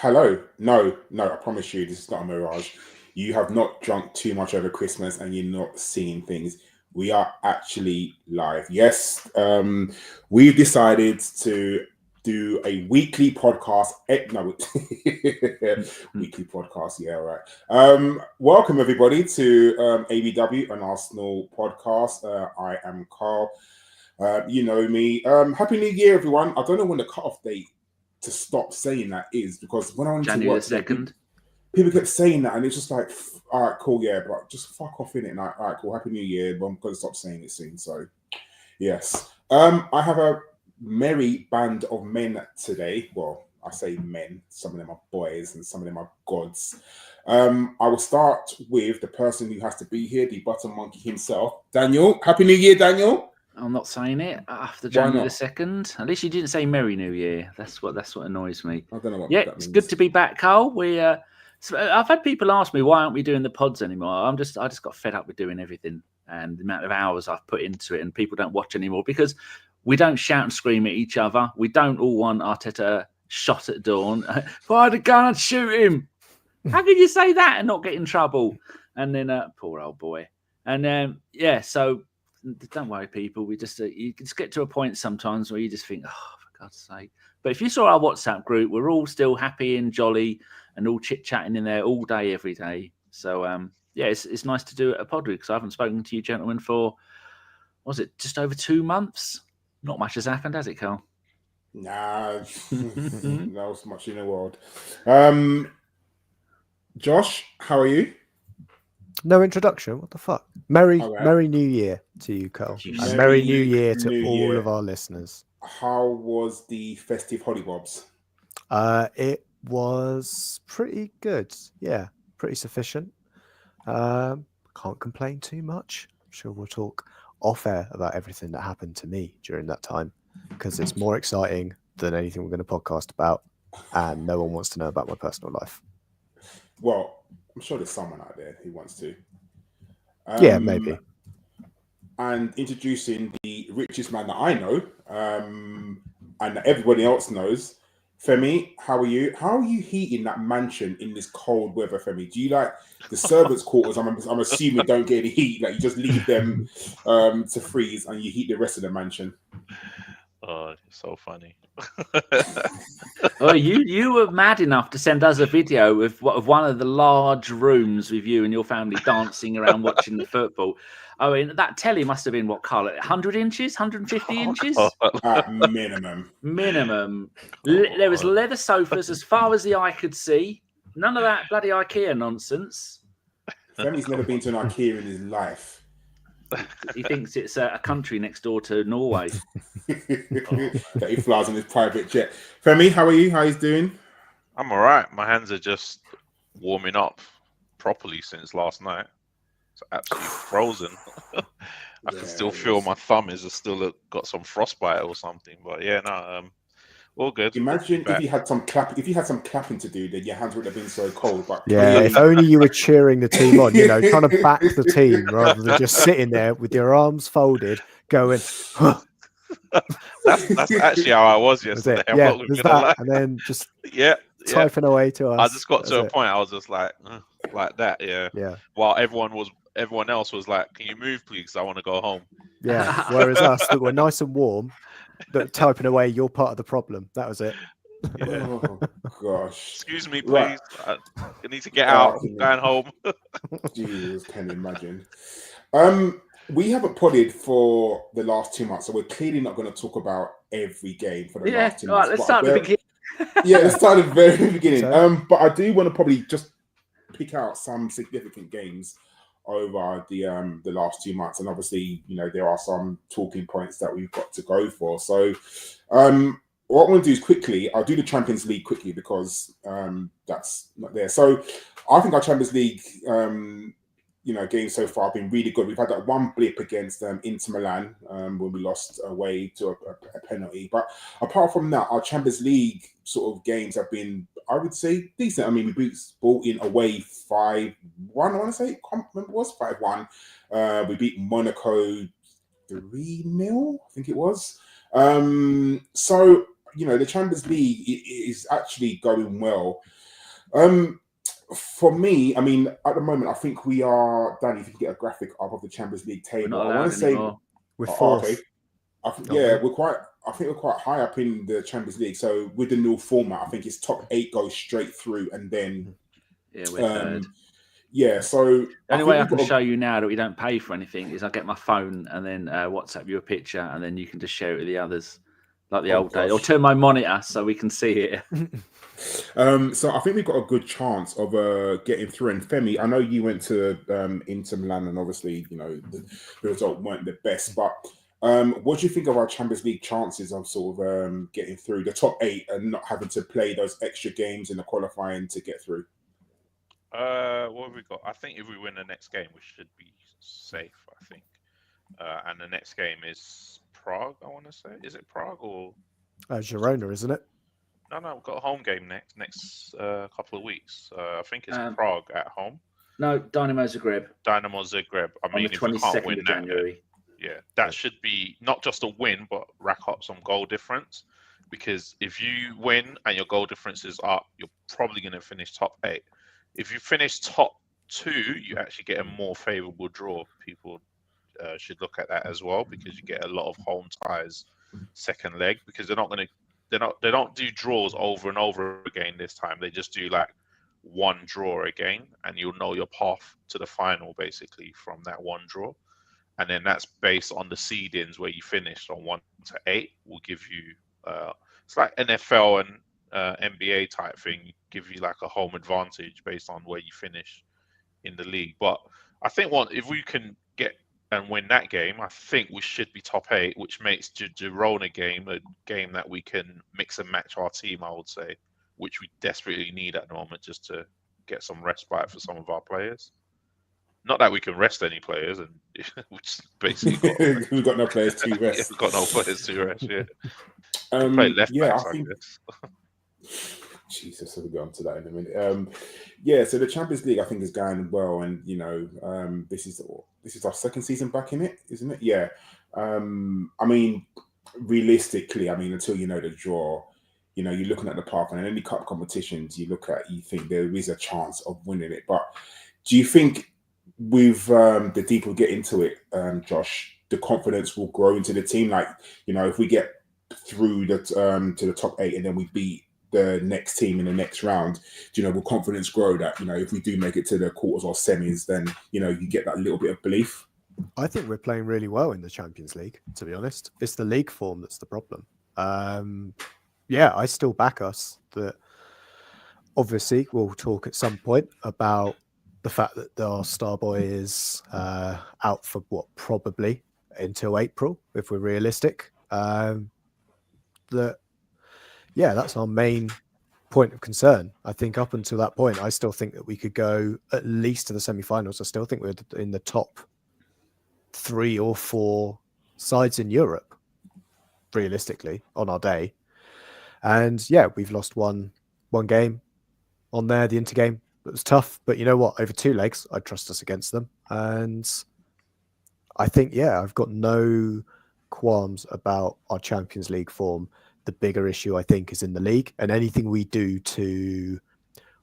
Hello. No, I promise you, this is not a mirage. You have not drunk too much over Christmas and you're not seeing things. We are actually live. Yes, we've decided to do a weekly podcast. Weekly podcast. Yeah, right. Welcome everybody to ABW, an Arsenal podcast. I am Karl. You know me. Happy New Year, everyone. I don't know when the cutoff date to stop saying that is, because when I went to work, people kept saying that, and it's just like, all right, cool, yeah, but just fuck off in it. And all right, cool, Happy New Year, but I'm going to stop saying it soon. So, yes. I have a merry band of men today. Well, I say men. Some of them are boys, and some of them are gods. I will start with the person who has to be here, the button monkey himself, Daniel. Happy New Year, Daniel. I'm not saying it after January the 2nd. At least you didn't say Merry New Year. That's what annoys me. I don't know what that means. It's good to be back, Karl. I've had people ask me, why aren't we doing the pods anymore? I just got fed up with doing everything and the amount of hours I've put into it, and people don't watch anymore because we don't shout and scream at each other. We don't all want Arteta shot at dawn. Fire the gun and shoot him. How can you say that and not get in trouble? And then poor old boy. And so don't worry, people. We just you just get to a point sometimes where you just think, oh, for God's sake. But if you saw our WhatsApp group, we're all still happy and jolly and all chit-chatting in there all day, every day. So, it's nice to do a pod because I haven't spoken to you gentlemen for, was it just over 2 months? Not much has happened, has it, Karl? Nah, not so much in the world. Josh, how are you? No introduction. What the fuck? Merry New Year to you, Karl. And Merry New Year to all of our listeners. How was the festive hollybobs? It was pretty good. Yeah, pretty sufficient. Can't complain too much. I'm sure we'll talk off air about everything that happened to me during that time because it's more exciting than anything we're going to podcast about, and no one wants to know about my personal life. Well, I'm sure there's someone out there who wants to. Yeah, maybe. And introducing the richest man that I know, and that everybody else knows, Femi. How are you? How are you heating that mansion in this cold weather, Femi? Do you like the servants' quarters? I'm assuming don't get any heat. Like you just leave them to freeze, and you heat the rest of the mansion. Oh, so funny. Oh, you were mad enough to send us a video of one of the large rooms with you and your family dancing around watching the football. I mean, that telly must have been, what, Karl, 100 inches, 150 inches? At minimum. There was leather sofas as far as the eye could see. None of that bloody IKEA nonsense. Femi's never been to an IKEA in his life. He thinks it's a country next door to Norway. That he flies on his private jet. Femi, how are you? How are you doing? I'm all right. My hands are just warming up properly since last night. It's absolutely frozen. I can still feel my thumb is still got some frostbite or something. But yeah, no, all good. Imagine if you had some clapping to do, then your hands would have been so cold. But yeah, if only you were cheering the team on, trying to back the team rather than just sitting there with your arms folded, going. Huh. That's actually how I was yesterday. Was that, and then just typing away to us. I just got to a point. I was just like that. Yeah. While everyone else was like, "Can you move, please? I want to go home." Yeah. Whereas us, that were nice and warm, that typing away, you're part of the problem. That was it. Yeah. Oh gosh. Excuse me, please. Right. I need to get out. I'm going home. Jesus, can you imagine? We haven't podded for the last 2 months, so we're clearly not going to talk about every game for the last 2 months. Right, let's start at the beginning. Let's start at the very beginning. But I do want to probably just pick out some significant games over the last 2 months, and obviously, there are some talking points that we've got to go for. So, what I'm going to do is quickly, I'll do the Champions League quickly because that's not there. So, I think our Champions League games so far have been really good. We've had that one blip against Inter Milan when we lost away to a penalty. But apart from that, our Champions League sort of games have been, I would say, decent. I mean, we beat Bolton away 5-1, I want to say. I can't remember, it was 5-1. We beat Monaco 3-0, I think it was. So, the Champions League is actually going well. For me, I mean, at the moment, I think we are. Danny, if you can get a graphic up of the Champions League We're table, not I want allowed to say, anymore. We're okay. fourth. I think we're quite high up in the Champions League. So with the new format, I think it's top 8 goes straight through, and then Yeah, we're third. yeah. So The only way I can show you now that we don't pay for anything is I get my phone and then WhatsApp you a picture, and then you can just share it with the others, like the old days, or turn my monitor so we can see it. So I think we've got a good chance of getting through. And Femi, I know you went to Inter Milan, and obviously, the result weren't the best. But what do you think of our Champions League chances of sort of getting through the top 8 and not having to play those extra games in the qualifying to get through? What have we got? I think if we win the next game, we should be safe. I think, and the next game is Prague. I want to say, is it Prague or Girona, isn't it? No, we've got a home game next couple of weeks. I think it's Prague at home. No, Dynamo Zagreb. Dynamo Zagreb. I mean, if we can't win that, that should be not just a win, but rack up some goal difference. Because if you win and your goal difference is up, you're probably going to finish top 8. If you finish top 2, you actually get a more favourable draw. People should look at that as well, because you get a lot of home ties second leg, because they're not going to. They don't do draws over and over again this time. They just do like one draw again, and you'll know your path to the final basically from that one draw. And then that's based on the seedings where you finished on 1 to 8. Will give you it's like NFL and NBA type thing. Give you like a home advantage based on where you finish in the league. But I think if we can get and win that game, I think we should be top 8, which makes Girona game a game that we can mix and match our team, I would say, which we desperately need at the moment, just to get some respite for some of our players. Not that we can rest any players, and which basically we've got no players to rest. We've got no players to rest. Yeah, play left backs, I guess. Jesus, we'll get on to that in a minute. So the Champions League, I think, is going well, and this is our second season back in it, isn't it? Yeah. I mean, realistically, until the draw, you're looking at the path, and in any cup competitions you think there is a chance of winning it. But do you think with the deeper we get into it, Josh, the confidence will grow into the team? Like, if we get through to the top 8 and then we beat the next team in the next round, will confidence grow that, if we do make it to the quarters or semis, then, you get that little bit of belief? I think we're playing really well in the Champions League, to be honest. It's the league form that's the problem. I still back us. That obviously we'll talk at some point about the fact that our star boy is out for probably until April, if we're realistic. That's our main point of concern. I think up until that point, I still think that we could go at least to the semi-finals. I still think we're in the top 3 or 4 sides in Europe, realistically, on our day. And we've lost one game on there, the Inter game. It was tough, but you know what? Over 2 legs, I trust us against them. And I think, I've got no qualms about our Champions League form. The bigger issue, I think, is in the league, and anything we do to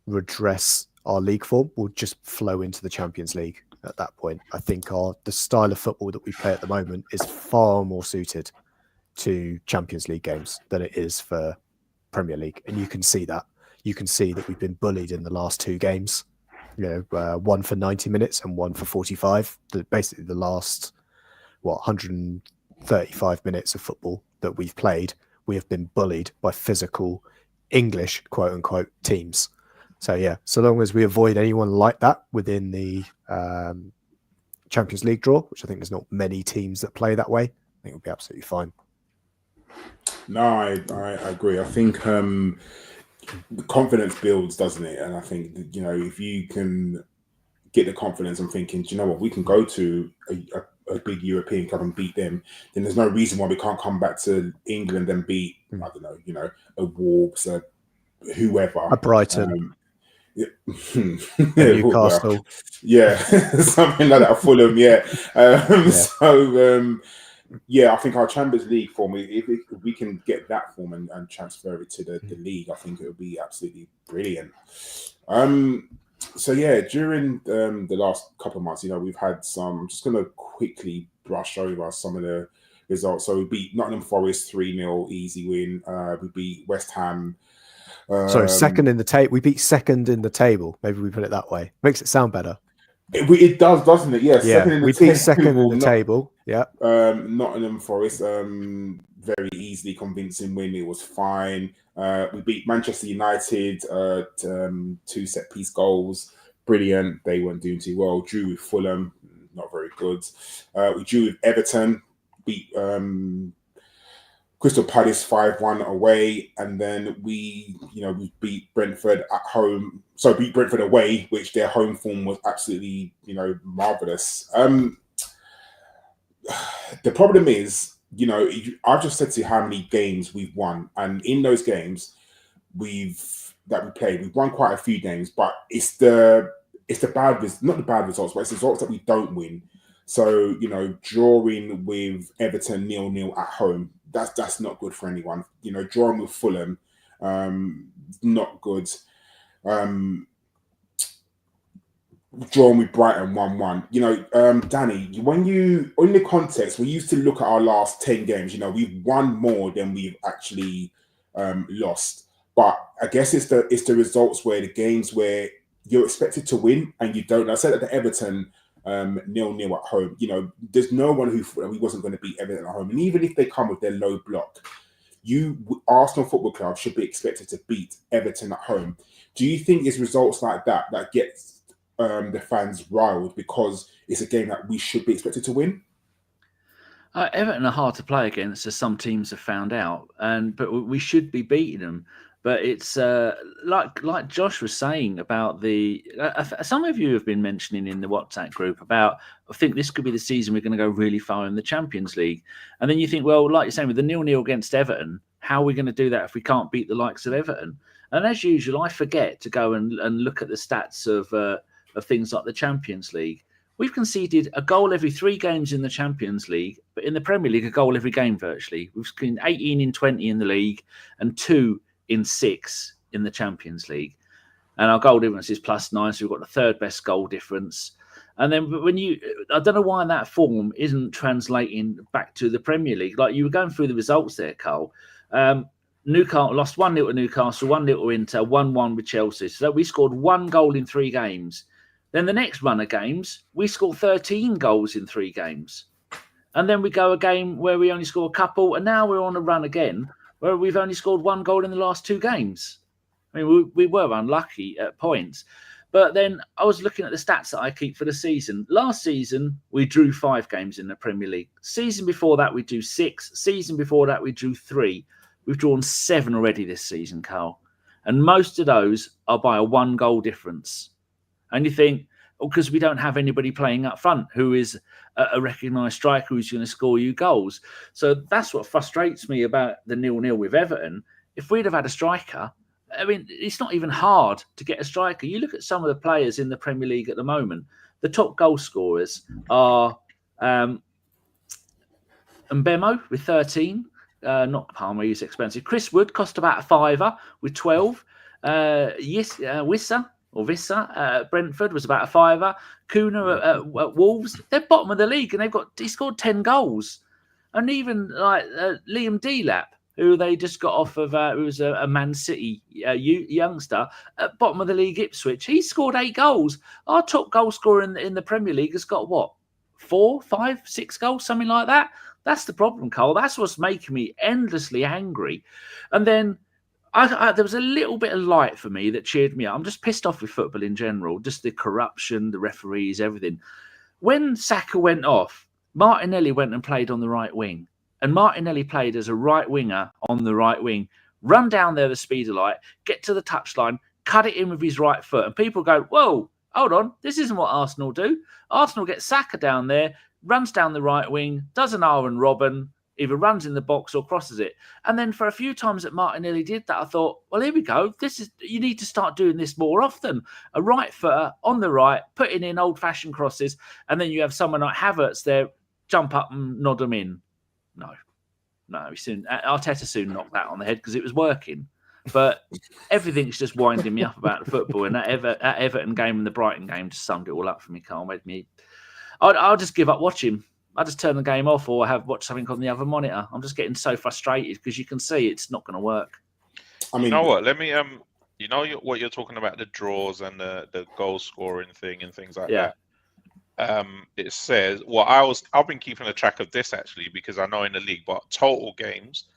redress our league form will just flow into the Champions League at that point. I think the style of football that we play at the moment is far more suited to Champions League games than it is for Premier League, and you can see that. You can see that we've been bullied in the last 2 games. One for 90 minutes and one for 45. Basically, the last 135 minutes of football that we've played, we have been bullied by physical English, quote unquote, teams. So so long as we avoid anyone like that within the Champions League draw, which I think there's not many teams that play that way, I think we'll be absolutely fine. No, I agree. I think the confidence builds, doesn't it? And I think, if you can get the confidence and thinking, do you know what, we can go to a big European club and beat them, then there's no reason why we can't come back to England and beat, I don't know, a Wolves, whoever. A Brighton. Newcastle. Something like that, Fulham, Yeah, I think our Champions League form, if we can get that form and transfer it to the league, I think it would be absolutely brilliant. So yeah, during the last couple of months, we've had some. I'm just going to quickly brush over some of the results. So we beat Nottingham Forest 3-0, easy win. We beat West Ham. Sorry, second in the table. We beat second in the table. Maybe we put it that way. Makes it sound better. It does, doesn't it? Yeah, second in the we beat second in the table. Yeah. Nottingham Forest, very easily convincing win. It was fine. We beat Manchester United, 2 set-piece goals. Brilliant. They weren't doing too well. Drew with Fulham, not very good. We drew with Everton, beat Crystal Palace 5-1 away, and then we beat Brentford at home. So beat Brentford away, which their home form was absolutely, marvelous. The problem is, I've just said to you how many games we've won, and in those games we played, we've won quite a few games, but it's the not the bad results, but it's the results that we don't win. So, drawing with Everton 0-0 at home, that's not good for anyone. Drawing with Fulham, not good. Drawing with Brighton 1-1. Danny, in the context, we used to look at our last 10 games. We've won more than we've actually lost. But I guess it's the results where the games where you're expected to win and you don't. I said at the Everton 0-0 at home. There's no one who thought we wasn't going to beat Everton at home. And even if they come with their low block, Arsenal Football Club should be expected to beat Everton at home. Do you think it's results like that gets the fans riled because it's a game that we should be expected to win? Everton are hard to play against, as some teams have found out, but we should be beating them. But it's like Josh was saying about the. Some of you have been mentioning in the WhatsApp group about, I think this could be the season we're going to go really far in the Champions League. And then you think, well, like you're saying, with the 0-0 against Everton, how are we going to do that if we can't beat the likes of Everton? And as usual, I forget to go and look at the stats of things like the Champions League. We've conceded a goal every 3 games in the Champions League, but in the Premier League, a goal every game virtually. We've scored 18 in 20 in the league and 2 in 6 in the Champions League. And our goal difference is +9, so we've got the 3rd best goal difference. And then I don't know why that form isn't translating back to the Premier League. Like you were going through the results there, Karl. Newcastle lost 1-0 to Newcastle, 1-0 to Inter, 1-1 with Chelsea. So we scored 1 goal in 3 games. Then the next run of games, we scored 13 goals in 3 games. And then we go a game where we only score a couple, and now we're on a run again where we've only scored 1 goal in the last 2 games. I mean, we were unlucky at points. But then I was looking at the stats that I keep for the season. Last season, we drew 5 games in the Premier League. Season before that, we drew 6. Season before that, we drew 3. We've drawn 7 already this season, Karl. And most of those are by a 1 goal difference. And you think, because we don't have anybody playing up front who is a recognised striker who's going to score you goals. So that's what frustrates me about the 0-0 with Everton. If we'd have had a striker, I mean, it's not even hard to get a striker. You look at some of the players in the Premier League at the moment. The top goal scorers are Mbemo with 13. Not Palmer, he's expensive. Chris Wood cost about a £5 with 12. Vissa, Brentford was about a £5. Kuna at Wolves, they're bottom of the league, and he scored 10 goals. And even like Liam Delap, who they just got off of, who was a Man City youngster at bottom of the league, Ipswich, he scored 8 goals. Our top goal scorer in the Premier League has got 4, 5, 6 goals, something like that. That's the problem, Karl. That's what's making me endlessly angry. And then there was a little bit of light for me that cheered me up. I'm just pissed off with football in general, just the corruption, the referees, everything. When Saka went off, Martinelli went and played on the right wing. And Martinelli played as a right winger on the right wing, run down there the speed of light, get to the touchline, cut it in with his right foot. And people go, whoa, hold on, this isn't what Arsenal do. Arsenal get Saka down there, runs down the right wing, does an Aaron Robben, either runs in the box or crosses it. And then for a few times that Martinelli did that, I thought, well, here we go. You need to start doing this more often. A right footer on the right, putting in old-fashioned crosses, and then you have someone like Havertz there, jump up and nod them in. No. Arteta soon knocked that on the head because it was working. But everything's just winding me up about the football, and that Everton game and the Brighton game just summed it all up for me. Karl made me. I'll just give up watching. I just turn the game off or watch something on the other monitor. I'm just getting so frustrated because you can see it's not going to work. I mean, you know what? Let me what you're talking about, the draws and the goal scoring thing and things like that. It says, I've been keeping a track of this actually because I know in the league, but total games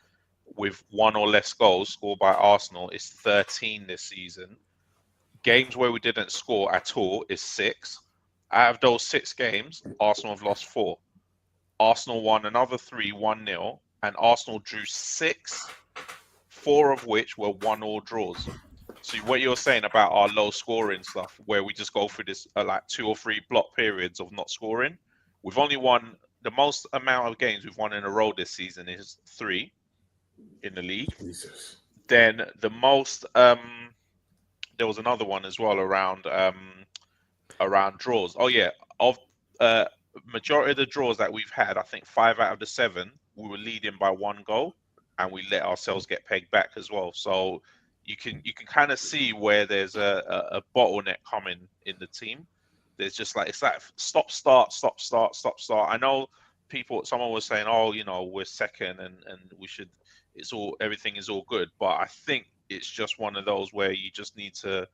with one or less goals scored by Arsenal is 13 this season. Games where we didn't score at all is 6. Out of those 6 games, Arsenal have lost 4. Arsenal won another 3 1-0, and Arsenal drew 6, 4 of which were 1-1 draws. So what you're saying about our low scoring stuff, where we just go through this like 2 or 3 block periods of not scoring, we've only won the most amount of games we've won in a row this season is 3 in the league. Jesus. Then the most, there was another one as well around draws. Oh yeah, of majority of the draws that we've had, I think 5 out of the 7 we were leading by 1 goal, and we let ourselves get pegged back as well. So you can kind of see where there's a bottleneck coming in the team. There's just like, it's like stop start. I know someone was saying, oh, we're second and we should, everything is all good, but I think it's just one of those where you just need to.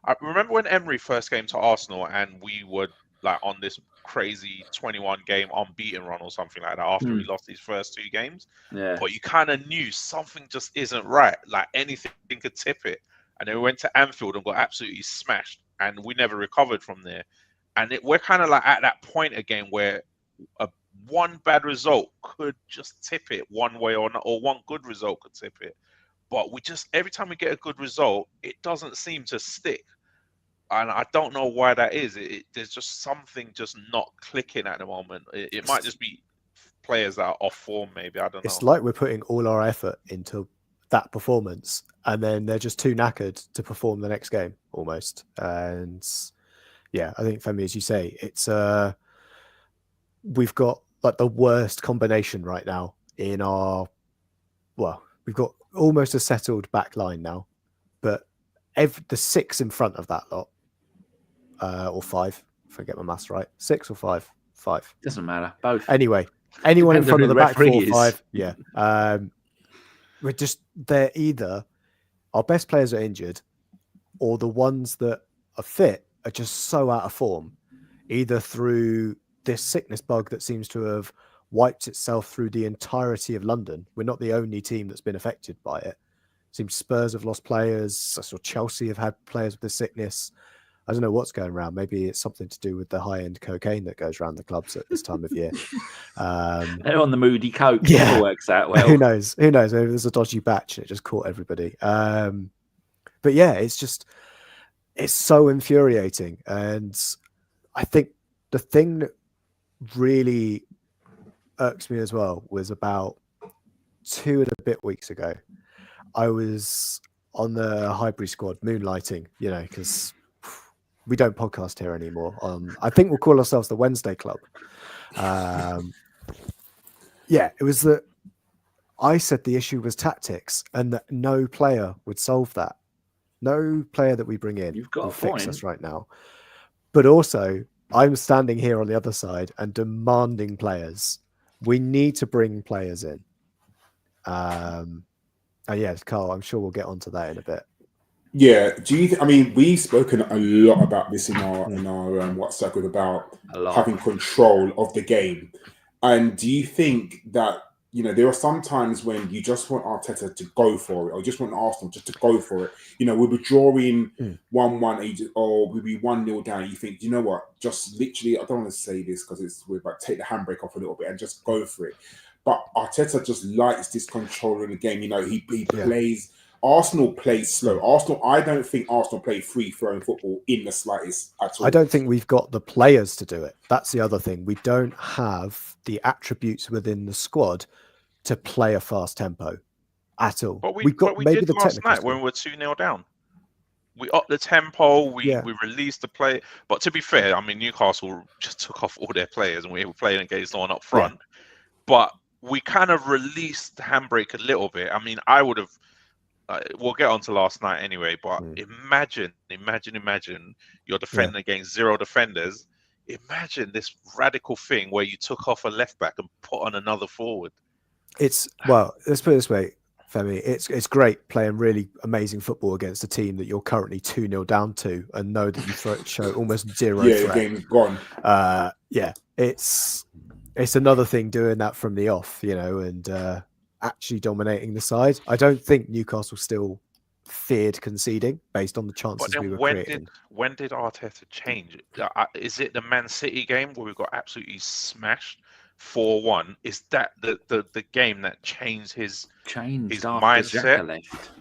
I remember when Emery first came to Arsenal and we were like on this crazy 21 game unbeaten run or something like that after we lost these first 2 games. Yeah. But you kind of knew something just isn't right. Like anything could tip it. And then we went to Anfield and got absolutely smashed, and we never recovered from there. And we're kind of like at that point again where one bad result could just tip it one way or not, or one good result could tip it. But we just, every time we get a good result, it doesn't seem to stick. And I don't know why that is. There's just something just not clicking at the moment. It might just be players that are off form, maybe. I don't know. It's like we're putting all our effort into that performance, and then they're just too knackered to perform the next game, almost. And yeah, I think, Femi, as you say, it's we've got like the worst combination right now in our. Well, we've got almost a settled back line now, but the 6 in front of that lot. Or 5, if I get my maths right. 6 or 5? 5. Doesn't matter. Both. Anyway, anyone in front of the back 4 or 5. Yeah. They're either our best players are injured, or the ones that are fit are just so out of form, either through this sickness bug that seems to have wiped itself through the entirety of London. We're not the only team that's been affected by it. Seems Spurs have lost players. I saw Chelsea have had players with the sickness. I don't know what's going around. Maybe it's something to do with the high-end cocaine that goes around the clubs at this time of year. They're on the moody coke. Yeah, it works out well. Who knows? Maybe there's a dodgy batch and it just caught everybody. But yeah, it's so infuriating. And I think the thing that really irks me as well was about 2 and a bit weeks ago. I was on the Highbury squad moonlighting, because we don't podcast here anymore. I think we'll call ourselves the Wednesday Club. Yeah, it was that I said the issue was tactics and that no player would solve that. No player that we bring in will fix us right now. But also, I'm standing here on the other side and demanding players. We need to bring players in. And yes, Karl, I'm sure we'll get onto that in a bit. Yeah, we've spoken a lot about this in our WhatsApp about having control of the game. And do you think that, there are some times when you just want Arteta to go for it, or just want Arsenal just to go for it? We'll be drawing 1-1, or we'll be 1-0 down. You think, you know what? Just literally, I don't want to say this because it's weird, but take the handbrake off a little bit and just go for it. But Arteta just likes this control in the game. He plays. Arsenal plays slow. I don't think Arsenal play free-flowing football in the slightest at all. I don't think we've got the players to do it. That's the other thing. We don't have the attributes within the squad to play a fast tempo at all. But we maybe did the last night when we were 2-0 down. We upped the tempo. We released the play. But to be fair, Newcastle just took off all their players and we were playing against no one up front. but we kind of released the handbrake a little bit. I mean, I would have. We'll get on to last night anyway, but imagine you're defending against 0 defenders. Imagine this radical thing where you took off a left back and put on another forward. Let's put it this way, Femi. It's great playing really amazing football against a team that you're currently 2-0 down to and know that you show almost zero threat. The game's gone. It's another thing doing that from the off, and actually dominating the side. I don't think Newcastle still feared conceding based on the chances we were creating. When did Arteta change? Is it the Man City game where we got absolutely smashed 4-1? Is that the game that changed his mindset? Left.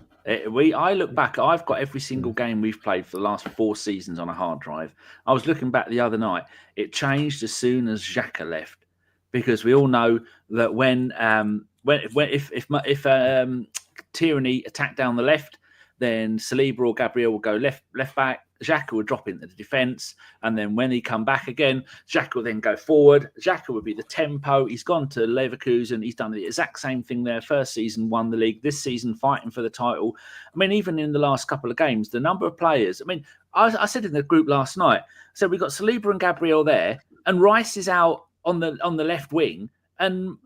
I look back. I've got every single game we've played for the last 4 seasons on a hard drive. I was looking back the other night. It changed as soon as Xhaka left, because we all know that when Tierney attacked down the left, then Saliba or Gabriel will go left back. Xhaka would drop into the defence, and then when he come back again, Xhaka will then go forward. Xhaka would be the tempo. He's gone to Leverkusen. He's done the exact same thing there. First season, won the league. This season, fighting for the title. I mean, even in the last couple of games, the number of players. I mean, I said in the group last night. So we've got Saliba and Gabriel there, and Rice is out on the left wing, and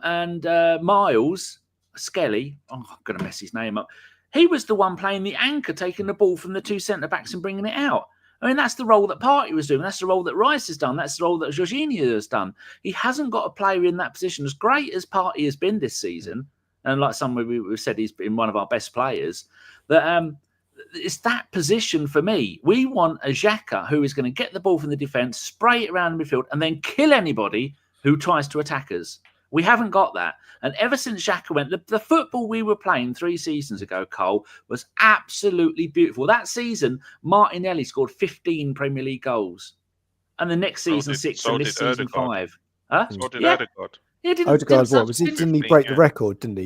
Miles Skelly. Oh, I'm going to mess his name up. He was the one playing the anchor, taking the ball from the 2 centre-backs and bringing it out. I mean, that's the role that Partey was doing. That's the role that Rice has done. That's the role that Jorginho has done. He hasn't got a player in that position. As great as Partey has been this season, and like we've said, he's been one of our best players, that it's that position for me. We want a Xhaka who is going to get the ball from the defence, spray it around the midfield, and then kill anybody who tries to attack us. We haven't got that. And ever since Xhaka went, the football we were playing 3 seasons ago, Karl, was absolutely beautiful. That season, Martinelli scored 15 Premier League goals. And the next season, 6, and this season, 5. Huh? So did Odegaard. Odegaard, didn't he break the record, didn't he?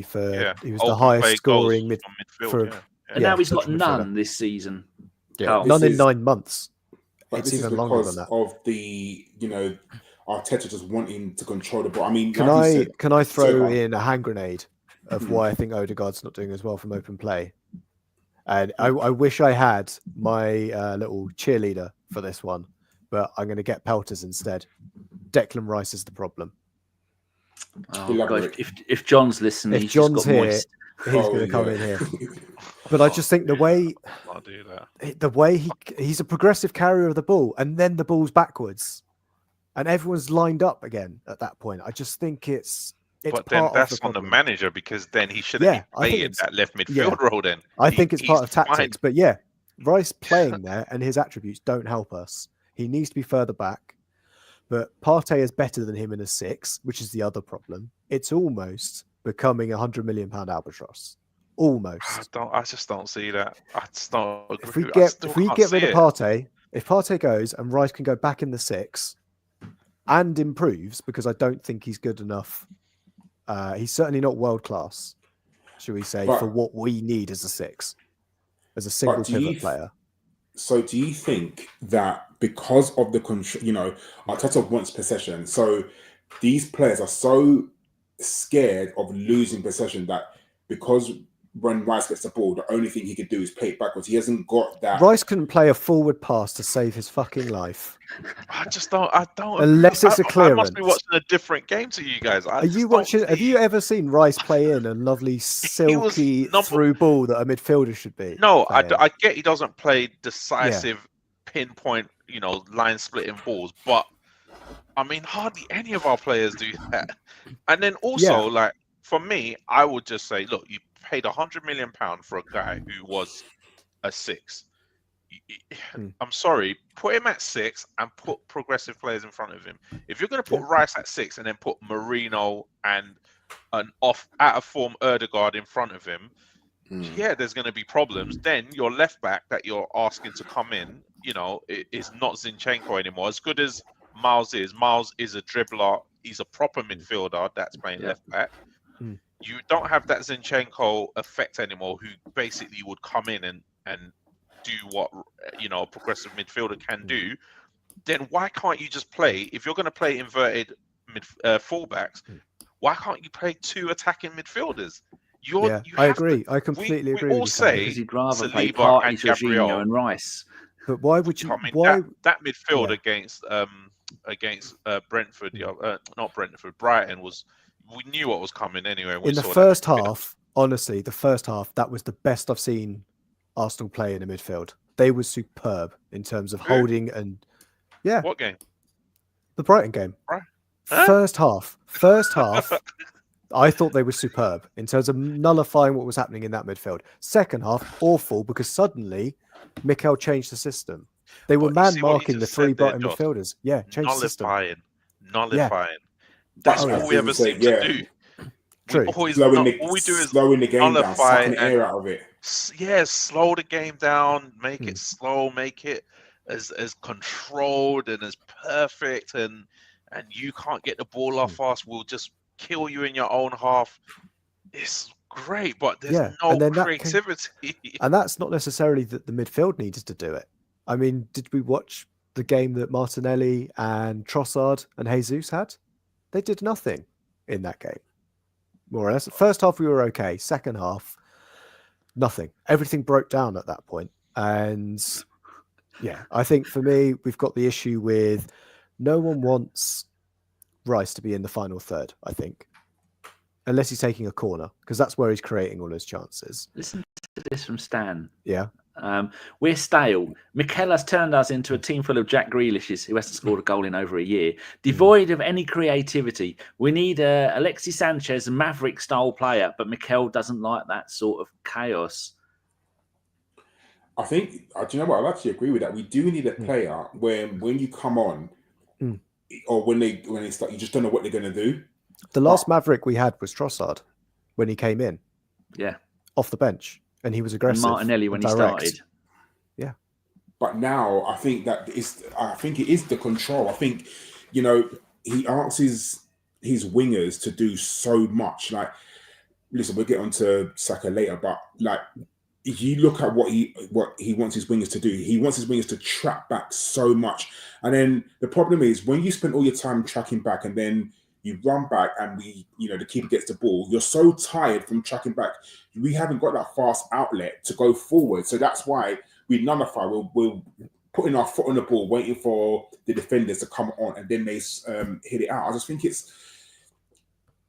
He was the highest scoring midfield. And now he's got none this season. Yeah. None in 9 months. But It's this even is longer because than that. of the, Arteta just wanting to control the ball. I mean, can I throw in a hand grenade of why I think Odegaard's not doing as well from open play? And I wish I had my little cheerleader for this one, but I'm going to get pelters instead. Declan Rice is the problem. Oh, God, if John's listening, if John's here, moist. He's going to come in here. But I just think the way he's a progressive carrier of the ball, and then the ball's backwards. And everyone's lined up again at that point. I just think it's but then that's on the manager, because then he shouldn't be playing that left midfield role then. I think it's part of tactics. But Rice playing there and his attributes don't help us. He needs to be further back. But Partey is better than him in a 6, which is the other problem. It's almost becoming £100 million albatross. Almost. I just don't see that. I just don't agree. If we get rid of Partey, if Partey goes and Rice can go back in the 6, and improves, because I don't think he's good enough. He's certainly not world class, should we say, for what we need as a 6, as a single pivot player. So do you think that because of the control, Arteta wants possession, so these players are so scared of losing possession that because when Rice gets the ball, the only thing he can do is play it backwards. He hasn't got that. Rice couldn't play a forward pass to save his fucking life. I don't. Unless it's a clearance. I must be watching a different game to you guys. Are you watching? Have you ever seen Rice play in a lovely silky through ball that a midfielder should be? No, I get he doesn't play decisive, pinpoint, line splitting balls, but I mean, hardly any of our players do that. And then also, for me, I would just say, look, you paid £100 million for a guy who was a 6. I'm sorry, put him at 6 and put progressive players in front of him. If you're going to put Rice at 6 and then put Marino and an out of form Odegaard in front of him, there's going to be problems. Then your left back that you're asking to come in, is not Zinchenko anymore. As good as Miles is a dribbler. He's a proper midfielder that's playing left back. You don't have that Zinchenko effect anymore, who basically would come in and do what a progressive midfielder can do. Then why can't you just play? If you're going to play inverted fullbacks, Why can't you play 2 attacking midfielders? I agree. I completely agree. We all with you, Femi. say Because he'd rather play Saliba Partey, and Jorginho, Gabriel. and Rice. But why would you? I mean, why that midfield Yeah. against Brentford, not Brentford, Brighton was. We knew what was coming anyway. in the first half? Honestly, the first half that was the best I've seen Arsenal play in a midfield. They were superb in terms of holding and What game? the Brighton game. Huh? First half, I thought they were superb in terms of nullifying what was happening in that midfield. Second half, awful because suddenly Mikel changed the system. They were man-marking the 3 Brighton midfielders. Yeah, changed the system. Nullifying. Yeah. That's all we ever seem to do. True. All we do is slowing the game down, nullify sucking the air out of it. Yeah, slow the game down, make it slow, make it as controlled and as perfect, and you can't get the ball off us. We'll just kill you in your own half. It's great, but there's no creativity. And that's not necessarily that the midfield needed to do it. I mean, did we watch the game that Martinelli and Trossard and Jesus had? They did nothing in that game, more or less. First half, we were okay. Second half, nothing. Everything broke down at that point. And yeah, I think for me, we've got the issue with no one wants Rice to be in the final third, I think. Unless he's taking a corner, because that's where he's creating all his chances. Listen to this from Stan. Yeah. We're stale. Mikel has turned us into a team full of Jack Grealishes who hasn't scored a goal in over a year, devoid of any creativity. We need a Alexis Sanchez, Maverick-style player, but Mikel doesn't like that sort of chaos. I think, do you know what? I actually agree with that. We do need a player when you come on, or when they start, you just don't know what they're going to do. The last Maverick we had was Trossard when he came in. Yeah. Off the bench. And he was aggressive. And Martinelli when he started. Yeah. But now I think it is the control. I think, he asks his wingers to do so much. Like, listen, we'll get onto Saka later, but like, if you look at what he wants his wingers to do, he wants his wingers to track back so much. And then the problem is when you spend all your time tracking back and then you run back and the keeper gets the ball, you're so tired from tracking back. We haven't got that fast outlet to go forward. So that's why we nullify. We're putting our foot on the ball, waiting for the defenders to come on, and then they hit it out. I just think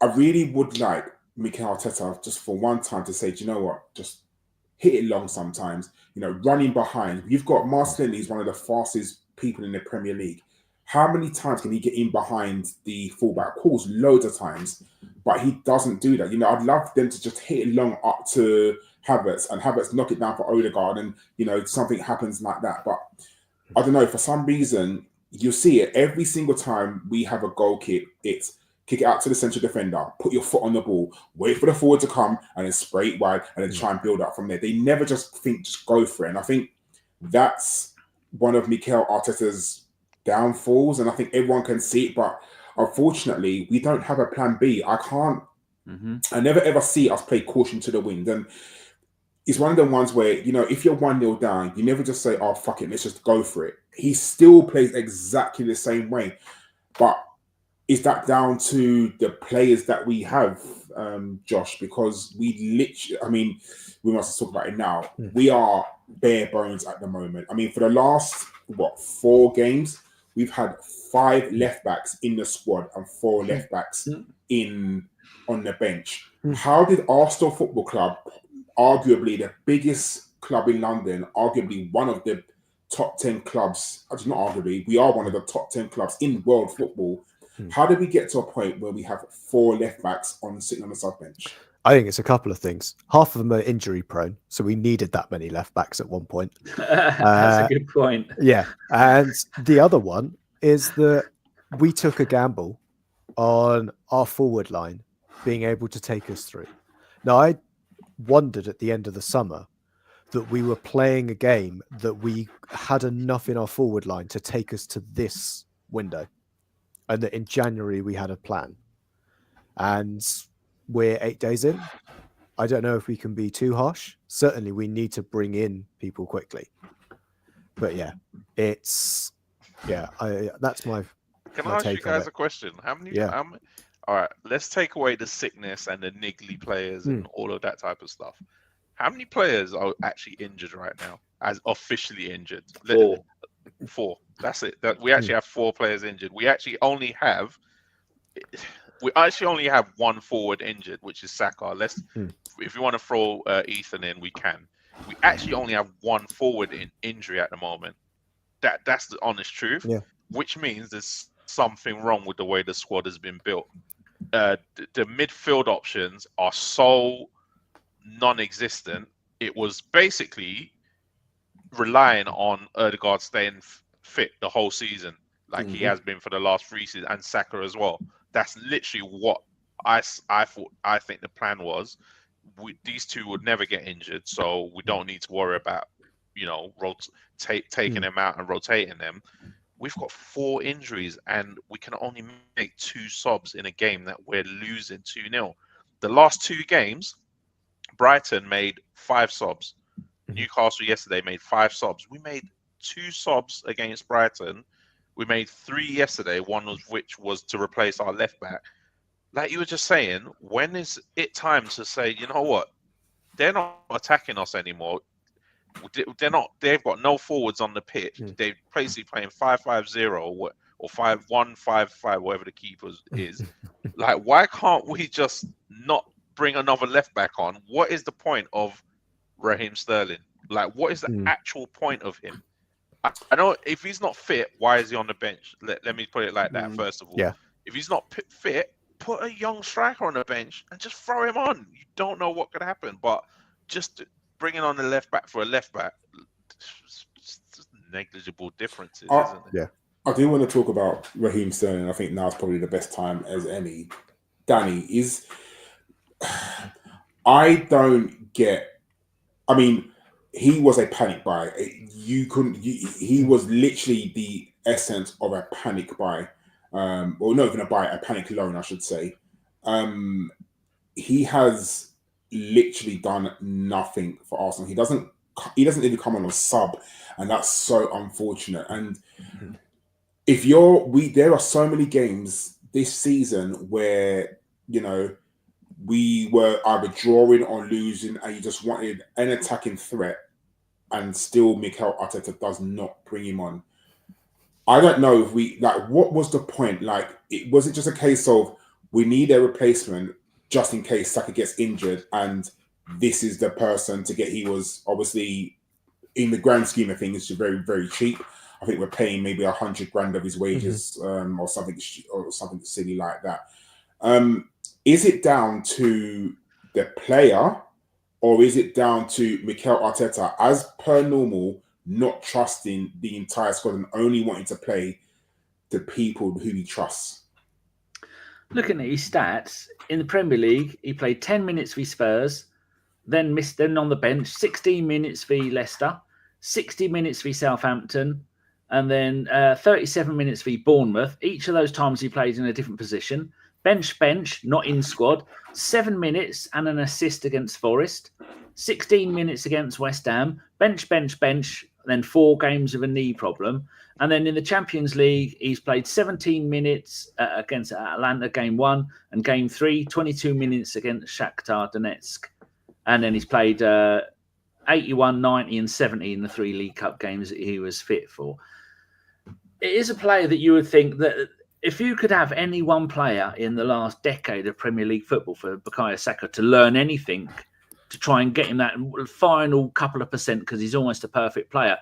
I really would like Mikel Arteta just for one time to say, do you know what? Just hit it long sometimes. Running behind. You've got Martinelli, he's one of the fastest people in the Premier League. How many times can he get in behind the fullback? Of course, loads of times, but he doesn't do that. I'd love them to just hit it long up to Havertz and Havertz knock it down for Odegaard and, something happens like that. But I don't know, for some reason, you'll see it every single time we have a goal kick. It's kick it out to the central defender, put your foot on the ball, wait for the forward to come and then spray it wide and then try and build up from there. They never just go for it. And I think that's one of Mikel Arteta's downfalls, and I think everyone can see it, but unfortunately we don't have a plan B. I never ever see us play caution to the wind, and it's one of the ones where if you're 1-0 down, you never just say, oh fuck it, let's just go for it. He still plays exactly the same way, but is that down to the players that we have, Josh? Because we must talk about it now. We are bare bones at the moment. I mean, for the last 4 games, we've had 5 left backs in the squad and 4 left backs on the bench. How did Arsenal Football Club, arguably the biggest club in London, arguably one of the top 10 clubs, actually not arguably, we are one of the top 10 clubs in world football. How did we get to a point where we have 4 left backs sitting on the sub bench? I think it's a couple of things. Half of them are injury prone, so we needed that many left backs at one point. That's a good point. Yeah. And the other one is that we took a gamble on our forward line being able to take us through. Now, I wondered at the end of the summer that we were playing a game that we had enough in our forward line to take us to this window, and that in January we had a plan. And we're 8 days in. I don't know if we can be too harsh. Certainly we need to bring in people quickly. But yeah, that's my Can I ask you guys a question? How many all right, let's take away the sickness and the niggly players and all of that type of stuff. How many players are actually injured right now, as officially injured? 4. That's it. We actually have 4 players injured. We actually only have one forward injured, which is Saka. If you want to throw Ethan in, we can. We actually only have one forward injury at the moment. That's the honest truth. Yeah. Which means there's something wrong with the way the squad has been built. The midfield options are so non-existent. It was basically relying on Ødegaard staying fit the whole season, like he has been for the last 3 seasons, and Saka as well. That's literally what I think the plan was. These two would never get injured, so we don't need to worry about, taking them out and rotating them. We've got 4 injuries, and we can only make 2 subs in a game that we're losing 2-0. The last 2 games, Brighton made 5 subs. Newcastle yesterday made 5 subs. We made 2 subs against Brighton. We made 3 yesterday, one of which was to replace our left back. Like you were just saying, when is it time to say, you know what? They're not attacking us anymore. They've got no forwards on the pitch. They're basically playing 5-5-0 or 5-1-5-5, whatever the keeper is. Like, why can't we just not bring another left back on? What is the point of Raheem Sterling? Like, what is the actual point of him? I know if he's not fit, why is he on the bench? Let me put it like that, first of all. Yeah. If he's not fit, put a young striker on the bench and just throw him on. You don't know what could happen, but just bringing on the left back for a left back, just negligible differences, isn't it? Yeah. I do want to talk about Raheem Sterling. I think now's probably the best time as any. Danny, I don't get. I mean, he was a panic buy. He was literally the essence of a panic buy. Or not even a buy, a panic loan, I should say. He has literally done nothing for Arsenal. He doesn't even come on a sub, and that's so unfortunate. And there are so many games this season where we were either drawing or losing, and you just wanted an attacking threat, and still Mikel Arteta does not bring him on. I don't know if what was the point? Was it just a case of we need a replacement just in case Saka gets injured, and this is the person to get? He was obviously, in the grand scheme of things, very, very cheap. I think we're paying maybe 100 grand of his wages, or something silly like that. Is it down to the player, or is it down to Mikel Arteta, as per normal, not trusting the entire squad and only wanting to play the people who he trusts? Looking at his stats, in the Premier League, he played 10 minutes for Spurs, then on the bench, 16 minutes for Leicester, 60 minutes for Southampton, and then 37 minutes for Bournemouth. Each of those times he played in a different position. Bench, not in squad. 7 minutes and an assist against Forest. 16 minutes against West Ham. Bench. Then 4 games of a knee problem. And then in the Champions League, he's played 17 minutes against Atlanta, game 1, and game 3, 22 minutes against Shakhtar Donetsk. And then he's played 81, 90, and 70 in the 3 League Cup games that he was fit for. It is a player that you would think that if you could have any one player in the last decade of Premier League football for Bukayo Saka to learn anything, to try and get him that final couple of percent, because he's almost a perfect player,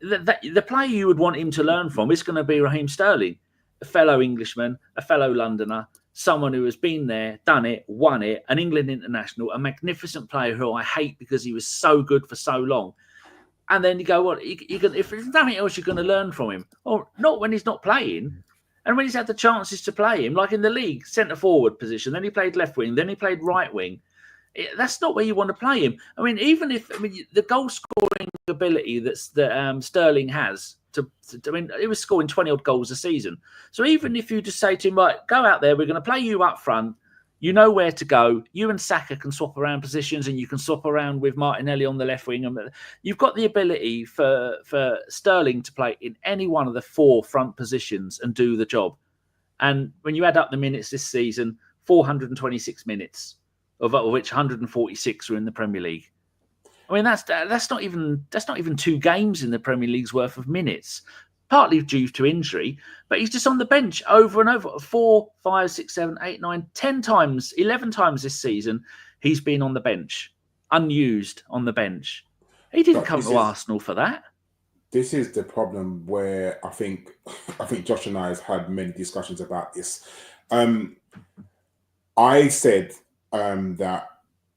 the player you would want him to learn from is going to be Raheem Sterling, a fellow Englishman, a fellow Londoner, someone who has been there, done it, won it, an England international, a magnificent player who I hate because he was so good for so long. And then you go, well, if there's nothing else you're going to learn from him, or not when he's not playing. And when he's had the chances to play him, like in the league, centre-forward position, then he played left wing, then he played right wing. That's not where you want to play him. I mean, the goal-scoring ability that Sterling has, he was scoring 20-odd goals a season. So even if you just say to him, right, go out there, we're going to play you up front, you know where to go. You and Saka can swap around positions, and you can swap around with Martinelli on the left wing. And you've got the ability for Sterling to play in any one of the 4 front positions and do the job. And when you add up the minutes this season, 426 minutes, of which 146 were in the Premier League. I mean, that's not even 2 games in the Premier League's worth of minutes, partly due to injury, but he's just on the bench over and over 4, 5, 6, 7, 8, 9, 10 times, 11 times this season. He's been on the bench, unused on the bench. He didn't come to Arsenal for that. This is the problem where I think Josh and I has had many discussions about this. I said that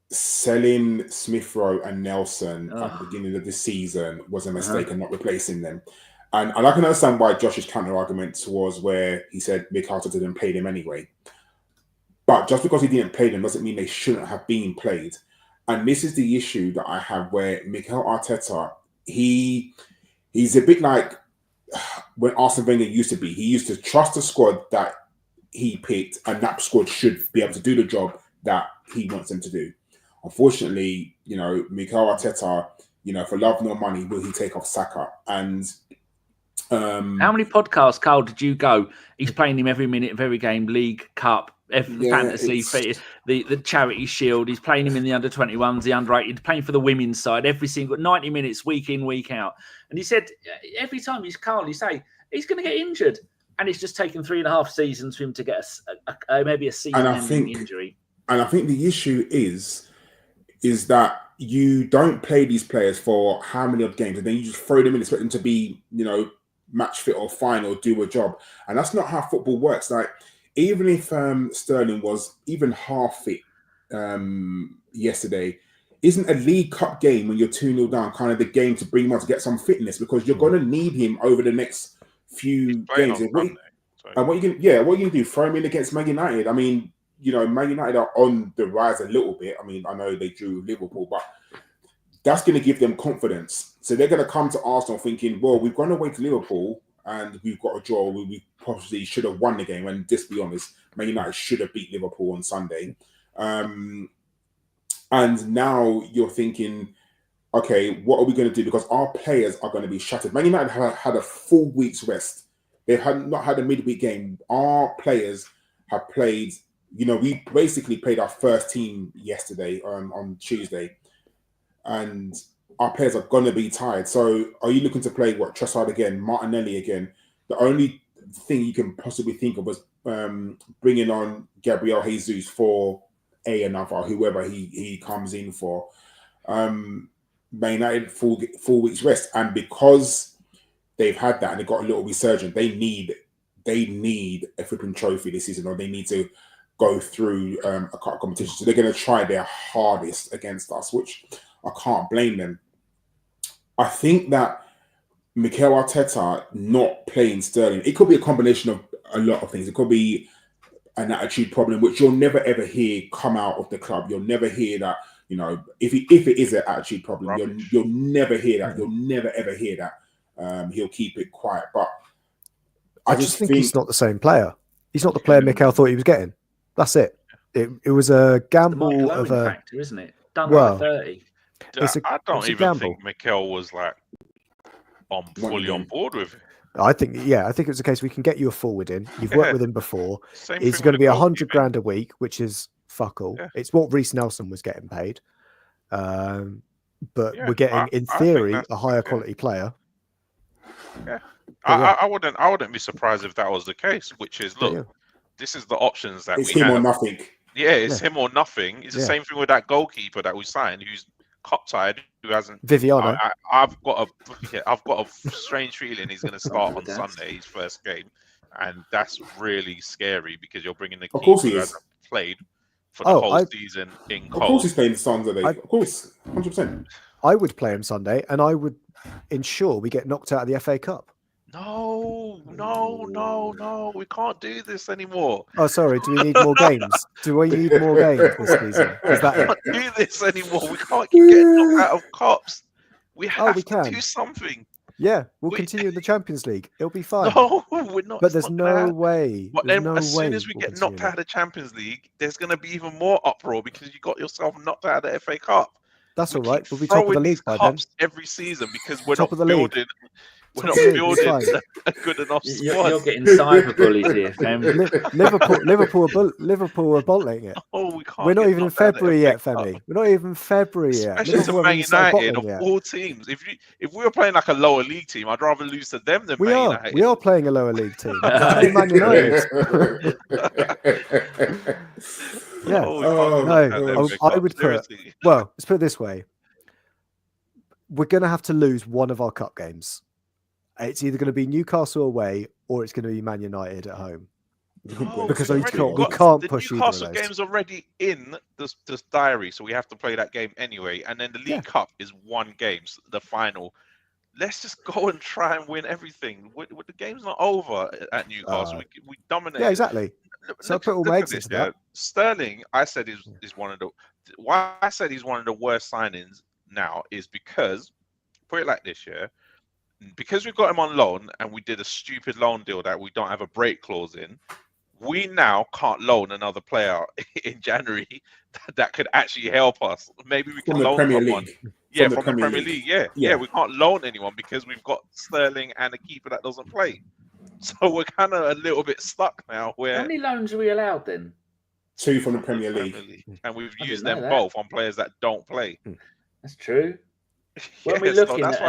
selling Smith Rowe and Nelson at the beginning of the season was a mistake and not replacing them. And I can understand why Josh's counter argument was where he said Mikel Arteta didn't play them anyway. But just because he didn't play them doesn't mean they shouldn't have been played. And this is the issue that I have where Mikel Arteta, he's a bit like when Arsene Wenger used to be. He used to trust the squad that he picked, and that squad should be able to do the job that he wants them to do. Unfortunately, Mikel Arteta, for love nor money, will he take off Saka? And how many podcasts, Karl, did you go? He's playing him every minute of every game, league, cup, fantasy, the charity shield. He's playing him in the under-21s, the under-8. Playing for the women's side every single 90 minutes, week in, week out. And he said every time Karl, you say he's going to get injured, and it's just taken 3.5 seasons for him to get maybe a season-ending injury. And I think the issue is that you don't play these players for how many odd games, and then you just throw them in, expect them to be, match fit or fine or do a job. And that's not how football works. Like, even if Sterling was even half fit yesterday, isn't a League Cup game when you're 2-0 down kind of the game to bring him on to get some fitness, because you're going to need him over the next few games. And what you can do? Throw him in against Man United. I mean, Man United are on the rise a little bit. I mean, I know they drew Liverpool, but that's going to give them confidence. So they're going to come to Arsenal thinking, well, we've gone away to Liverpool and we've got a draw. We possibly should have won the game. And just be honest, Man United should have beat Liverpool on Sunday. And now you're thinking, okay, what are we going to do? Because our players are going to be shattered. Man United had a full week's rest. They had not had a midweek game. Our players have played, we basically played our first team yesterday on Tuesday. And our players are going to be tired. So are you looking to play, Trossard again, Martinelli again? The only thing you can possibly think of was bringing on Gabriel Jesus for another, whoever he comes in for. Man United full week's rest. And because they've had that and they've got a little resurgence, they need a flipping trophy this season, or they need to go through a cup competition. So they're going to try their hardest against us, which I can't blame them. I think that Mikel Arteta not playing Sterling, it could be a combination of a lot of things. It could be an attitude problem, which you'll never ever hear come out of the club. You'll never hear that, if it is an attitude problem, you'll never hear that. You'll never ever hear that. He'll keep it quiet. But I just think he's not the same player. He's not the player Mikel thought he was getting. That's it. It was a gamble of a factor, isn't it? Done by 30. I don't even think Mikel was fully on board with it. I think it was a case we can get you a forward in. You've worked with him before. It's going to be $100,000 a week, which is fuck all. Yeah. It's what Reece Nelson was getting paid. But we're getting, in theory, a higher quality player. Yeah. I wouldn't be surprised if that was the case, which is, look, this is the options that it's him or nothing. Yeah, it's him or nothing. It's the same thing with that goalkeeper that we signed, who's cup-tied, who hasn't. Viviano. I've got a strange feeling he's going to start on Sunday, his first game, and that's really scary because you're bringing the keeper who hasn't played for the whole season in goal. Of course, he's playing Sunday. Of course, 100%. I would play him Sunday, and I would ensure we get knocked out of the FA Cup. No, we can't do this anymore. Oh, sorry. Do we need more games? Do we need more games this season? We can't do this anymore. We can't keep getting knocked out of cups. We have to do something. Yeah, we'll continue in the Champions League. It'll be fine. No, we're not. But there's no way. But then, as soon as we get knocked out of the Champions League, there's going to be even more uproar because you got yourself knocked out of the FA Cup. That's all right. We'll be top of the league by then. Every season because we're top not of the building. League. We're top not of the league, it's building fine. a good enough squad. You're getting cyberbullied here, Fem. Liverpool are bottling it. Oh, we can't. We're not get even in knocked out of the February yet, FA Cup. Femi. We're not even February yet. Especially to Liverpool haven't Man even started United bottling of yet. all teams. If we were playing like a lower league team, I'd rather lose to them than We Man are. United. We are playing a lower league team. We're playing Man United. Yeah. Oh, we can't get knocked out of the FA I Cup, would put. seriously. Well, let's put it this way: we're going to have to lose one of our cup games. It's either going to be Newcastle away or it's going to be Man United at home. No, Because we've we already can't the push either of Newcastle those. game's already in the diary, so we have to play that game anyway. And then the League Cup is one game, so the final. Let's just go and try and win everything. The game's not over at Newcastle. We dominate. Yeah, exactly. So I put all my eggs into that. Sterling, I said is one of the. Why I said he's one of the worst signings now is because, put it like this, because we got him on loan and we did a stupid loan deal that we don't have a break clause in. We now can't loan another player in January that could actually help us. Maybe we can loan someone. Yeah, from the Premier League. Yeah, we can't loan anyone because we've got Sterling and a keeper that doesn't play. So we're kind of a little bit stuck now. How many loans are we allowed then? 2 from the Premier League. And we've used them both on players that don't play. That's true. When we're looking at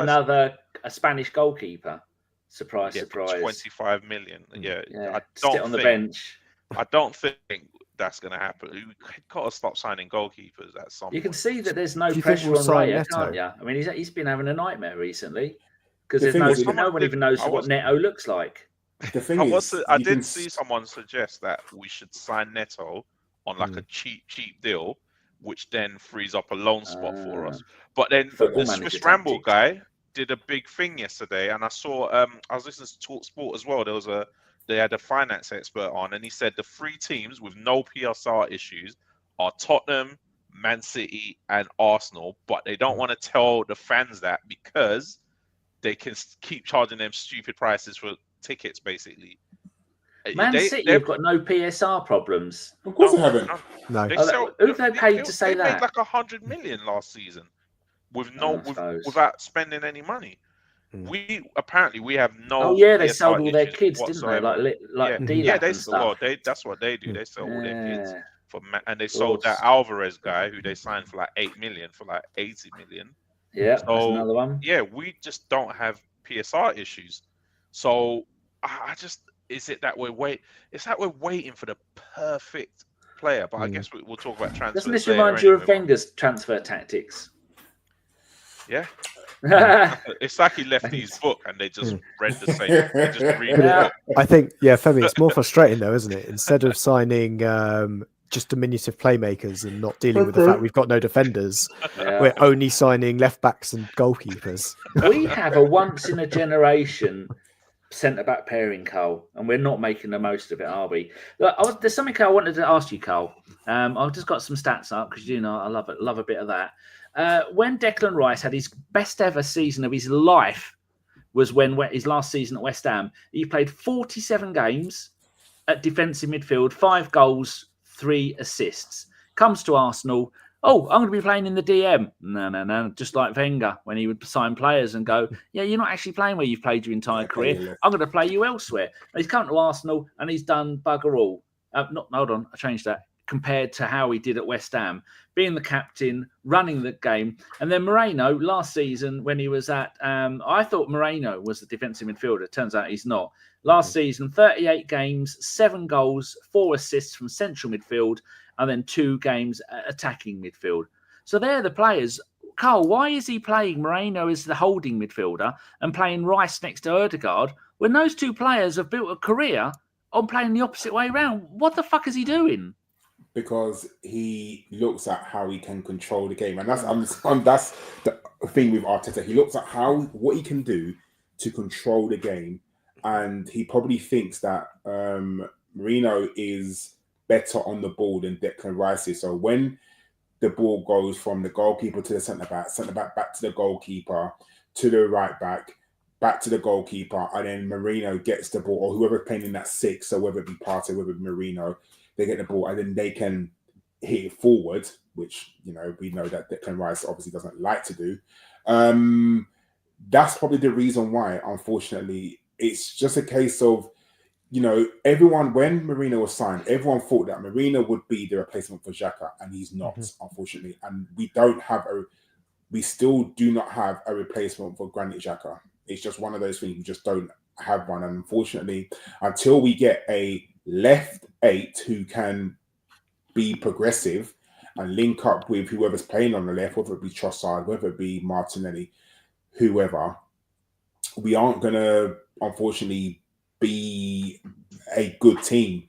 a Spanish goalkeeper, surprise. 25 million. Yeah. I don't sit on the bench. I don't think that's going to happen. We've got to stop signing goalkeepers at some point. You can see that there's no pressure on Raya, can't you? I mean, he's been having a nightmare recently because no one even knows what Neto looks like. The thing I did see someone suggest that we should sign Neto on like a cheap deal, which then frees up a loan spot for us. But then the Swiss Ramble guy did a big thing yesterday, and I saw I was listening to Talk Sport as well. They had a finance expert on, and he said the 3 teams with no PSR issues are Tottenham, Man City, and Arsenal, but they don't want to tell the fans that because they can keep charging them stupid prices for tickets, basically. Man City have got no PSR problems. Of course they haven't. No. Who they paid to say they that? made like 100 million last season without spending any money. We have no. Oh yeah, they sold all their kids, didn't they? That's what they do. They sell all their kids and they sold that Alvarez guy who they signed for like 8 million for like 80 million. Yeah, that's another one. Yeah, we just don't have PSR issues. So is it that we're waiting for the perfect player? But I guess we'll talk about transfers. Doesn't this remind you of Wenger's transfer tactics? Yeah. It's like he left his book and they just read the same. They just read the book. I think, Femi, it's more frustrating though, isn't it? Instead of signing just diminutive playmakers and not dealing with the fact we've got no defenders, we're only signing left backs and goalkeepers. We have a once in a generation centre-back pairing, Karl, and we're not making the most of it, are we? Look, there's something I wanted to ask you, Karl. I've just got some stats up because I love a bit of that. When Declan Rice had his best ever season of his life was when his last season at West Ham. He played 47 games at defensive midfield, 5 goals, 3 assists. Comes to Arsenal. Oh, I'm going to be playing in the DM. No. Just like Wenger when he would sign players and go, yeah, you're not actually playing where you've played your entire career. I'm going to play you elsewhere. And he's come to Arsenal and he's done bugger all. Hold on, I changed that. Compared to how he did at West Ham, being the captain, running the game. And then Moreno, last season when he was at, I thought Moreno was the defensive midfielder. Turns out he's not. Last season, 38 games, 7 goals, 4 assists from central midfield, and then 2 games attacking midfield. So they're the players. Karl, why is he playing Moreno as the holding midfielder and playing Rice next to Ødegaard when those 2 players have built a career on playing the opposite way around? What the fuck is he doing? Because he looks at how he can control the game, and that's the thing with Arteta. He looks at what he can do to control the game, and he probably thinks that Moreno is better on the ball than Declan Rice is. So when the ball goes from the goalkeeper to the centre back back to the goalkeeper to the right back to the goalkeeper, and then Moreno gets the ball, or whoever's playing in that 6, so whether it be Partey, whether it be Moreno, they get the ball and then they can hit it forward, which we know that Declan Rice obviously doesn't like to do. that's probably the reason why, unfortunately, it's just a case of, you know, everyone, when Marino was signed, everyone thought that Marino would be the replacement for Xhaka, and he's not, unfortunately. And we still do not have a replacement for Granit Xhaka. It's just one of those things, we just don't have one. And unfortunately, until we get a left 8 who can be progressive and link up with whoever's playing on the left, whether it be Trossard, whether it be Martinelli, whoever, we aren't going to, unfortunately, be a good team.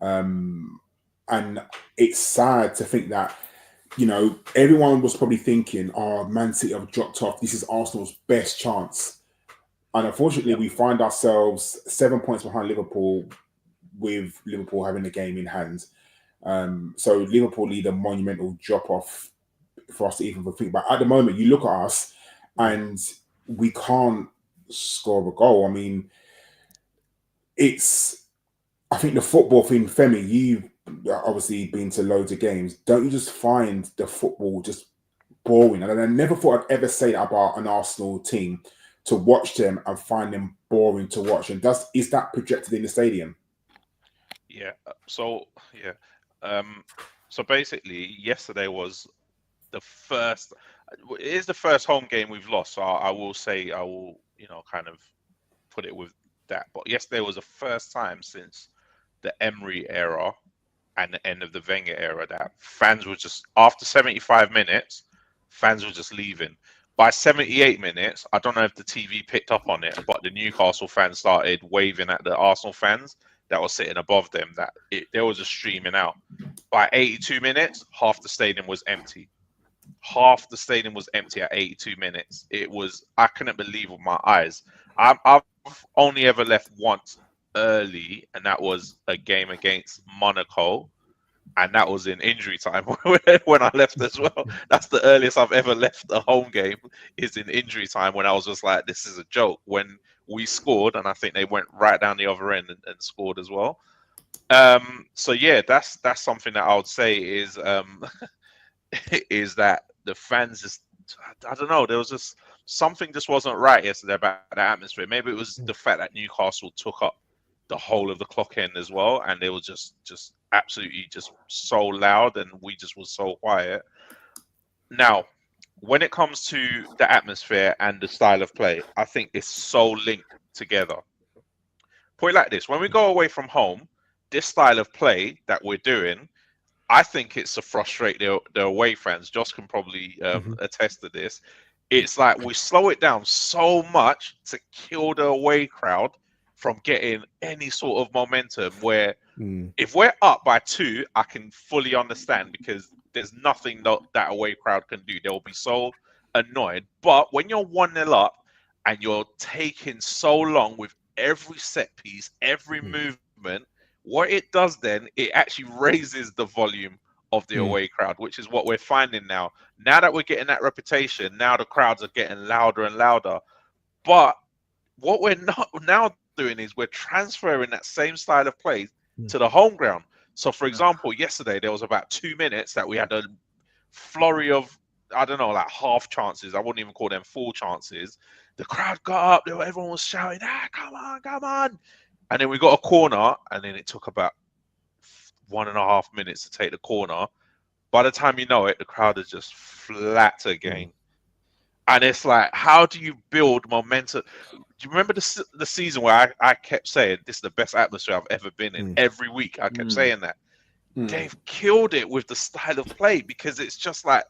And it's sad to think that, you know, everyone was probably thinking, oh, Man City have dropped off. This is Arsenal's best chance. And unfortunately, we find ourselves 7 points behind Liverpool, with Liverpool having the game in hand. So Liverpool need a monumental drop-off for us to even think. But at the moment, you look at us and we can't score a goal. I mean, I think the football thing, Femi, you've obviously been to loads of games. Don't you just find the football just boring? And I never thought I'd ever say that about an Arsenal team, to watch them and find them boring to watch. And is that projected in the stadium? Yeah. So basically, yesterday was the first. It is the first home game we've lost. So I will kind of put it with that. But yesterday was the first time since the Emery era and the end of the Wenger era that fans were just, after 75 minutes, fans were just leaving. By 78 minutes, I don't know if the TV picked up on it, but the Newcastle fans started waving at the Arsenal fans that were sitting above them. They were just streaming out. By 82 minutes, half the stadium was empty. Half the stadium was empty at 82 minutes. I couldn't believe with my eyes. I've only ever left once early, and that was a game against Monaco. And that was in injury time when I left as well. That's the earliest I've ever left a home game, is in injury time, when I was just like, this is a joke. When we scored, and I think they went right down the other end and scored as well. So yeah, that's something that I would say is is that the fans just, I don't know, there was just something just wasn't right yesterday about the atmosphere. Maybe it was the fact that Newcastle took up the whole of the clock end as well, and they were just absolutely just so loud, and we just was so quiet. Now, when it comes to the atmosphere and the style of play, I think it's so linked together. Put it like this: when we go away from home, this style of play that we're doing, I think it's to frustrate the away fans. Josh can probably attest to this. It's like we slow it down so much to kill the away crowd from getting any sort of momentum, where if we're up by 2, I can fully understand, because there's nothing that away crowd can do. They'll be so annoyed. But when you're 1-0 up and you're taking so long with every set piece, every movement, what it does then, it actually raises the volume of the away crowd, which is what we're finding now. Now that we're getting that reputation, now the crowds are getting louder and louder. But what we're not now doing is we're transferring that same style of play to the home ground. So, for example, yesterday there was about 2 minutes that we had a flurry of, I don't know, like half chances. I wouldn't even call them full chances. The crowd got up, everyone was shouting, come on, come on. And then we got a corner, and then it took about 1.5 minutes to take the corner. By the time you know it, the crowd is just flat again. And it's like, how do you build momentum? Do you remember the season where I kept saying, this is the best atmosphere I've ever been in? Every week I kept saying that. They've killed it with the style of play, because it's just like,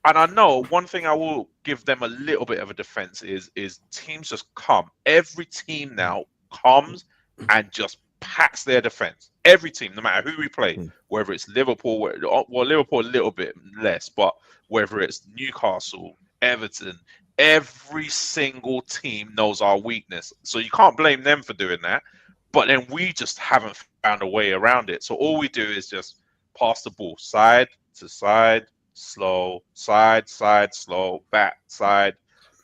and I know one thing I will give them a little bit of a defense is teams just come. Every team now comes and just packs their defense. Every team, no matter who we play, whether it's Liverpool, well, Liverpool a little bit less, but whether it's Newcastle, Everton, every single team knows our weakness. So you can't blame them for doing that. But then we just haven't found a way around it. So all we do is just pass the ball side to side, slow, side, slow, back, side,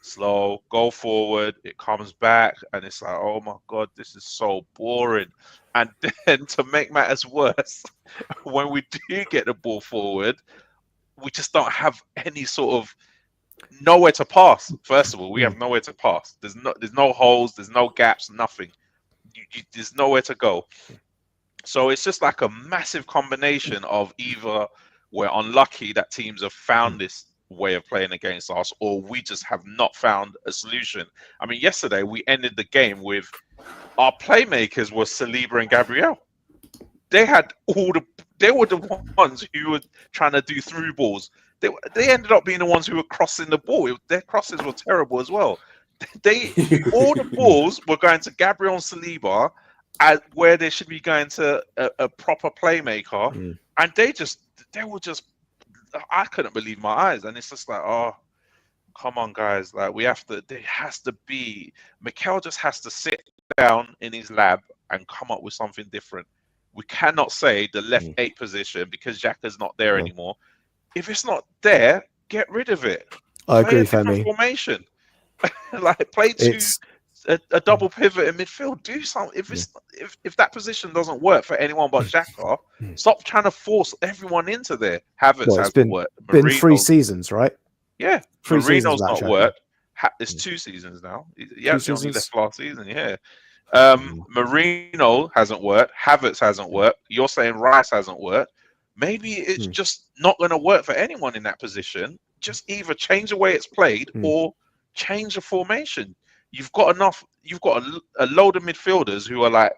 slow, go forward, it comes back, and it's like, oh my God, this is so boring. And then to make matters worse, when we do get the ball forward, we just don't have any sort of nowhere to pass. First of all, we have nowhere to pass. There's no holes, there's no gaps, nothing. There's nowhere to go. So it's just like a massive combination of either we're unlucky that teams have found this way of playing against us, or we just have not found a solution. I mean, yesterday we ended the game with our playmakers were Saliba and Gabriel. They were the ones who were trying to do through balls. They ended up being the ones who were crossing the ball. Their crosses were terrible as well. All the balls were going to Gabriel and Saliba, where they should be going to a proper playmaker, and they were just. I couldn't believe my eyes, and it's just like, oh, come on, guys! Like there has to be. Mikel just has to sit down in his lab and come up with something different. We cannot say the left 8 position because Xhaka's not there anymore. If it's not there, get rid of it. I agree, Femi. Formation, like play a double pivot in midfield. Do something. If that position doesn't work for anyone but Xhaka, stop trying to force everyone into there. Havertz hasn't worked. Been 3 seasons, right? Yeah, 3 Marino's not Xhaka. worked. It's 2 seasons now. He actually only left last season. Yeah. Marino hasn't worked. Havertz hasn't worked. You're saying Rice hasn't worked. Maybe it's just not going to work for anyone in that position. Just either change the way it's played or change the formation. You've got enough. You've got a load of midfielders who are like,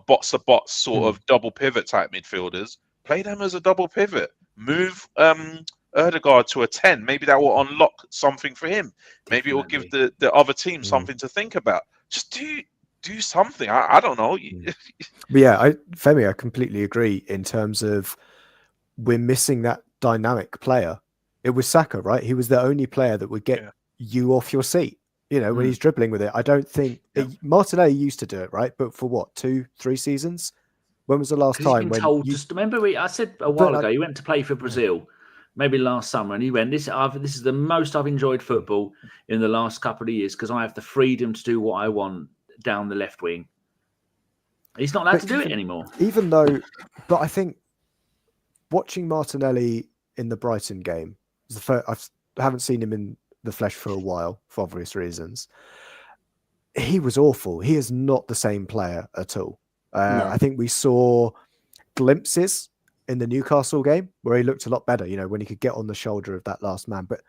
bots to bots sort of double pivot type midfielders. Play them as a double pivot. Move Ødegaard to a 10. Maybe that will unlock something for him. Maybe it will give the other team something to think about. Just do something. I don't know. But yeah, Femi, I completely agree in terms of we're missing that dynamic player. It was Saka, right? He was the only player that would get you off your seat. When he's dribbling with it. I don't think Martinelli used to do it, right? But for what, 2-3 seasons? When was the last time? Just remember, I said a while ago, he went to play for Brazil, maybe last summer, and he went, this is the most I've enjoyed football in the last couple of years because I have the freedom to do what I want down the left wing. He's not allowed to do it anymore. But I think watching Martinelli in the Brighton game, I haven't seen him in the flesh for a while for obvious reasons. He was awful. He is not the same player at all. No. I think we saw glimpses in the Newcastle game where he looked a lot better, when he could get on the shoulder of that last man. But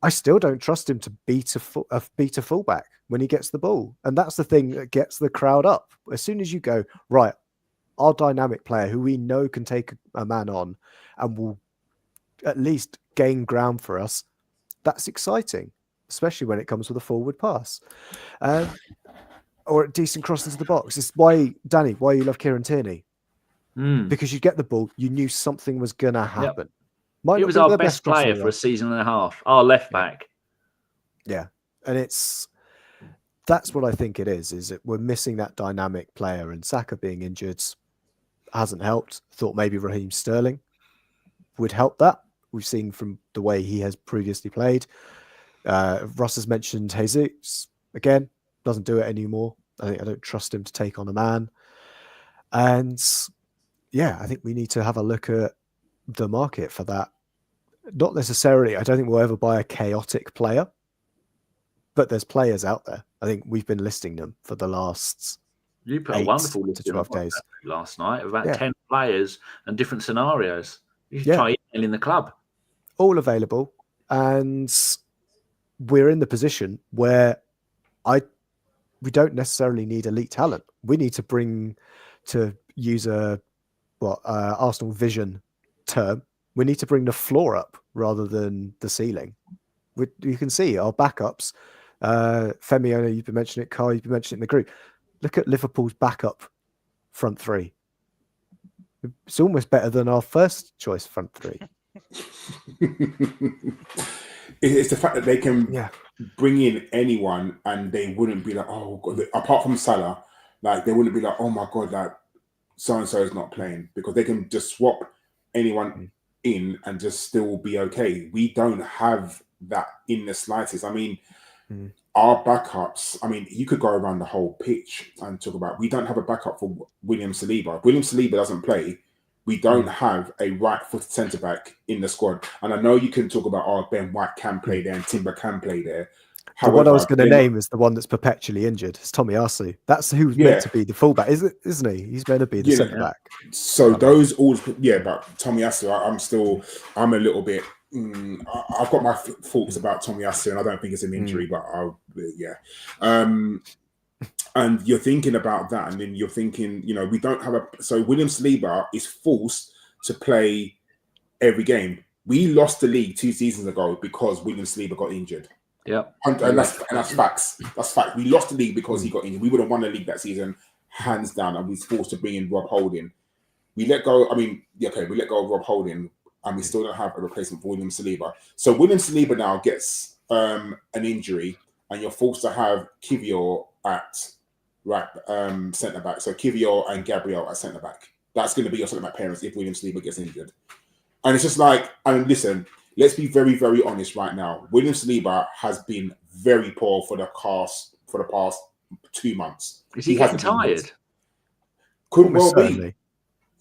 I still don't trust him to beat a fullback when he gets the ball. And that's the thing that gets the crowd up. As soon as you go, right, our dynamic player who we know can take a man on and will at least gain ground for us, that's exciting, especially when it comes with a forward pass. Or a decent cross into the box. It's why you love Kieran Tierney. Because you get the ball, you knew something was going to happen. He was our best player for a season and a half, our left back. Yeah. And that's what I think it is that we're missing that dynamic player, and Saka being injured hasn't helped. Thought maybe Raheem Sterling would help that. We've seen from the way he has previously played. Ross has mentioned Jesus. Again, doesn't do it anymore. I don't trust him to take on a man. And yeah, I think we need to have a look at the market for that. Not necessarily, I don't think we'll ever buy a chaotic player, but there's players out there. I think we've been listing them for the last You put a wonderful list to 12 days last night of about 10 players and different scenarios. You should try emailing the club. All available. And we're in the position where we don't necessarily need elite talent. We need to use a Arsenal vision term. We need to bring the floor up rather than the ceiling. You can see our backups. Femi, I know you've been mentioning it. Karl, you've been mentioning it in the group. Look at Liverpool's backup front three. It's almost better than our first choice front three. It's the fact that they can bring in anyone and they wouldn't be like, oh God, apart from Salah, like they wouldn't be like, oh my God, like so-and-so is not playing, because they can just swap anyone in and just still be okay. We don't have that in the slightest. I mean, our backups, I mean, you could go around the whole pitch and talk about, we don't have a backup for William Saliba. If William Saliba doesn't play, We don't have a right-footed centre-back in the squad. And I know you can talk about, Ben White can play there and Timber can play there. The one I was going to name is the one that's perpetually injured. It's Tomiyasu. That's who's meant to be the fullback, isn't he? He's meant to be the centre-back. So those all, but Tomiyasu, I'm a little bit, I've got my thoughts about Tomiyasu, and I don't think it's an injury, but and you're thinking about that, and then you're thinking, we don't have so William Saliba is forced to play every game. We lost the league 2 seasons ago because William Saliba got injured. Yeah, and that's facts. That's fact. We lost the league because he got injured. We would have won the league that season, hands down, and we was forced to bring in Rob Holding. We let go. We let go of Rob Holding, and we still don't have a replacement for William Saliba. So William Saliba now gets an injury, and you're forced to have Kivior at centre back. So Kivior and Gabriel at centre back. That's going to be your centre back parents if William Saliba gets injured. And it's just like, listen, let's be very, very honest right now. William Saliba has been very poor for the past 2 months. Is he getting tired? Could well be.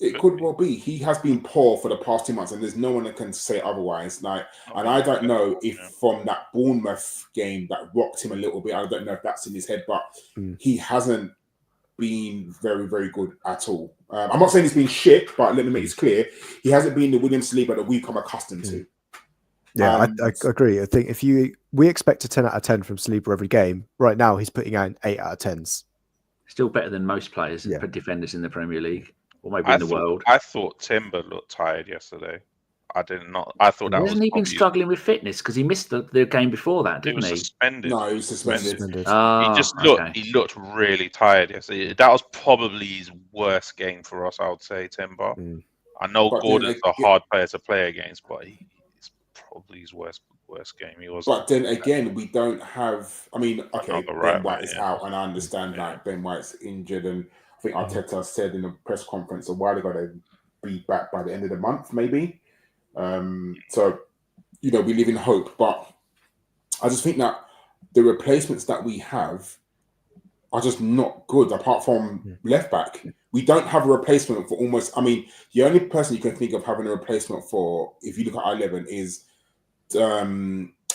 It could well be. He has been poor for the past 2 months, and there's no one that can say otherwise. And I don't know if from that Bournemouth game that rocked him a little bit, I don't know if that's in his head, but he hasn't been very, very good at all. I'm not saying he's been shit, but let me make this clear. He hasn't been the William Saliba that we've come accustomed to. Yeah, I agree. I think we expect a 10 out of 10 from Saliba every game. Right now, he's putting out 8 out of 10s. Still better than most players, defenders in the Premier League. Or maybe in the world. I thought Timber looked tired yesterday. I thought that Hasn't he been struggling with fitness because he missed the game before that, didn't he? Suspended. No, he was suspended. He looked really tired yesterday. That was probably his worst game for us, I would say, Timber. I know Gordon's a hard player to play against, but it's probably his worst game. He was. But then again, we don't have. Ben White is out, and I understand that Ben White's injured, and I think Arteta said in a press conference a while ago they'd be back by the end of the month, maybe. So, we live in hope, but I just think that the replacements that we have are just not good, apart from left back. We don't have a replacement for almost, the only person you can think of having a replacement for, if you look at our 11, is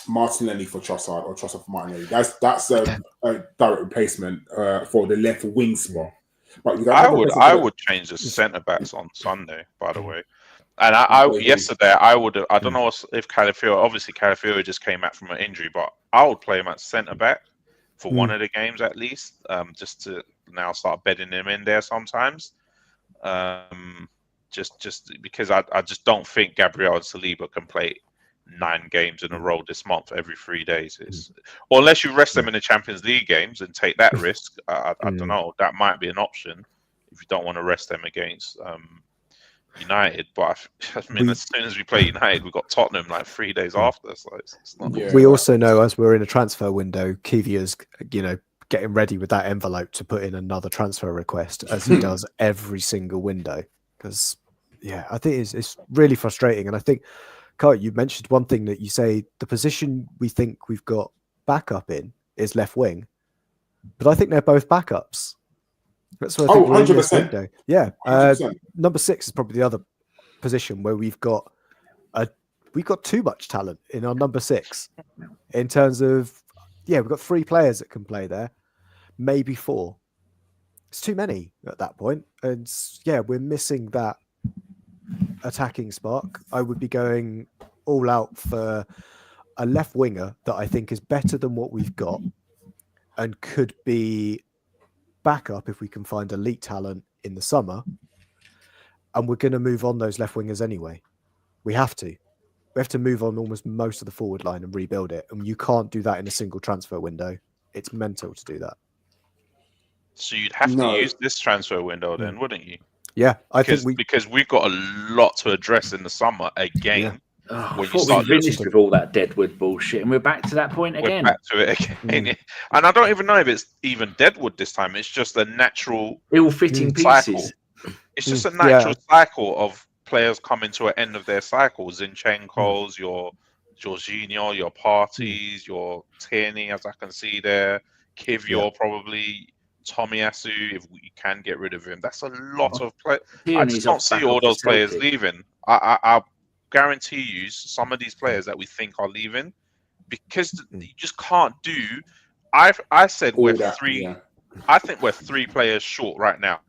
Martinelli for Trossard or Trossard for Martinelli. That's a direct replacement for the left wing spot. But I would change the centre backs on Sunday, by the way. And yesterday I don't know if Calafiori just came back from an injury, but I would play him at centre back for one of the games at least, just to now start bedding him in there sometimes. Just because I just don't think Gabriel and Saliba can play 9 games in a row this month every 3 days. Or unless you rest them in the Champions League games and take that risk, I don't know. That might be an option if you don't want to rest them against United. But as soon as we play United, we've got Tottenham like 3 days after. So it's not. We also know, as we're in a transfer window, Kivior's getting ready with that envelope to put in another transfer request, as he does every single window. Because I think it's really frustrating, and I think, Karl, you mentioned one thing that you say the position we think we've got backup in is left wing, but I think they're both backups. That's what I think. 100%. Yeah. 100%. Number 6 is probably the other position where we've got too much talent in our number 6 in terms of, we've got 3 players that can play there, maybe 4. It's too many at that point. And we're missing that attacking spark. I would be going all out for a left winger that I think is better than what we've got and could be backup if we can find elite talent in the summer. And we're going to move on those left wingers anyway. We have to move on almost most of the forward line and rebuild it. And you can't do that in a single transfer window. It's mental to do that. So you'd have to use this transfer window then, wouldn't you? Yeah, because we've got a lot to address in the summer again. Yeah. When you start finished with all that Deadwood bullshit, and we're back to that point again. We're back to it again, and I don't even know if it's even Deadwood this time. It's just a natural ill-fitting pieces. It's just a natural cycle of players coming to an end of their cycles. Zinchenko's, your Jorginho, your Parties, your Tierney, as I can see there, Kivior probably. Tomiyasu, if you can get rid of him, that's a lot of play. I Tierney's just don't off see back all off the those players Celtic. leaving. I guarantee you, some of these players that we think are leaving because you just can't do. I said All we're that, three. yeah. I think we're 3 players short right now.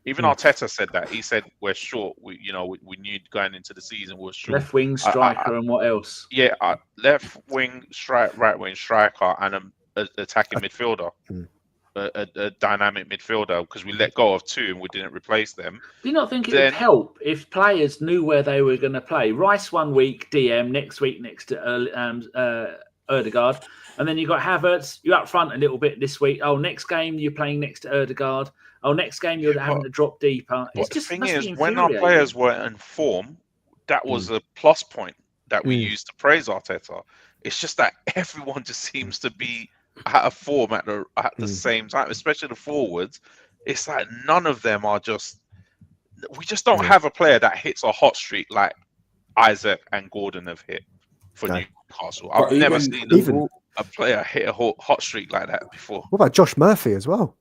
Even Mm. Arteta said that. He said we're short. We knew going into the season we're short. Left wing striker and what else? Yeah, left wing strike, right wing striker, and an attacking midfielder, a dynamic midfielder. Because we let go of 2 and we didn't replace them. Do you not think it would help if players knew where they were going to play? Rice one week, DM next week next to Ødegaard, and then you got Havertz. You're up front a little bit this week. Oh, next game you're playing next to Ødegaard. Oh, next game you're having to drop deeper. It's But just the thing must is, be when our infuriating. players were in form, that was a plus point that we used to praise Arteta. It's just that everyone just seems to be out of form at the same time, especially the forwards. It's like none of them are just. We just don't have a player that hits a hot streak like Isaac and Gordon have hit for Newcastle. I've never seen a player hit a hot streak like that before. What about Josh Murphy as well?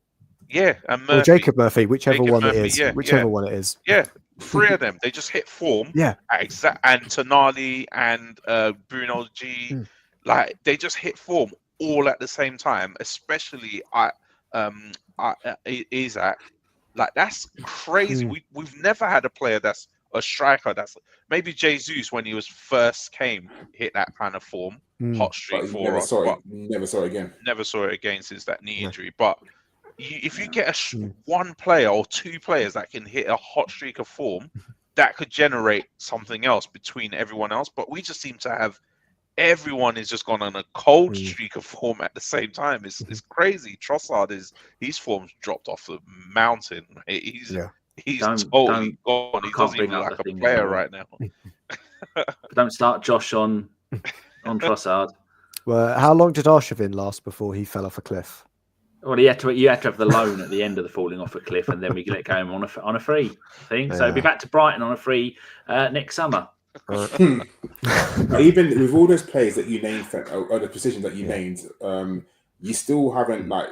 Yeah, and Murphy. Or Jacob Murphy, whichever Jacob one Murphy, it is. yeah, Whichever one it is. Yeah, 3 of them. They just hit form. Yeah. And Tonali and Bruno G. Like, they just hit form all at the same time, especially Isaac. Like, that's crazy. We've never had a player that's a striker. That's maybe Jesus when he was first came hit that kind of form, hot streak for us. Never saw it again. Never saw it again since that knee injury. But if you get one player or 2 players that can hit a hot streak of form, that could generate something else between everyone else. But we just seem to have everyone is just gone on a cold streak of form at the same time. It's crazy. Trossard his form's dropped off the mountain. He's totally gone. He doesn't even look like a player right now. Don't start Josh on Trossard. Well, how long did Arshavin last before he fell off a cliff? Well, you had to have the loan at the end of the falling off a cliff, and then we let go him on a free thing. So be back to Brighton on a free next summer. Even with all those players that you named, or the positions that you named, you still haven't like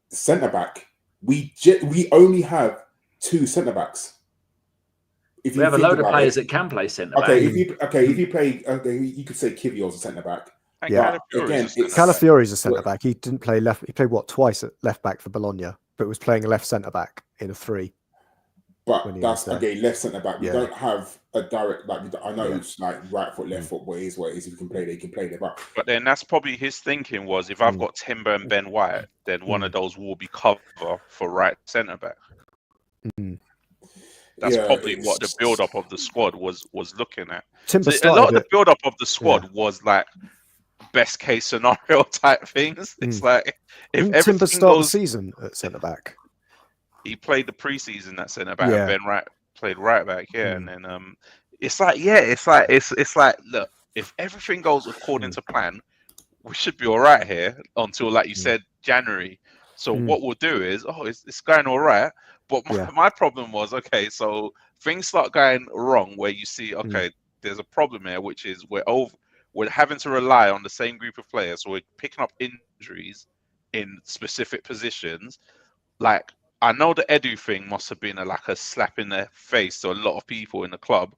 centre back. We only have 2 centre backs. We have a load of players that can play centre back. If you play, you could say Kivior's a centre back. Yeah, Calafiori's a centre back. He didn't play left. He played twice at left back for Bologna, but was playing a left centre back in a 3. But that's left centre back. We don't have a direct. Like I know it's like right foot, left foot. What it is. If you can play, they can play there. But then that's probably his thinking was if I've got Timber and Ben White, then one of those will be cover for right centre back. That's probably what the build up of the squad was looking at. So a lot of the build up of the squad was like best case scenario type things. It's like if everything Timber start the season at centre back. He played the preseason at centre back, and Ben Wright played right back. And then it's like look, if everything goes according to plan, we should be all right here until, like you said, January. So what we'll do is, it's going all right. But my problem was, so things start going wrong where you see, there's a problem here, which is we're having to rely on the same group of players. So we're picking up injuries in specific positions. Like, I know the Edu thing must have been like a slap in the face to a lot of people in the club.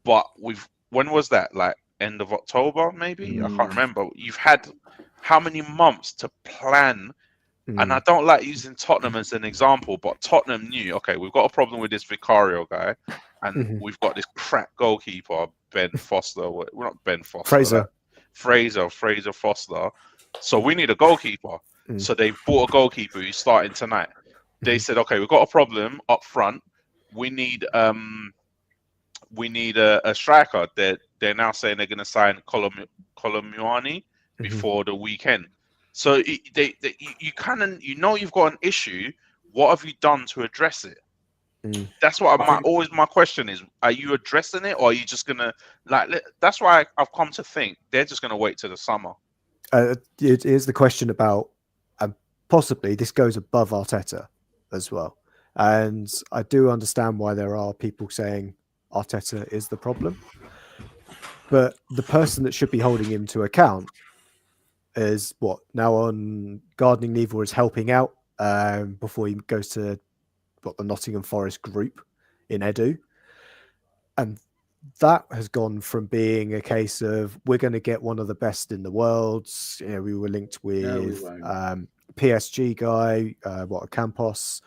But when was that? Like end of October, maybe? I can't remember. You've had how many months to plan? And I don't like using Tottenham as an example, but Tottenham knew, we've got a problem with this Vicario guy, and we've got this crap goalkeeper, Ben Foster. Well, not Ben Foster. Fraser Foster. So we need a goalkeeper. So they bought a goalkeeper who's starting tonight. They said, we've got a problem up front. We need a striker. They're now saying they're going to sign Colomuani before the weekend. So you you've got an issue. What have you done to address it? That's what my question is. Are you addressing it, or are you just gonna that's why I've come to think they're just gonna wait till the summer. It is the question about possibly this goes above Arteta as well, and I do understand why there are people saying Arteta is the problem, but the person that should be holding him to account is what now on gardening leave or is helping out before he goes to the Nottingham Forest group in Edu. And that has gone from being a case of we're going to get one of the best in the world. We were linked with PSG guy, Campos.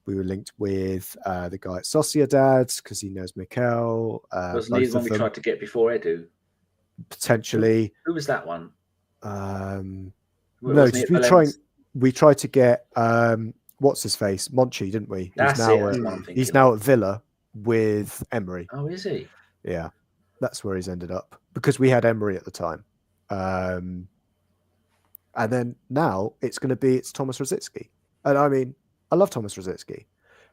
We were linked with the guy at Sociedad because he knows Mikel. Wasn't he the one we tried to get before Edu? Potentially. Who was that one? No, we tried to get what's his face, Monchi, didn't we? He's now at Villa with Emery. Oh, is he? Yeah, that's where he's ended up because we had Emery at the time, and then now it's Thomas Rosicky, and I mean I love Thomas Rosicky,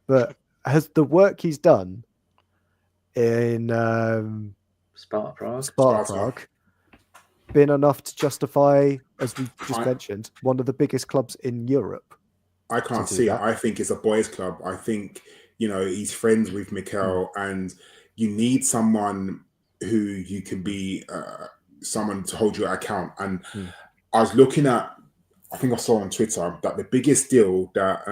but has the work he's done in Sparta Prague been enough to justify, as we just mentioned, one of the biggest clubs in Europe? I can't see it. I think it's a boys' club. I think, he's friends with Mikel, and you need someone who you can be someone to hold you at account. And I was looking at, I think I saw on Twitter that the biggest deal that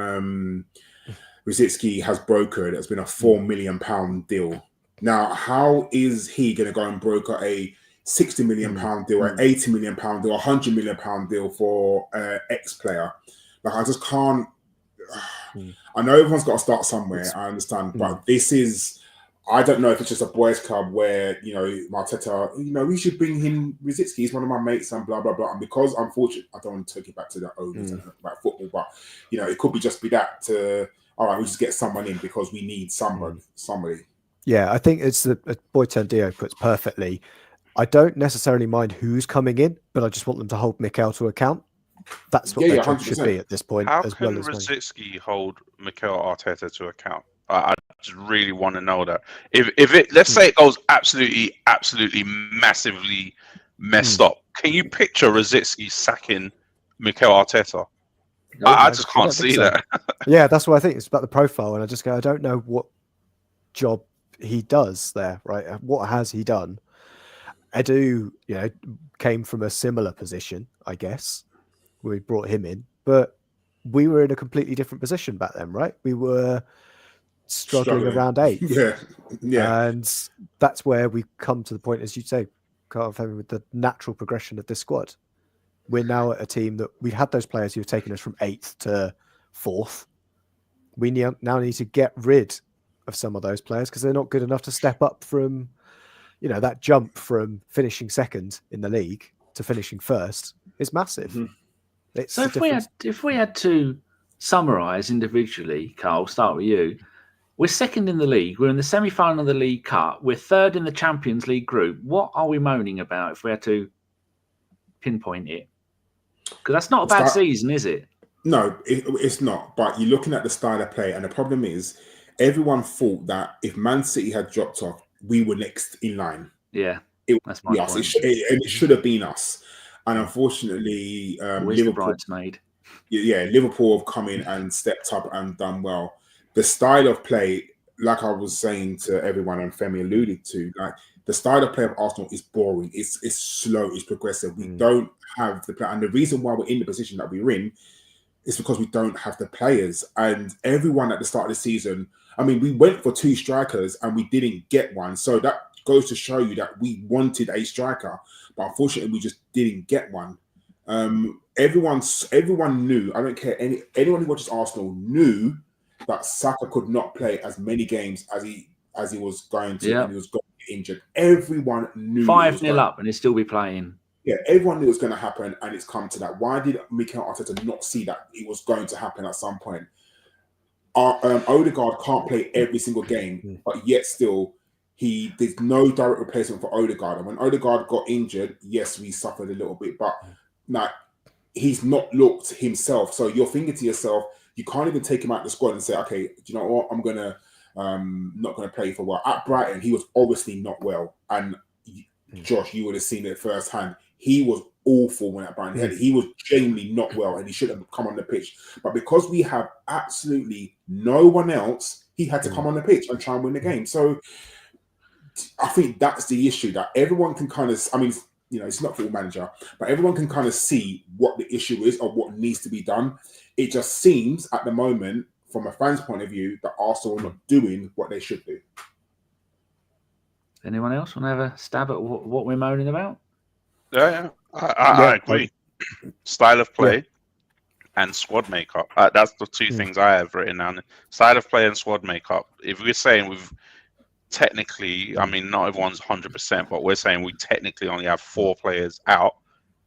Rosicky has brokered has been a £4 million deal. Now, how is he going to go and broker a £60 million deal, an £80 million deal, £100 million deal for ex-player? Like, I just can't. I know everyone's got to start somewhere. I understand, but this is. I don't know if it's just a boys' club where Arteta. We should bring him Rosicky. He's one of my mates, and blah blah blah. And because unfortunately, I don't want to take it back to that about football, but it could be just be that. All right, we just get someone in because we need somebody. Yeah, I think it's the Boyton Dio puts perfectly. I don't necessarily mind who's coming in, but I just want them to hold Mikel to account. That's what their job should be at this point. How can Rosicky hold Mikel Arteta to account? I just really want to know that. If it, let's say it goes absolutely massively messed up, can you picture Rosicky sacking Mikel Arteta? No, I just can't see that. Yeah, that's what I think. It's about the profile, and I don't know what job he does there, right? What has he done? Edu, came from a similar position, I guess. We brought him in, but we were in a completely different position back then, right? We were struggling around 8th. Yeah. And that's where we come to the point, as you say, Karl, Femi, with the natural progression of this squad. We're now at a team that we had those players who have taken us from 8th to 4th. We now need to get rid of some of those players because they're not good enough to step up from, that jump from finishing second in the league to finishing first is massive. Mm-hmm. So if we had to summarise individually, Karl, start with you. We're second in the league. We're in the semi-final of the League Cup. We're third in the Champions League group. What are we moaning about if we had to pinpoint it? Because that's not a bad season, is it? No, it's not. But you're looking at the style of play, and the problem is everyone thought that if Man City had dropped off, we were next in line. Yeah, that's my point. It should have been us. And unfortunately, Liverpool, Liverpool have come in and stepped up and done well. The style of play, like I was saying to everyone and Femi alluded to, like the style of play of Arsenal is boring. It's slow. It's progressive. We don't have the play, and the reason why we're in the position that we're in is because we don't have the players. And everyone at the start of the season, I mean, we went for 2 strikers and we didn't get one. So that goes to show you that we wanted a striker, but unfortunately we just didn't get one. Everyone knew, I don't care, anyone who watches Arsenal knew that Saka could not play as many games as he was going to, and he was going to get injured. Everyone knew 5-0 up and he'll still be playing. Yeah, everyone knew it was going to happen, and it's come to that. Why did Mikel Arteta not see that it was going to happen at some point? Odegaard can't play every single game, but yet still, there's no direct replacement for Odegaard. And when Odegaard got injured, yes, we suffered a little bit, but he's not looked himself. So you're thinking to yourself, you can't even take him out of the squad and say, okay, do you know what? I'm gonna not gonna play for a while. At Brighton, he was obviously not well, and Josh, you would have seen it firsthand. He was awful when at Brighton. He was genuinely not well, and he should have come on the pitch. But because we have absolutely no one else, he had to come on the pitch and try and win the game. So I think that's the issue, that everyone can kind of, I mean, it's not Football Manager, but everyone can kind of see what the issue is or what needs to be done. it just seems at the moment, from a fan's point of view, that Arsenal are not doing what they should do. Anyone else want to have a stab at what we're moaning about? Yeah, I agree. Style of play and squad makeup. That's the two things I have written down. Style of play and squad makeup. If we're saying we've technically, I mean, not everyone's 100%, but we're saying we technically only have 4 players out,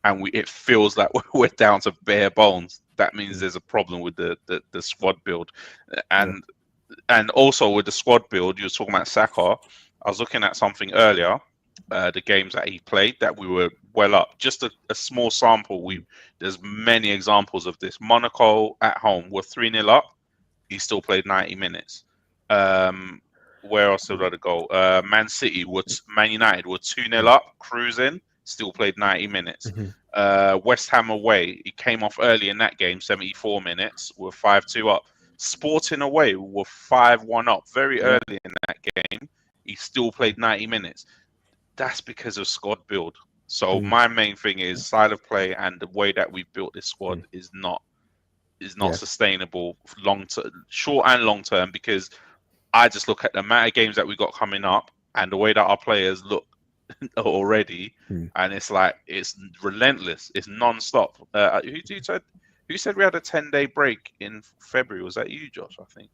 and it feels like we're down to bare bones. That means there's a problem with the squad build, and also with the squad build. You were talking about Saka. I was looking at something earlier, the games that he played, that we were well up. Just a small sample. There's many examples of this. Monaco at home were 3-0 up. He still played 90 minutes. Where else did I go? Man United were 2-0 up, cruising, still played 90 minutes. West Ham away, he came off early in that game, 74 minutes, were 5-2 up. Sporting away were 5-1 up very early in that game. He still played 90 minutes. That's because of squad build. So my main thing is style of play, and the way that we've built this squad is not sustainable short and long term, because I just look at the amount of games that we got coming up and the way that our players look already, and it's like it's relentless. It's non-stop. Who said we had a 10-day break in February? Was that you, Josh? I think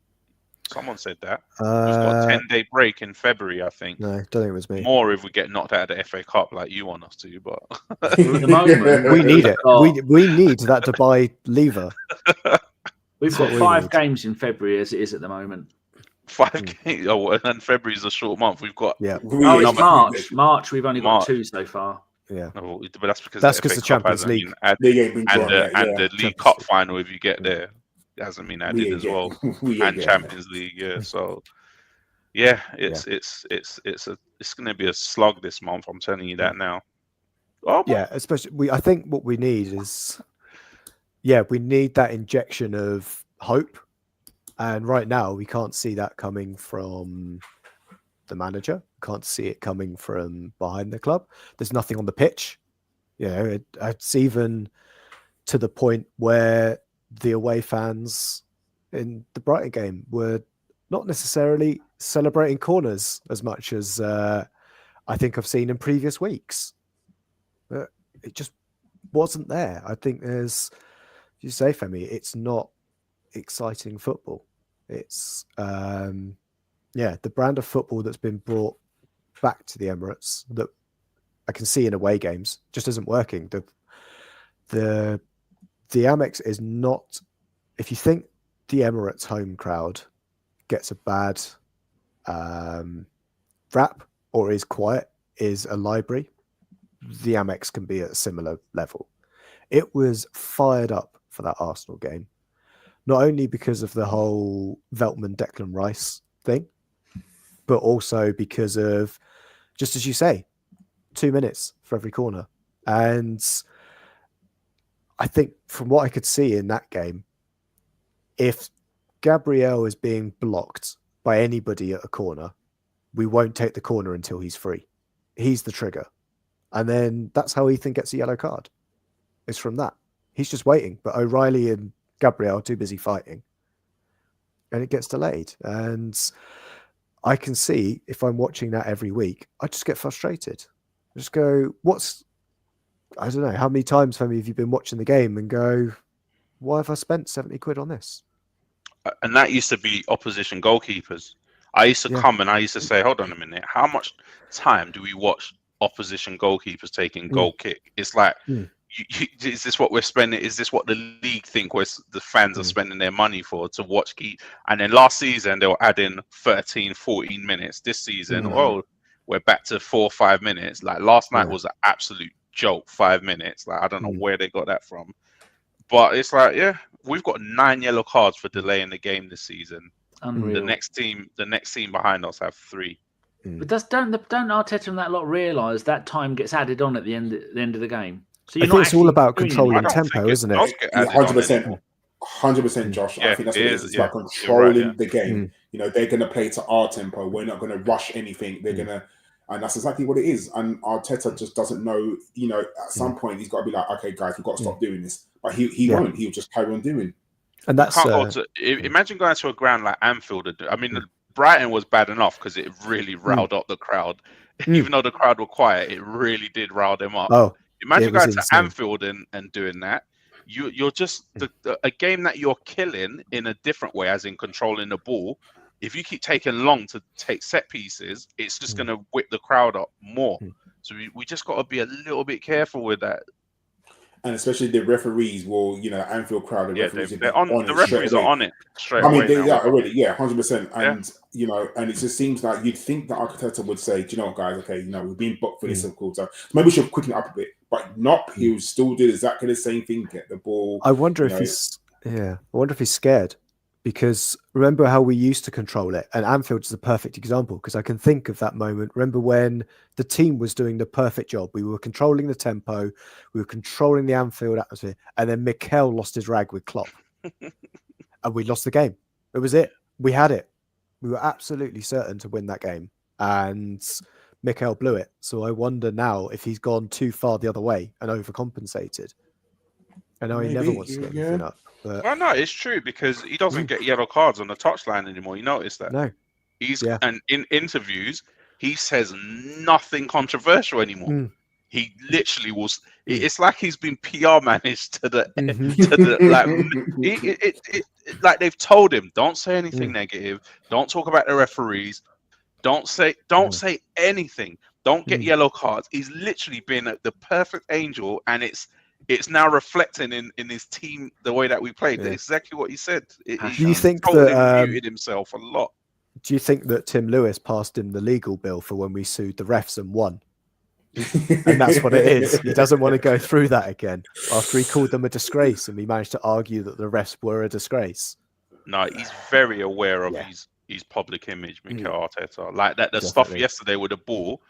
someone said that. We've got a 10-day break in February, I think. No, don't think it was me. More if we get knocked out of the FA Cup like you want us to, but at the moment, we need it. We need that Dubai lever. We've got 5 games in February as it is at the moment. 5 games. Oh, and February's a short month. We've got it's March. March. We've only got 2 so far. Yeah, no, but that's because the Champions League and the League Cup final, if you get there, hasn't been added as well, and Champions League. So it's going to be a slog this month. I'm telling you that now. Especially I think what we need is we need that injection of hope, and right now we can't see that coming from the manager. Can't see it coming from behind the club. There's nothing on the pitch. It's even to the point where the away fans in the Brighton game were not necessarily celebrating corners as much as I think I've seen in previous weeks. It just wasn't there. I think there's, you say, Femi, it's not exciting football. It's the brand of football that's been brought back to the Emirates that I can see in away games just isn't working. The Amex is not. If you think the Emirates home crowd gets a bad rap or is quiet, is a library, the Amex can be at a similar level. It was fired up for that Arsenal game, not only because of the whole Veltman Declan Rice thing, but also because of, just as you say, 2 minutes for every corner. And I think from what I could see in that game, if Gabriel is being blocked by anybody at a corner, we won't take the corner until he's free. He's the trigger. And then that's how Ethan gets a yellow card. It's from that. He's just waiting. But O'Reilly and Gabriel are too busy fighting. And it gets delayed. And I can see, if I'm watching that every week, I just get frustrated. I just go, I don't know, how many times, Femi, have you been watching the game and go, why have I spent 70 quid on this? And that used to be opposition goalkeepers. I used to come and I used to say, hold on a minute, how much time do we watch opposition goalkeepers taking goal kick? It's like, is this what we're spending? Is this what the league think the fans are spending their money for, to watch keep? And then last season, they were adding 13, 14 minutes. This season, we're back to 4 or 5 minutes. Like last night was an absolute joke, 5 minutes. Like I don't know where they got that from. But it's like, we've got 9 yellow cards for delaying the game this season. Unreal. The next team behind us have 3. But don't Arteta and that lot realise that time gets added on at the end of the game? So I think it's all about controlling tempo, isn't it? 100%, Josh. I think that's what it is. It's about controlling the game. They're going to play to our tempo. We're not going to rush anything. They're going to, and that's exactly what it is. And Arteta just doesn't know. At some point, he's got to be like, okay, guys, we've got to stop doing this. But he won't. He'll just carry on doing. And that's Can't go to. Imagine going to a ground like Anfield. I mean, Brighton was bad enough because it really riled up the crowd. Even though the crowd were quiet, it really did rile them up. Oh, imagine going to Anfield and doing that. You're just a game that you're killing in a different way, as in controlling the ball. If you keep taking long to take set pieces, it's just going to whip the crowd up more. So we just got to be a little bit careful with that. And especially the referees will, Anfield crowd, the referees they're on it the referees straight away. are on it straight away. They are already, 100%. And, and it just seems like you'd think that Arteta would say, do you know what, guys, okay, we've been booked for this, of course, so maybe we should quicken it up a bit. But not, he would still do exactly the same thing, get the ball. I wonder if he's scared. Because remember how we used to control it, and Anfield is a perfect example because I can think of that moment. Remember when the team was doing the perfect job? We were controlling the tempo, we were controlling the Anfield atmosphere, and then Mikel lost his rag with Klopp, and we lost the game. It was it. We had it. We were absolutely certain to win that game, and Mikel blew it. So I wonder now if he's gone too far the other way and overcompensated. I know he never wants to get anything up. But... Well, no, it's true because he doesn't get yellow cards on the touchline anymore. You notice that? No. And in interviews, he says nothing controversial anymore. He literally was. It's like he's been PR managed to the like they've told him, don't say anything negative, don't talk about the referees, don't say anything, don't get yellow cards. He's literally been the perfect angel, and it's now reflecting in his team the way that we played. That's exactly what he said. Do you think that he muted himself a lot? Do you think that Tim Lewis passed him the legal bill for when we sued the refs and won? And that's what it is. He doesn't want to go through that again after he called them a disgrace, and we managed to argue that the refs were a disgrace. No, he's very aware of his public image, Mikel Arteta. Like that, the stuff yesterday with the ball.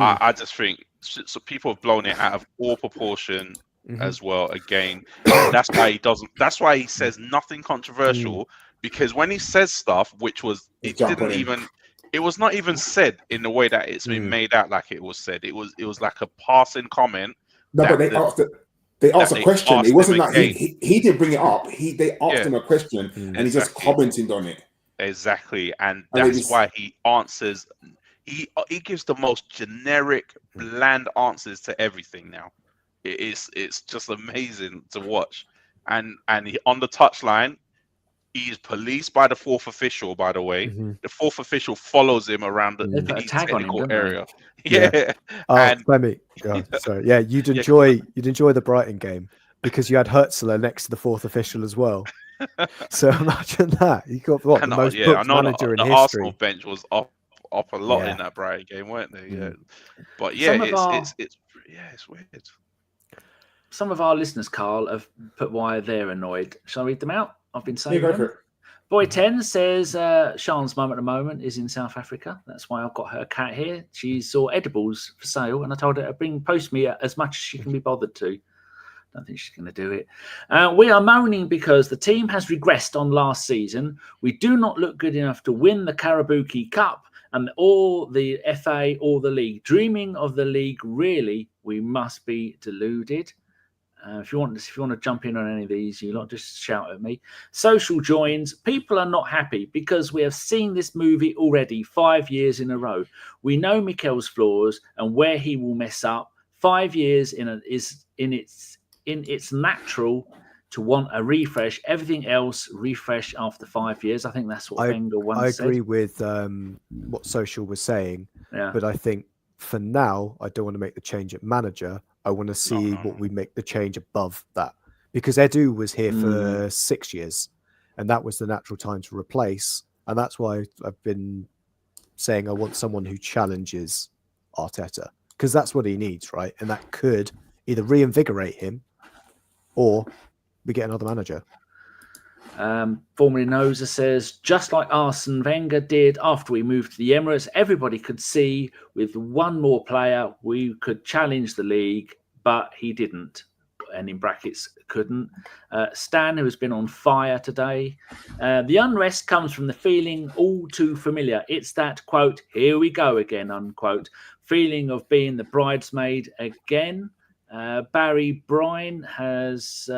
I just think so people have blown it out of all proportion as well. Again, that's why he doesn't. That's why he says nothing controversial. Because when he says stuff, which was it was not even said in the way that it's been made out like it was said. It was like a passing comment. No, but they asked a question. It wasn't like he didn't bring it up. They asked him a question and he just commented on it. Exactly, and that's why he answers. He gives the most generic, bland answers to everything now. It's just amazing to watch. And he, on the touchline, he is policed by the fourth official, by the way. The fourth official follows him around the technical area. Femi, sorry. Yeah, you'd enjoy the Brighton game because you had Hertzler next to the fourth official as well. So imagine that. You got the most booked manager in history. The Arsenal bench was up a lot in that Brighton game, weren't they? Yeah. But it's weird. Some of our listeners, Karl, have put why they're annoyed. Shall I read them out? I've been saying them. Boy 10 says Sean's mum at the moment is in South Africa. That's why I've got her cat here. She saw edibles for sale, and I told her to post me as much as she can be bothered to. Don't think she's going to do it. We are moaning because the team has regressed on last season. We do not look good enough to win the Karabuki Cup and or the FA or the league. Dreaming of the league, really, we must be deluded. If you want to jump in on any of these, you lot just shout at me. Social joins. People are not happy because we have seen this movie already 5 years in a row. We know Mikel's flaws and where he will mess up. 5 years it's natural to want a refresh. Everything else refresh after 5 years. I think that's what Wenger once said. I agree with what Social was saying, but I think for now, I don't want to make the change at manager. I want to see what we make the change above that, because Edu was here for 6 years, and that was the natural time to replace. And that's why I've been saying I want someone who challenges Arteta, because that's what he needs, right? And that could either reinvigorate him or we get another manager. Formerly Noza says, just like Arsene Wenger did after we moved to the Emirates, everybody could see with one more player we could challenge the league, but he didn't. And in brackets, couldn't. Stan, who has been on fire today. The unrest comes from the feeling all too familiar. It's that, quote, here we go again, unquote, feeling of being the bridesmaid again. Barry Bryan has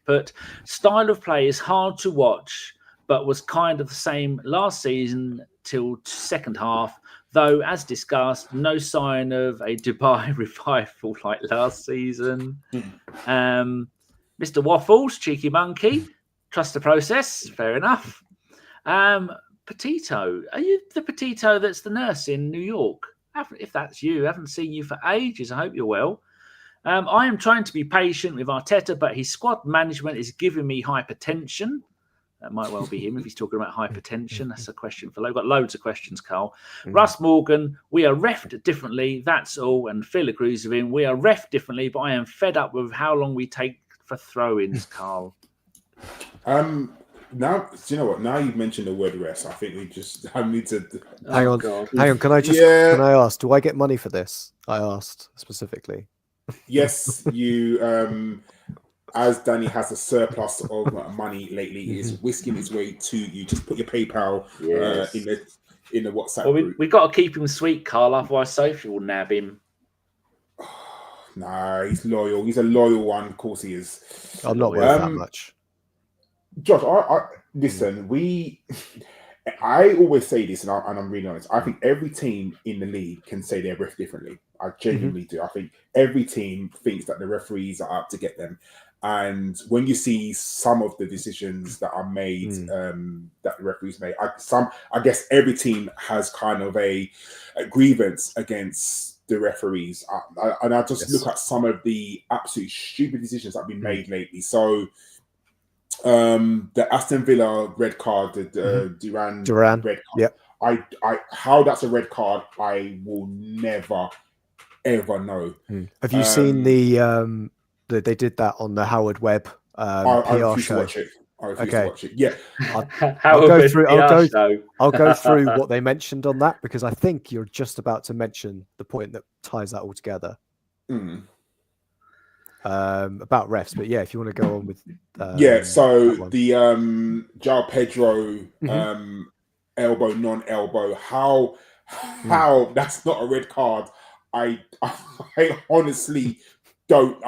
put, style of play is hard to watch, but was kind of the same last season till second half, though, as discussed, no sign of a Dubai revival like last season. Mr. Waffles, cheeky monkey, trust the process, fair enough. Petito, are you the Petito that's the nurse in New York? If that's you, I haven't seen you for ages. I hope you're well. I am trying to be patient with Arteta, but his squad management is giving me hypertension. That might well be him if he's talking about hypertension. That's a question for. I've got loads of questions, Karl. Russ Morgan, we are refed differently. That's all. And Phil agrees with him. We are refed differently, but I am fed up with how long we take for throw-ins, Karl. Now, do you know what? Now you've mentioned the word rest, I think I need to hang on. Can I ask? Do I get money for this? I asked specifically. Yes, you. As Danny has a surplus of money lately, is whisking his way to you. Just put your PayPal in the WhatsApp group. We've got to keep him sweet, Karl. Otherwise, Sophie will nab him. Nah, he's loyal. He's a loyal one. Of course, he is. I'm not worth that much. Josh, I listen. I always say this, and I'm really honest. I think every team in the league can say their ref differently. I genuinely do. I think every team thinks that the referees are out to get them. And when you see some of the decisions that are made, that the referees made, I guess every team has kind of a grievance against the referees. And I just look at some of the absolutely stupid decisions that have been made lately. So the Aston Villa red card, the Duran red card. Yeah. How that's a red card, I will never ever know. Have you seen they did that on the Howard Webb PR show? I refuse to watch it. Yeah, I'll go through what they mentioned on that, because I think you're just about to mention the point that ties that all together. About refs, but yeah, if you want to go on with so the João Pedro elbow, non-elbow, how that's not a red card. I honestly don't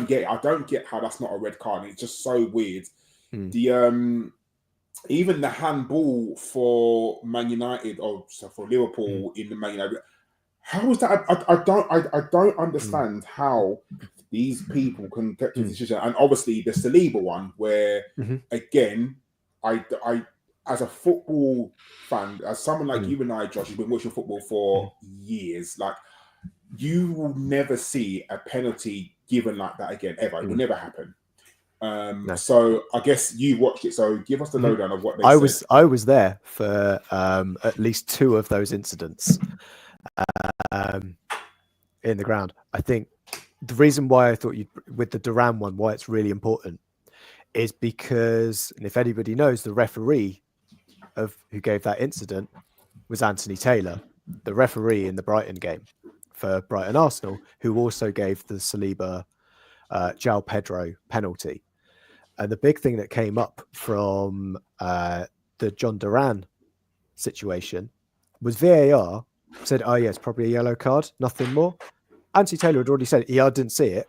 get it. I don't get how that's not a red card. It's just so weird. The even the handball for Man United or for Liverpool in the Man United, how is that? I don't understand how these people can get to a decision. And obviously the Saliba one, where again, I as a football fan, as someone like you and I, Josh, who've been watching football for years, like, you will never see a penalty given like that again, ever. It will never happen. So I guess you watched it. So give us the lowdown of what they said. I was there for at least two of those incidents in the ground. I think the reason why I thought with the Duran one, why it's really important is because, and if anybody knows, the referee who gave that incident was Anthony Taylor, the referee in the Brighton game for Brighton Arsenal, who also gave the Saliba João Pedro penalty. And the big thing that came up from the John Duran situation was VAR said, oh, yeah, it's probably a yellow card, nothing more. Anthony Taylor had already said, yeah, I didn't see it,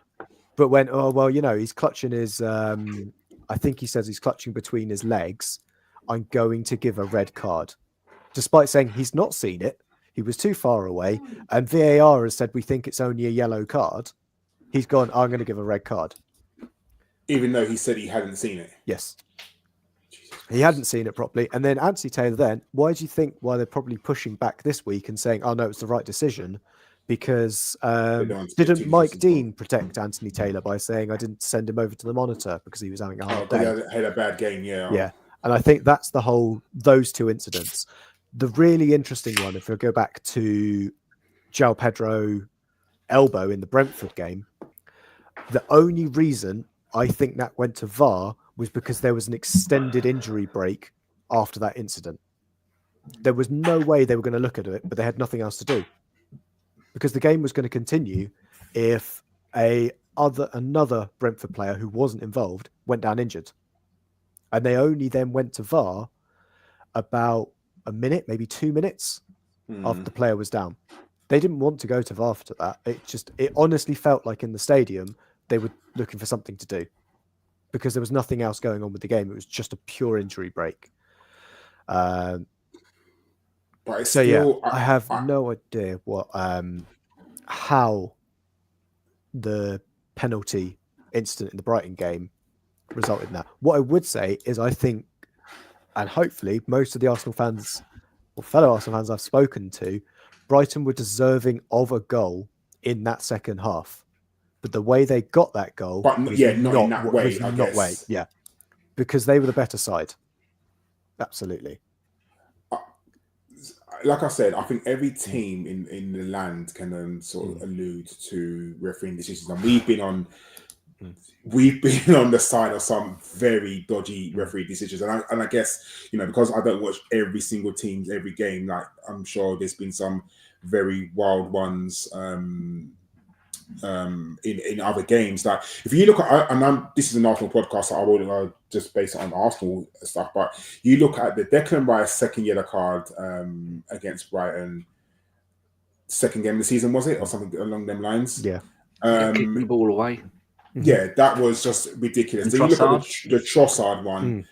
but went, oh, well, he's clutching his, I think he says he's clutching between his legs. I'm going to give a red card, despite saying he's not seen it. He was too far away, and VAR has said we think it's only a yellow card. He's gone, I'm going to give a red card. Even though he said he hadn't seen it? Yes. He hadn't seen it properly. And then Anthony Taylor then, why do you think why they're probably pushing back this week and saying, oh, no, it's the right decision? Because didn't Mike Dean protect Anthony Taylor by saying, I didn't send him over to the monitor because he was having a hard day? He had a bad game, yeah. Yeah. And I think that's those two incidents. The really interesting one, if we go back to João Pedro elbow in the Brentford game, the only reason I think that went to VAR was because there was an extended injury break after that incident. There was no way they were going to look at it, but they had nothing else to do, because the game was going to continue if another Brentford player who wasn't involved went down injured. And they only then went to VAR about a minute, maybe 2 minutes after the player was down. They didn't want to go to VAR after that. It honestly felt like in the stadium, they were looking for something to do. because there was nothing else going on with the game. It was just a pure injury break. But it's So still, I have no idea what how the penalty incident in the Brighton game resulted in that. What I would say is I think, and hopefully most of the Arsenal fans or fellow Arsenal fans I've spoken to, Brighton were deserving of a goal in that second half. But the way they got that goal but was yeah, not in that was way, I not guess. way. Yeah. Because they were the better side. Absolutely. Like I said, I think every team in the land can sort of allude to refereeing decisions, and we've been on the side of some very dodgy referee decisions, and I guess, you know, because I don't watch every single team's every game, like I'm sure there's been some very wild ones in other games. Like if you look at, this is an Arsenal podcast, so I won't just base it on Arsenal stuff, but you look at the Declan Rice second yellow card against Brighton, second game of the season, was it, or something along them lines? Yeah. Kicking the ball away. Yeah, that was just ridiculous. And Then you look at Trossard. the Trossard one.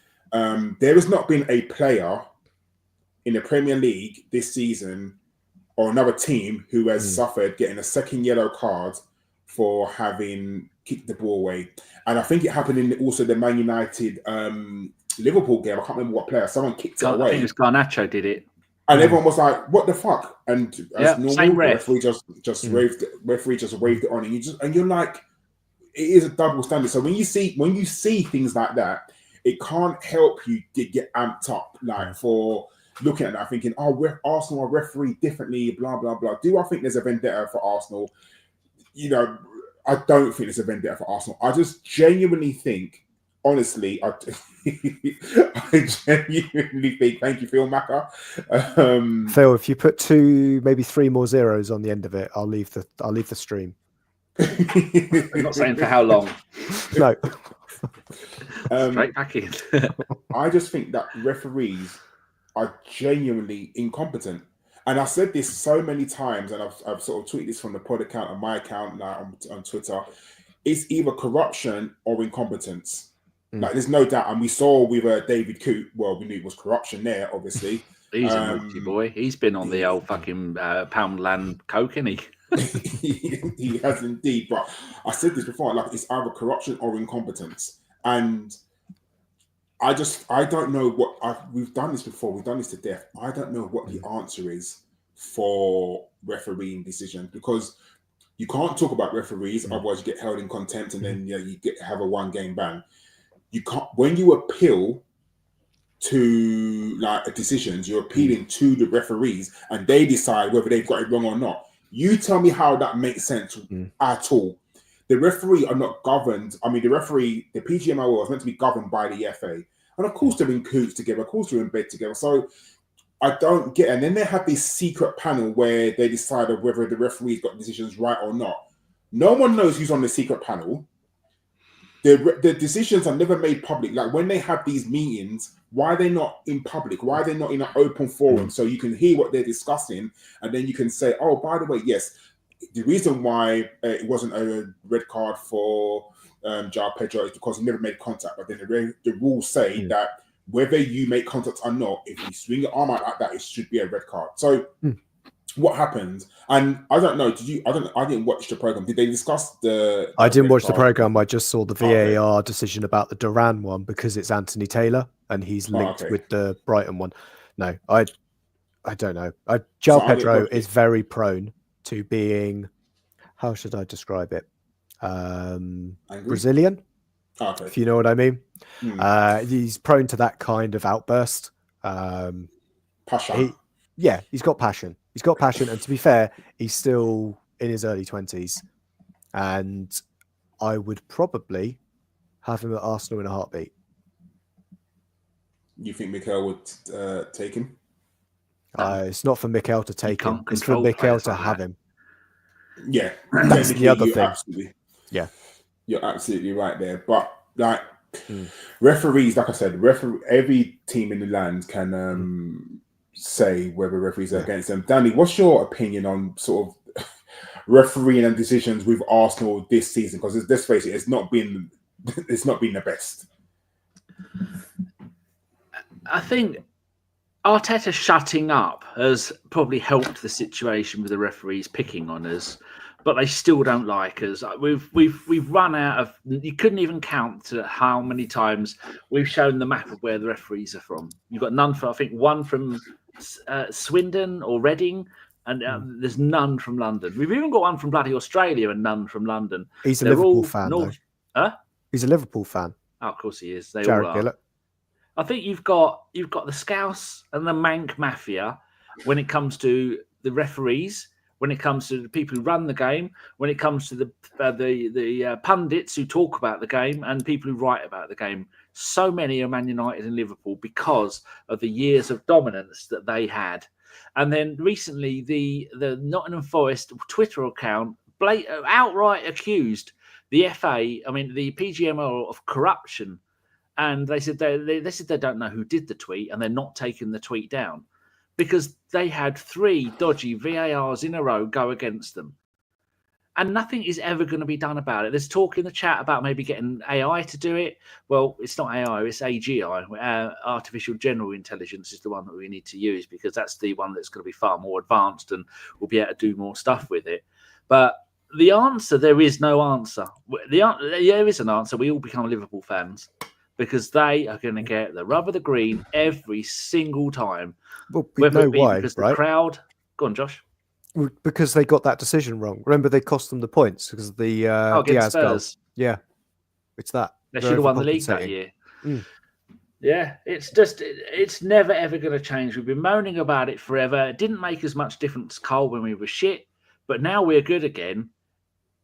There has not been a player in the Premier League this season or another team who has suffered getting a second yellow card for having kicked the ball away. And I think it happened in also the Man United Liverpool game. I can't remember what player. Someone kicked it away. I think it was Garnacho did it. And everyone was like, "What the fuck?" And as normal, same the ref. referee just waved it on, and you're like, it is a double standard. So when you see things like that, it can't help you get amped up, like for looking at that, thinking, "Oh, Arsenal are refereed differently." Blah blah blah. Do I think there's a vendetta for Arsenal? You know, I don't think there's a vendetta for Arsenal. I just genuinely think, honestly, I genuinely think. Thank you, Phil Macker. Phil, if you put 2, maybe 3 more zeros on the end of it, I'll leave the stream. I'm not saying for how long. No. Straight back in. I just think that referees are genuinely incompetent. And I've said this so many times, and I've sort of tweeted this from the pod account and my account on Twitter. It's either corruption or incompetence. Like, there's no doubt. And we saw with David Coote, well, we knew it was corruption there, obviously. He's a naughty boy. He's been on the old fucking Poundland coke, isn't he? He has indeed. But I said this before, like, it's either corruption or incompetence. And I don't know we've done this before. We've done this to death. I don't know what the answer is for refereeing decisions, because you can't talk about referees, otherwise you get held in contempt, and then you have a 1-game ban. You can't, when you appeal to like decisions, you're appealing to the referees, and they decide whether they've got it wrong or not. You tell me how that makes sense at all. The referee are not governed. I mean, the PGMOL is meant to be governed by the FA. And of course they're in coots together. Of course they're in bed together. So I don't get it. And then they have this secret panel where they decide whether the referee's got decisions right or not. No one knows who's on the secret panel. The decisions are never made public. Like when they have these meetings, why are they not in public? Why are they not in an open forum so you can hear what they're discussing, and then you can say, "Oh, by the way, yes, the reason why it wasn't a red card for João Pedro is because he never made contact." But then the rules say that whether you make contact or not, if you swing your arm out like that, it should be a red card. So what happened? And I don't know. I didn't watch the program. Did they discuss the? I didn't watch the program. I just saw the VAR decision about the Duran one because it's Anthony Taylor and he's linked with the Brighton one. No, I don't know. João Pedro is very prone to being, how should I describe it? Brazilian, if you know what I mean. He's prone to that kind of outburst. Passion. He's got passion. He's got passion, and to be fair, he's still in his early 20s. And I would probably have him at Arsenal in a heartbeat. You think Mikel would take him? It's not for Mikel to take him. It's for Mikel to have him. Yeah, that's the other thing. You're absolutely right there. But like referees, like I said, every team in the land can say whether referees are against them. Danny, what's your opinion on sort of refereeing and decisions with Arsenal this season? Because let's face it, it's not been it's not been the best. I think Arteta shutting up has probably helped the situation with the referees picking on us, but they still don't like us. We've run out of. You couldn't even count to how many times we've shown the map of where the referees are from. You've got none from, I think, one from Swindon or Reading, and there's none from London. We've even got one from bloody Australia and none from London. He's a They're Liverpool all fan, North. though. He's a Liverpool fan. Oh, of course he is. They Jared all are. Gillett. I think you've got the Scouse and the Manc Mafia when it comes to the referees, when it comes to the people who run the game, when it comes to the pundits who talk about the game and people who write about the game. So many are Man United and Liverpool because of the years of dominance that they had. And then recently, the Nottingham Forest Twitter account outright accused the FA, the PGMO, of corruption. And they said they don't know who did the tweet, and they're not taking the tweet down because they had 3 dodgy VARs in a row go against them. And nothing is ever going to be done about it. There's talk in the chat about maybe getting AI to do it. Well, it's not AI, it's AGI. Artificial General Intelligence is the one that we need to use because that's the one that's going to be far more advanced and we'll be able to do more stuff with it. But the answer, there is no answer. There is an answer. We all become Liverpool fans. Because they are going to get the rub of the green every single time. Well, we know why, because right? The crowd. Go on, Josh. Because they got that decision wrong. Remember, they cost them the points because of the Diaz goal. Yeah, it's that. They should have won the league that year. Yeah, it's never ever going to change. We've been moaning about it forever. It didn't make as much difference, Karl, when we were shit, but now we're good again.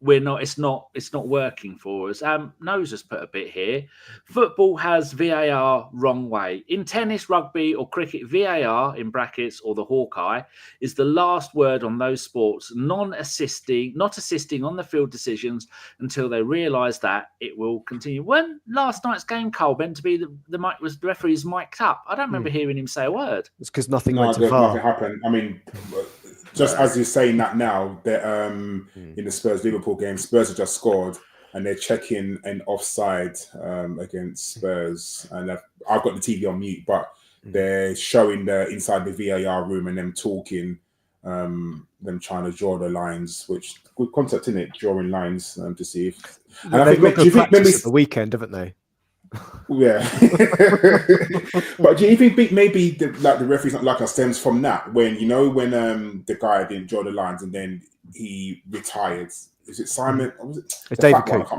We're not. It's not working for us. Nose has put a bit here. Football has VAR wrong way. In tennis, rugby, or cricket, VAR in brackets or the Hawkeye is the last word on those sports. Not assisting on the field decisions until they realise that it will continue. When last night's game, Karl, meant to be the mic was the referee's mic'd up. I don't remember hearing him say a word. It's because nothing went to VAR. Nothing happened. Just as you're saying that now, that in the Spurs-Liverpool game, Spurs have just scored and they're checking an offside against Spurs. And I've got the TV on mute, but they're showing inside the VAR room and them talking, them trying to draw the lines, which good concept, isn't it? Drawing lines to see if... And I think they've got practice at the weekend, haven't they? Yeah. But do you think maybe the referee's not like us stems from that when the guy didn't draw the lines and then he retired? Is it Simon? Or was it it's David Cook?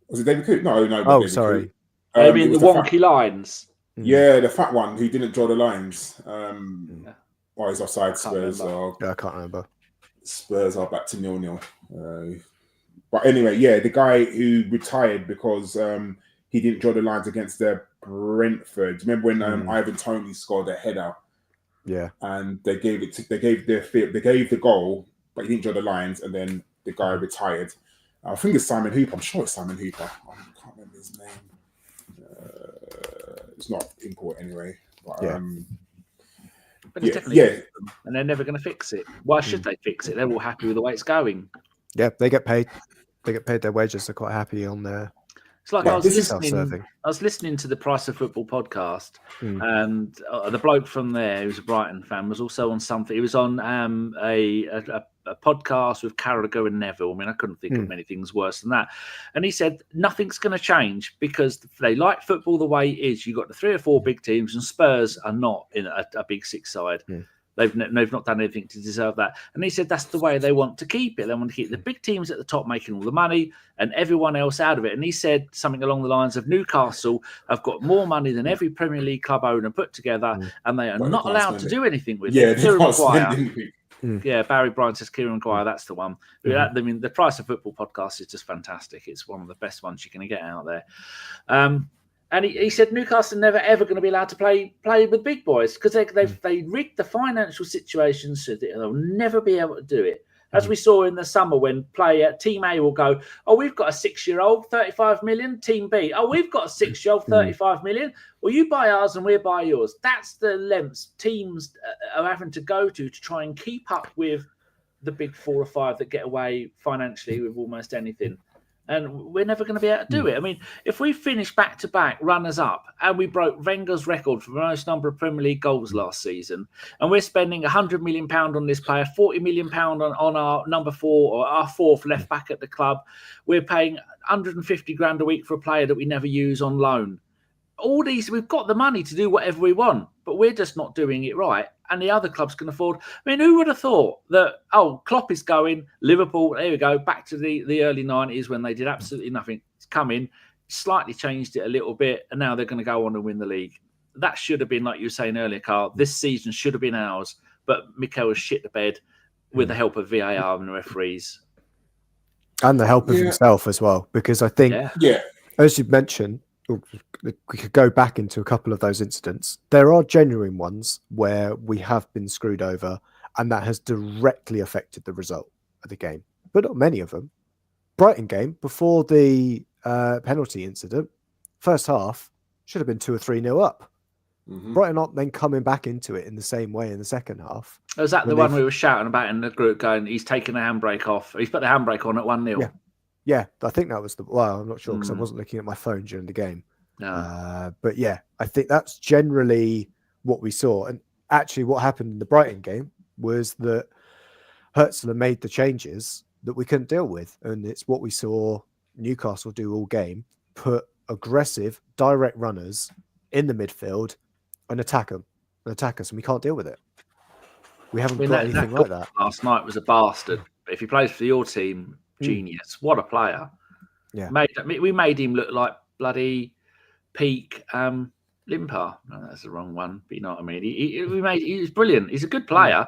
Was it David Cook? No. Oh, David sorry. Cook. Maybe the wonky lines. Yeah, the fat one who didn't draw the lines. Or he's offside. Spurs. I can't remember. Spurs are back to 0-0. But anyway, yeah, the guy who retired because he didn't draw the lines against the Brentford. Remember when Ivan Toney scored a header? Yeah, and they gave the goal, but he didn't draw the lines, and then the guy retired. I think it's Simon Hooper. I'm sure it's Simon Hooper. I can't remember his name. It's not important anyway. But, but it's definitely and they're never going to fix it. Why should they fix it? They're all happy with the way it's going. Yeah, they get paid. They get paid their wages. They're quite happy on their. It's like I was listening to the Price of Football podcast, and the bloke from there, who's a Brighton fan, was also on something. He was on a podcast with Carragher and Neville. I mean, I couldn't think of many things worse than that. And he said nothing's going to change because they like football the way it is. You've got the 3 or 4 big teams, and Spurs are not in a big 6 side. They've not done anything to deserve that. And he said that's the way they want to keep it. They want to keep the big teams at the top making all the money and everyone else out of it. And he said something along the lines of Newcastle have got more money than every Premier League club owner put together, and they are not allowed to do anything with it. Kieran Maguire. Barry Bryan says Kieran Maguire, that's the one. I mean, the Price of Football podcast is just fantastic. It's one of the best ones you're going to get out there. And he said Newcastle are never ever going to be allowed to play with big boys because they rigged the financial situation so that they'll never be able to do it. As we saw in the summer when Team A will go, oh, we've got a 6-year-old, 35 million. Team B, oh, we've got a 6-year-old, 35 million. Well, you buy ours and we'll buy yours. That's the lengths teams are having to go to try and keep up with the big 4 or 5 that get away financially with almost anything. And we're never going to be able to do it. I mean, if we finish back-to-back runners-up and we broke Wenger's record for the most number of Premier League goals last season, and we're spending £100 million on this player, £40 million on our number 4 or our 4th left back at the club, we're paying 150 grand a week for a player that we never use on loan. All these, we've got the money to do whatever we want, but we're just not doing it right. And the other clubs can afford. I mean, who would have thought that, Klopp is going, Liverpool, there we go, back to the early 90s when they did absolutely nothing. It's come in, slightly changed it a little bit, and now they're going to go on and win the league. That should have been, like you were saying earlier, Karl, this season should have been ours, but Mikel has shit the bed with the help of VAR and the referees. And the help of himself as well, because I think, as you mentioned, we could go back into a couple of those incidents. There are genuine ones where we have been screwed over and that has directly affected the result of the game, but not many of them. Brighton game, before the penalty incident, first half should have been 2 or 3-0 up. Brighton not then coming back into it in the same way in the second half. Was that the one we were shouting about in the group, going, he's taken the handbrake off? He's put the handbrake on at 1-0. Yeah, I think that was I'm not sure because I wasn't looking at my phone during the game. No. But yeah, I think that's generally what we saw. And actually what happened in the Brighton game was that Hertzler made the changes that we couldn't deal with. And it's what we saw Newcastle do all game, put aggressive, direct runners in the midfield and attack us, and we can't deal with it. We haven't got anything like that. Last night was a bastard. But if he plays for your team, genius. What a player. Yeah. We made him look like bloody peak Limpar. No, that's the wrong one, but you know what I mean. He was brilliant. He's a good player,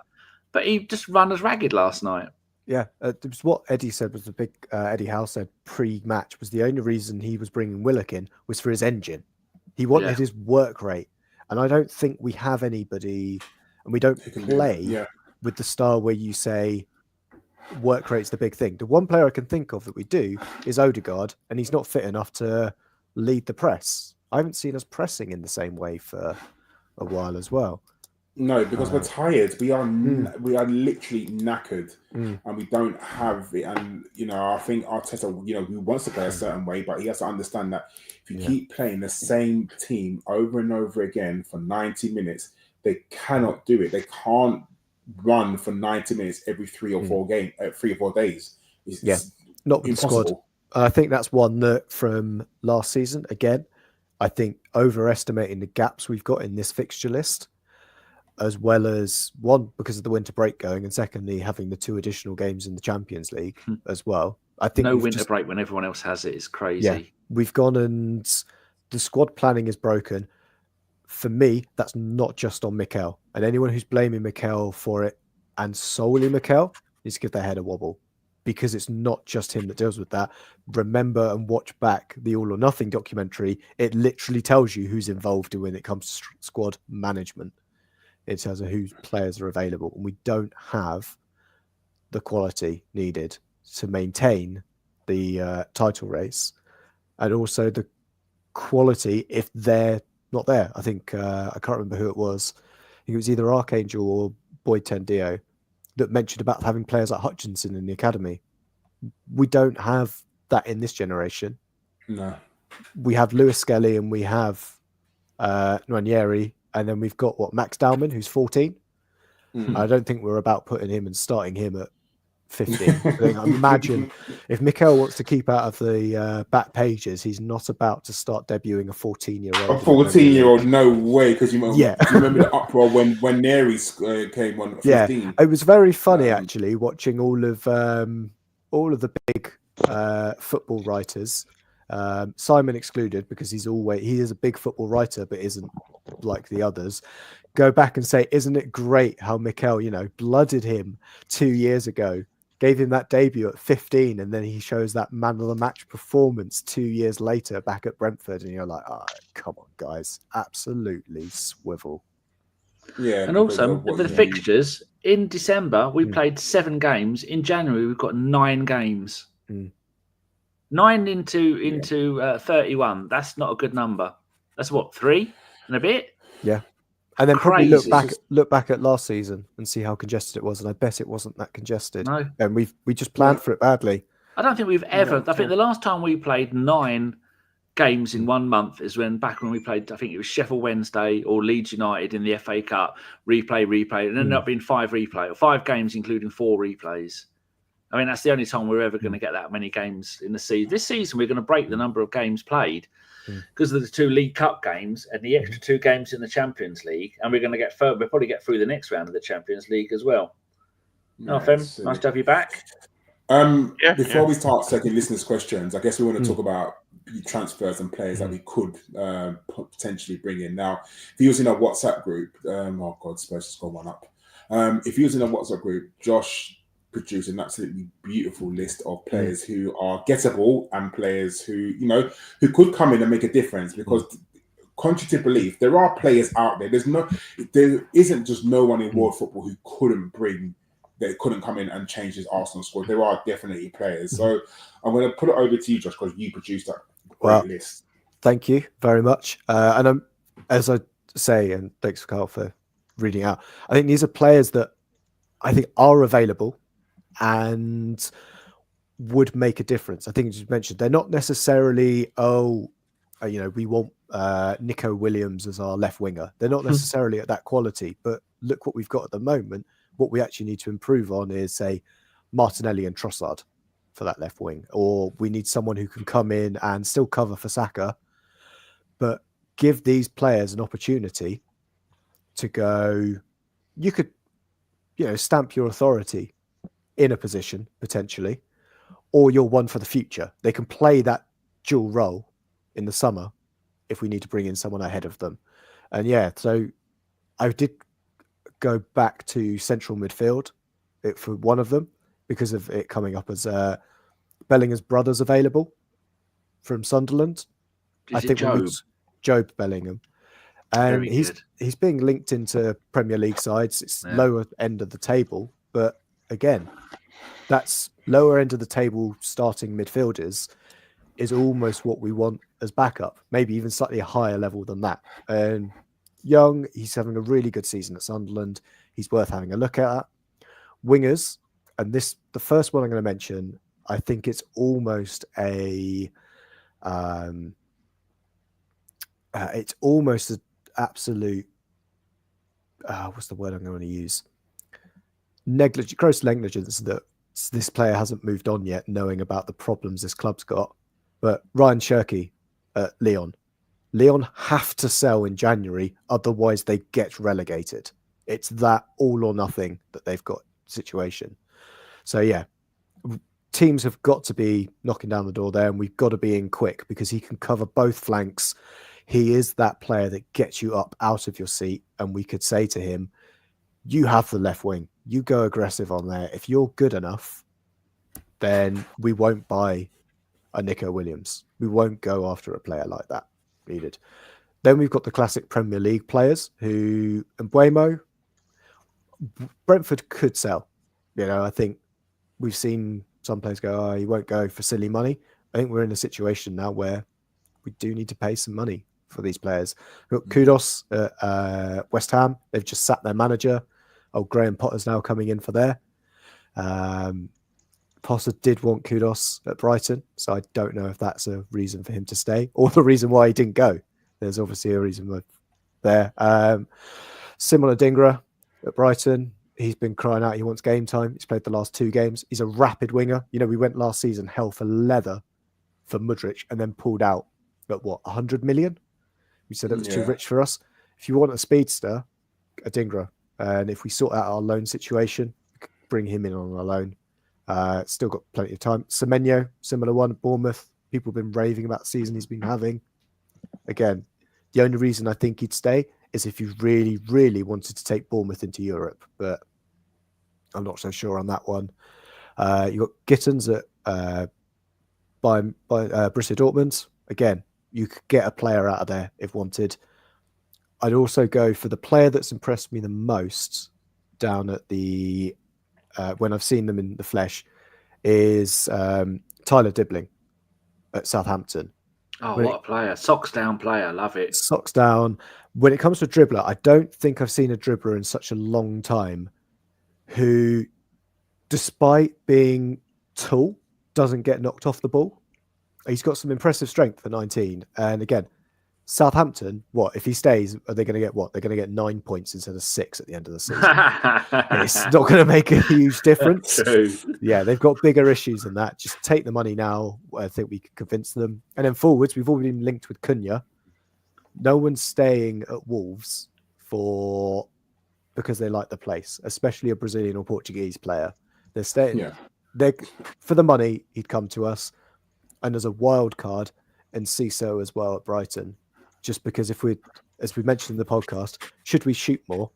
but he just ran us ragged last night. Yeah, it was what Eddie said was the big, Eddie Howe said pre-match was the only reason he was bringing Willock in was for his engine. He wanted his work rate. And I don't think we have anybody, and we don't play with the style where you say work rate's the big thing. The one player I can think of that we do is Odegaard, and he's not fit enough to lead the press. I haven't seen us pressing in the same way for a while as well. No, because we're tired. We are literally knackered, and we don't have it. And I think Arteta, he wants to play a certain way, but he has to understand that if you keep playing the same team over and over again for 90 minutes, they cannot do it. They can't run for 90 minutes every 3 or 4 days. It's not with the squad. I think that's one that from last season. Again, I think overestimating the gaps we've got in this fixture list, as well as one because of the winter break going, and secondly having the 2 additional games in the Champions League as well. I think no winter break when everyone else has it is crazy. Yeah, we've gone and the squad planning is broken. For me, that's not just on Mikel, and anyone who's blaming Mikel for it and solely Mikel needs to give their head a wobble, because it's not just him that deals with that. Remember and watch back the All or Nothing documentary. It literally tells you who's involved when it comes to squad management in terms of whose players are available. And we don't have the quality needed to maintain the title race, and also the quality if they're not there. I think I can't remember who it was. I think it was either Archangel or Boyd Tendio that mentioned about having players like Hutchinson in the academy. We don't have that in this generation. No. We have Lewis Skelly and we have Nwaneri, and then we've got Max Dowman, who's 14. I don't think we're about putting him and starting him at 15. I imagine if Mikel wants to keep out of the back pages, he's not about to start debuting a 14-year-old. A 14-year-old, no way, because you remember the uproar when Neri came on at 15. Yeah, it was very funny actually watching all of the big football writers, Simon excluded because he is a big football writer but isn't like the others, go back and say, isn't it great how Mikel, blooded him 2 years ago, gave him that debut at 15, and then he shows that man of the match performance 2 years later back at Brentford, and you're like, oh, come on, guys, absolutely swivel. Yeah, and also with the fixtures in December, we played 7 games. In January, we've got 9 games. 9 into 31. That's not a good number. That's what, 3 and a bit. Yeah. And then probably look back at last season and see how congested it was, and I bet it wasn't that congested. No, and we just planned for it badly. I don't think we've ever. I think the last time we played 9 games in 1 month is back when we played. I think it was Sheffield Wednesday or Leeds United in the FA Cup. Replay, and it ended up being 5 games, including 4 replays. I mean, that's the only time we're ever going to get that many games in the season. This season, we're going to break the number of games played because of the 2 League Cup games and the extra 2 games in the Champions League, and we're going to get further. We'll probably get through the next round of the Champions League as well. No, Fem, nice to have you back. Before we start taking listeners' questions, I guess we want to talk about transfers and players that we could potentially bring in. Now, if you're using a WhatsApp group, oh God, Spurs just got one up. If you're using a WhatsApp group, Josh produced an absolutely beautiful list of players who are gettable and players who could come in and make a difference. Because, contrary to belief, there are players out there. There isn't just no one in world football who couldn't come in and change his Arsenal squad. There are definitely players. So I'm going to put it over to you, Josh, because you produced that great list. Thank you very much. And as I say, and thanks for Karl for reading out, I think these are players that I think are available and would make a difference. I think, as you mentioned, they're not necessarily, we want Nico Williams as our left winger. They're not necessarily at that quality, but look what we've got at the moment. What we actually need to improve on is, say, Martinelli and Trossard for that left wing, or we need someone who can come in and still cover for Saka, but give these players an opportunity to go. You could, stamp your authority in a position potentially, or you're one for the future. They can play that dual role in the summer if we need to bring in someone ahead of them. And so I did go back to central midfield for one of them because of it coming up as Bellingham's brother's available from Sunderland. I think Job Bellingham, and he's being linked into Premier League sides. It's lower end of the table, but again, that's lower end of the table starting midfielders is almost what we want as backup, maybe even slightly higher level than that. And young, he's having a really good season at Sunderland. He's worth having a look at. Wingers, and the first one I'm going to mention, I think it's almost an absolute, what's the word I'm going to use? Gross negligence that this player hasn't moved on yet, knowing about the problems this club's got. But Ryan Cherky at Leon have to sell in January, otherwise they get relegated. It's that all or nothing that they've got situation. So teams have got to be knocking down the door there, and we've got to be in quick because he can cover both flanks. He is that player that gets you up out of your seat, and we could say to him, you have the left wing, you go aggressive on there. If you're good enough, then we won't buy a Nico Williams. We won't go after a player like that needed. Then we've got the classic Premier League players who, Mbuemo, Brentford could sell. I think we've seen some players go, he won't go for silly money. I think we're in a situation now where we do need to pay some money for these players. We've got Kudos at West Ham. They've just sacked their manager. Graham Potter's now coming in for there. Potter did want Kudos at Brighton, so I don't know if that's a reason for him to stay or the reason why he didn't go. There's obviously a reason there. Similar Dingra at Brighton. He's been crying out he wants game time. He's played the last 2 games. He's a rapid winger. We went last season hell for leather for Mudryk and then pulled out at 100 million? We said it was too rich for us. If you want a speedster, a Dingra. And if we sort out our loan situation, we could bring him in on a loan. Still got plenty of time. Semenyo, similar one, Bournemouth. People have been raving about the season he's been having. Again, the only reason I think he'd stay is if you really, really wanted to take Bournemouth into Europe. But I'm not so sure on that one. You've got Gittins at Borussia Dortmund. Again, you could get a player out of there if wanted. I'd also go for the player that's impressed me the most down at the when I've seen them in the flesh is Tyler Dibbling at Southampton. Oh, what a player. Socks down player. Love it. Socks down. When it comes to a dribbler, I don't think I've seen a dribbler in such a long time who, despite being tall doesn't get knocked off the ball. He's got some impressive strength for 19. And again, Southampton, what if he stays? Are they going to get what? They're going to get 9 points instead of 6 at the end of the season. It's not going to make a huge difference. Yeah, they've got bigger issues than that. Just take the money now. I think we can convince them. And then forwards, we've already been linked with Cunha. No one's staying at Wolves because they like the place, especially a Brazilian or Portuguese player. They're staying. Yeah. For the money, he'd come to us. And as a wild card, and Ciso as well at Brighton. Just because as we mentioned in the podcast, should we shoot more?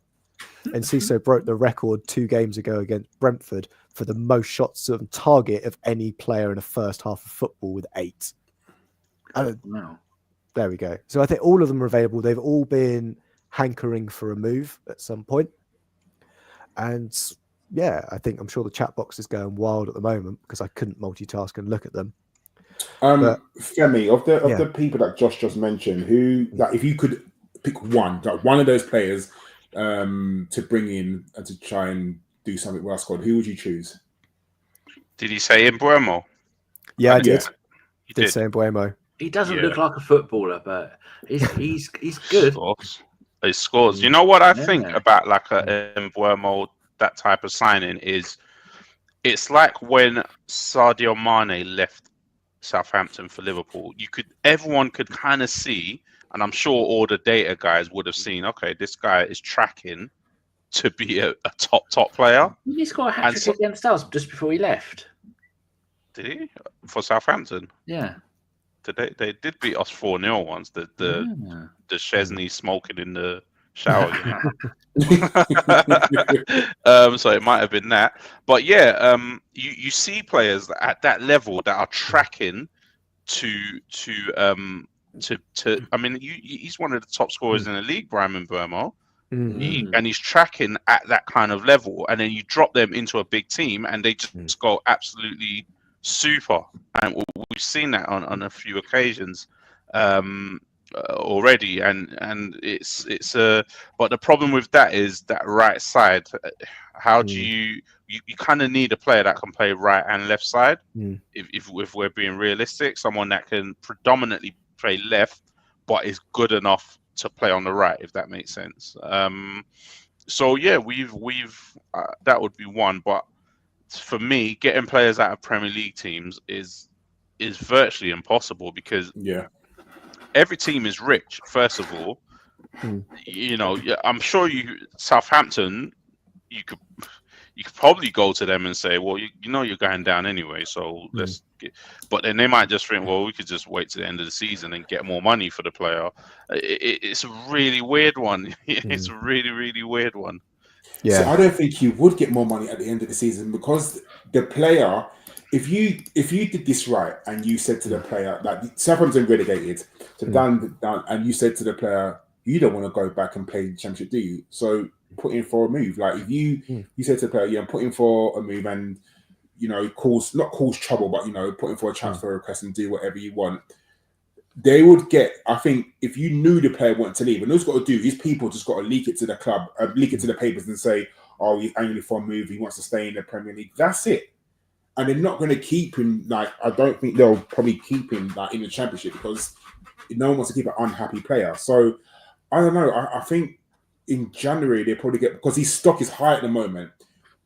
And Ciso broke the record 2 games ago against Brentford for the most shots on target of any player in a first half of football with 8. Wow. There we go. So I think all of them are available. They've all been hankering for a move at some point. And yeah, I'm sure the chat box is going wild at the moment because I couldn't multitask and look at them. Femi, of the people that Josh just mentioned, who, like, if you could pick one of those players to bring in and to try and do something with our squad, who would you choose? Did he say Mbeumo? Yeah, I did. He did say Mbeumo. He doesn't look like a footballer, but he's good. He scores. You know what I think about like a Mbeumo, that type of signing is, it's like when Sadio Mane left Southampton for Liverpool. Everyone could kind of see, and I'm sure all the data guys would have seen, okay, this guy is tracking to be a top player. He scored a hat-trick against us just before he left. Did he? For Southampton? Yeah. They did beat us 4-0 once. The Chesney smoking in the shower. So it might have been that. But yeah, you see players at that level that are tracking to I mean, he's one of the top scorers in the league, Brian Mbeumo. And he's tracking at that kind of level, and then you drop them into a big team and they just go absolutely super. And we've seen that on a few occasions already, and it's but the problem with that is that right side. How do you kind of need a player that can play right and left side? If we're being realistic, someone that can predominantly play left but is good enough to play on the right, if that makes sense. So yeah, we've that would be one. But for me, getting players out of Premier League teams is virtually impossible because every team is rich. First of all, you know, I'm sure Southampton, you could probably go to them and say, well, you know, you're going down anyway, so let's get. But then they might just think, well, we could just wait to the end of the season and get more money for the player. It's a really weird one. It's a really, really weird one. Yeah, so I don't think you would get more money at the end of the season because the player, if you did this right and you said to the player, like Southampton relegated, so down, and you said to the player, you don't want to go back and play the Championship, do you? So put in for a move. Like if you said to the player, I'm putting for a move and, you know, not cause trouble, but, you know, put in for a transfer request and do whatever you want. They would get, I think, if you knew the player wanted to leave, and all he's got to do is people just got to leak it to the club, leak it to the papers and say, oh, he's annually for a move, he wants to stay in the Premier League. That's it. And they're not going to keep him, like, I don't think they'll probably keep him like in the Championship because no one wants to keep an unhappy player. So, I don't know. I think in January they probably get, because his stock is high at the moment.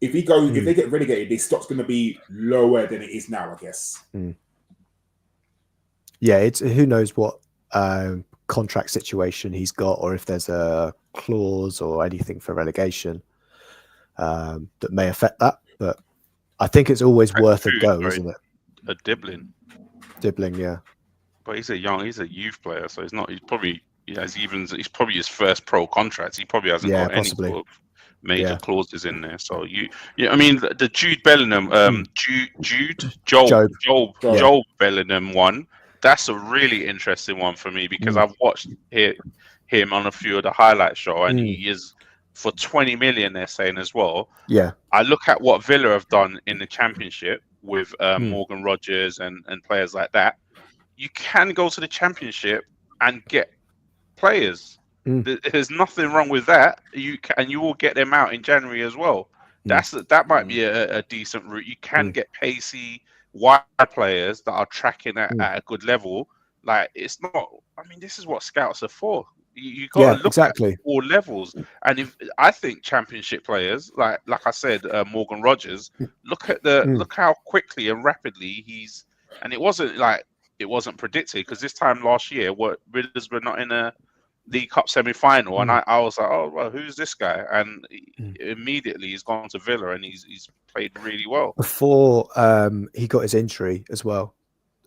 If he goes, if they get relegated, his stock's going to be lower than it is now, I guess. Yeah, it's who knows what contract situation he's got, or if there's a clause or anything for relegation that may affect that. But I think it's always worth a go, isn't it? A Dibbling, yeah. But he's a youth player, so he's probably his first pro contract. He probably hasn't got any sort of major clauses in there. So I mean, the Jude Bellingham, Joel Bellingham one. That's a really interesting one for me because I've watched him on a few of the highlight show, and he is for 20 million. They're saying as well. Yeah, I look at what Villa have done in the Championship with Morgan Rogers and players like that. You can go to the Championship and get players. There's nothing wrong with that. You will get them out in January as well. That might be a decent route. You can get pacey wide players that are tracking at a good level. Like, it's not. I mean, this is what scouts are for. You got to look at all levels. And if I think championship players, like I said, Morgan Rogers, look how quickly and rapidly he's. And it wasn't predicted, because this time last year, Ridders were not in a League Cup semi-final, and I was like, oh well, who's this guy? And immediately he's gone to Villa, and he's played really well. Before he got his injury as well,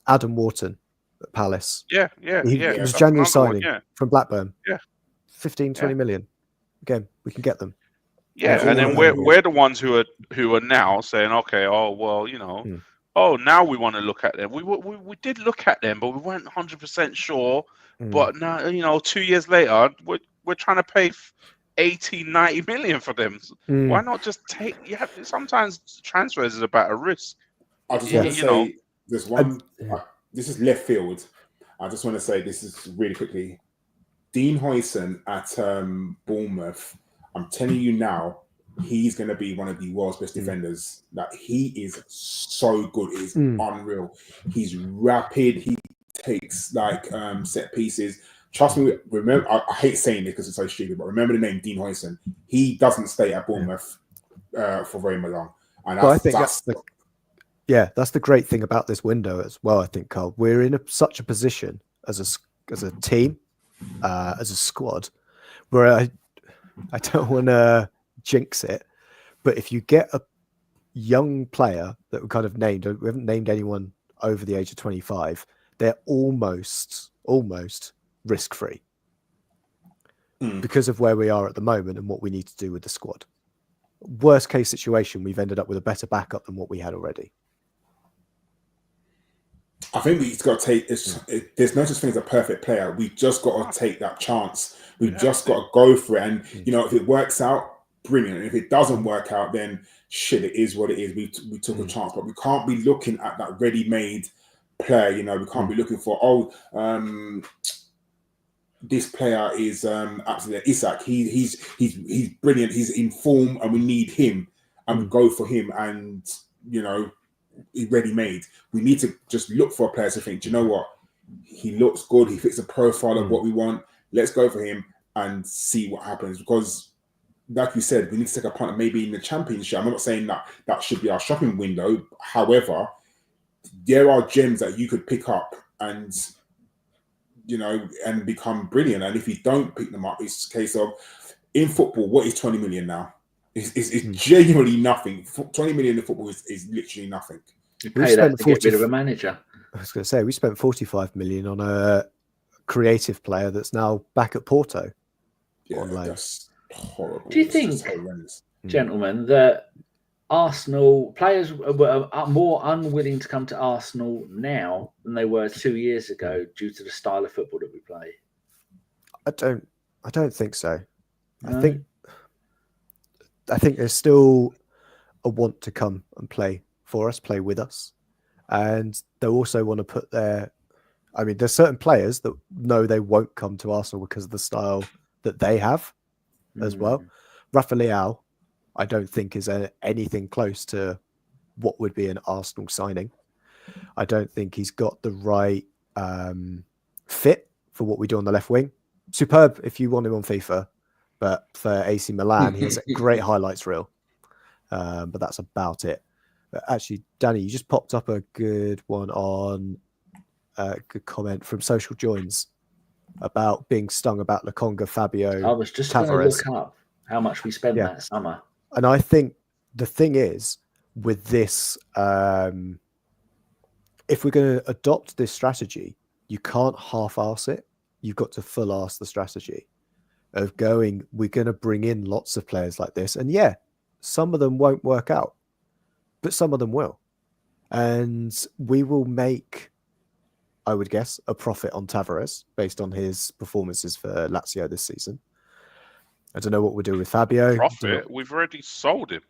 Adam Wharton at Palace. He was January signing from Blackburn. 15-20 million. Again, we can get them. And then we're the ones who are now saying, okay, oh well, oh, now we want to look at them. We did look at them, but we weren't 100% sure. But now, 2 years later, we're trying to pay 80-90 million for them. Why not just take? Sometimes transfers is about a risk. I just want to say there's one. This is left field. I just want to say this is really quickly. Dean Huijsen at Bournemouth. I'm telling you now, he's going to be one of the world's best defenders. Like, he is so good. He's unreal. He's rapid. He takes set pieces. Trust me. Remember, I hate saying this because it's so stupid, but remember the name Dean Huijsen. He doesn't stay at Bournemouth for very long. And I think that's the great thing about this window as well. I think, Karl, we're in such a position as a team, as a squad, where I don't want to jinx it, but if you get a young player that we kind of named, we haven't named anyone over the age of 25, they're almost risk-free because of where we are at the moment and what we need to do with the squad. Worst case situation, we've ended up with a better backup than what we had already. I think we've got to take this. There's no such thing as a perfect player. We just got to take that chance. We've just got to go for it. And, if it works out, brilliant. If it doesn't work out, then shit, it is what it is. We took a chance, but we can't be looking at that ready-made player. We can't be looking for, this player is absolutely Isak. He's brilliant. He's in form, and we need him, and we go for him. And ready-made. We need to just look for a player to think, do you know what? He looks good. He fits the profile of what we want. Let's go for him and see what happens. Because, like you said, we need to take a punt maybe in the Championship. I'm not saying that should be our shopping window. However, there are gems that you could pick up and and become brilliant. And if you don't pick them up, it's a case of, in football, what is 20 million now? It's genuinely nothing. 20 million in football is literally nothing. You pay that to get rid of a manager. I was going to say, we spent 45 million on a creative player that's now back at Porto. That's horrible. Do you think, gentlemen, that Arsenal players are more unwilling to come to Arsenal now than they were 2 years ago due to the style of football that we play? I don't think so. No? I think there's still a want to come and play for us, play with us. And they also want to put there's certain players that know they won't come to Arsenal because of the style that they have as well. Rafa Leao, I don't think is anything close to what would be an Arsenal signing. I don't think he's got the right fit for what we do on the left wing. Superb if you want him on FIFA. But for AC Milan, he has a great highlights reel. But that's about it. But actually, Danny, you just popped up a good one on a good comment from Social Joins about being stung about Lokonga, Fabio, I was just going to look up how much we spent that summer. And I think the thing is, with this, if we're going to adopt this strategy, you can't half-arse it. You've got to full-arse the strategy of going, we're going to bring in lots of players like this. And some of them won't work out, but some of them will. And we will make, I would guess, a profit on Tavares based on his performances for Lazio this season. I don't know what we'll do with Fabio. Profit? We've already sold him.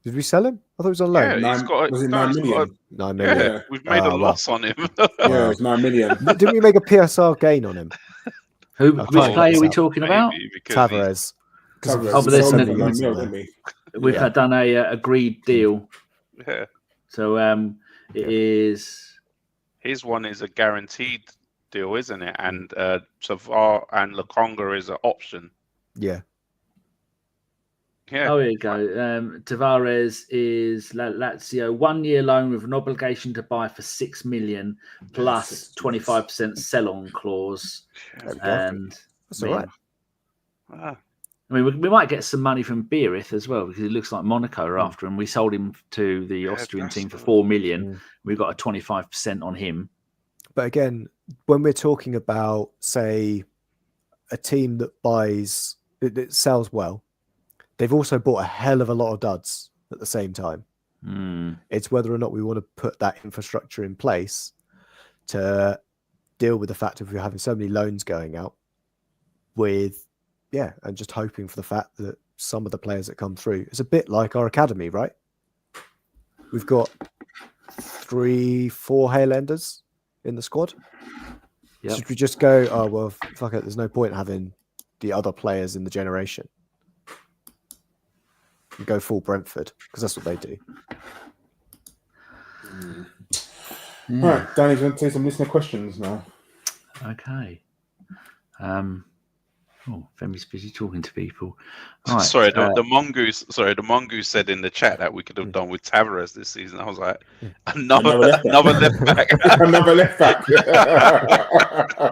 Did we sell him? I thought he was on loan. Yeah, was it 9 million? 9 million. Yeah, we've made a loss on him. Yeah, it was 9 million. Didn't we make a PSR gain on him? Which player are we talking about? Tavares. We've done a agreed deal. Yeah. So It is. His one is a guaranteed deal, isn't it? And Tavar and Lukonga is an option. Yeah. Yeah. Oh, here you go. Tavares is Lazio 1 year loan with an obligation to buy for 6 million plus 25% sell-on clause. There we go. And That's all right. Ah, I mean, we might get some money from Beerith as well because it looks like Monaco are after him. We sold him to the Austrian team for 4 million. We've got a 25% on him. But again, when we're talking about, say, a team that buys, it sells well, they've also bought a hell of a lot of duds at the same time. It's whether or not we want to put that infrastructure in place to deal with the fact of we're having so many loans going out with, and just hoping for the fact that some of the players that come through, it's a bit like our academy, right? We've got 3-4 Highlanders in the squad. Yep. Should we just go, oh, well, fuck it, there's no point having the other players in the generation? And go full Brentford, because that's what they do. All right, Danny's going to take some listener questions now. Okay. Femi's busy talking to people. Right, sorry, the mongoose. Sorry, the mongoose said in the chat that we could have done with Tavares this season. I was like, another left back. Another left back.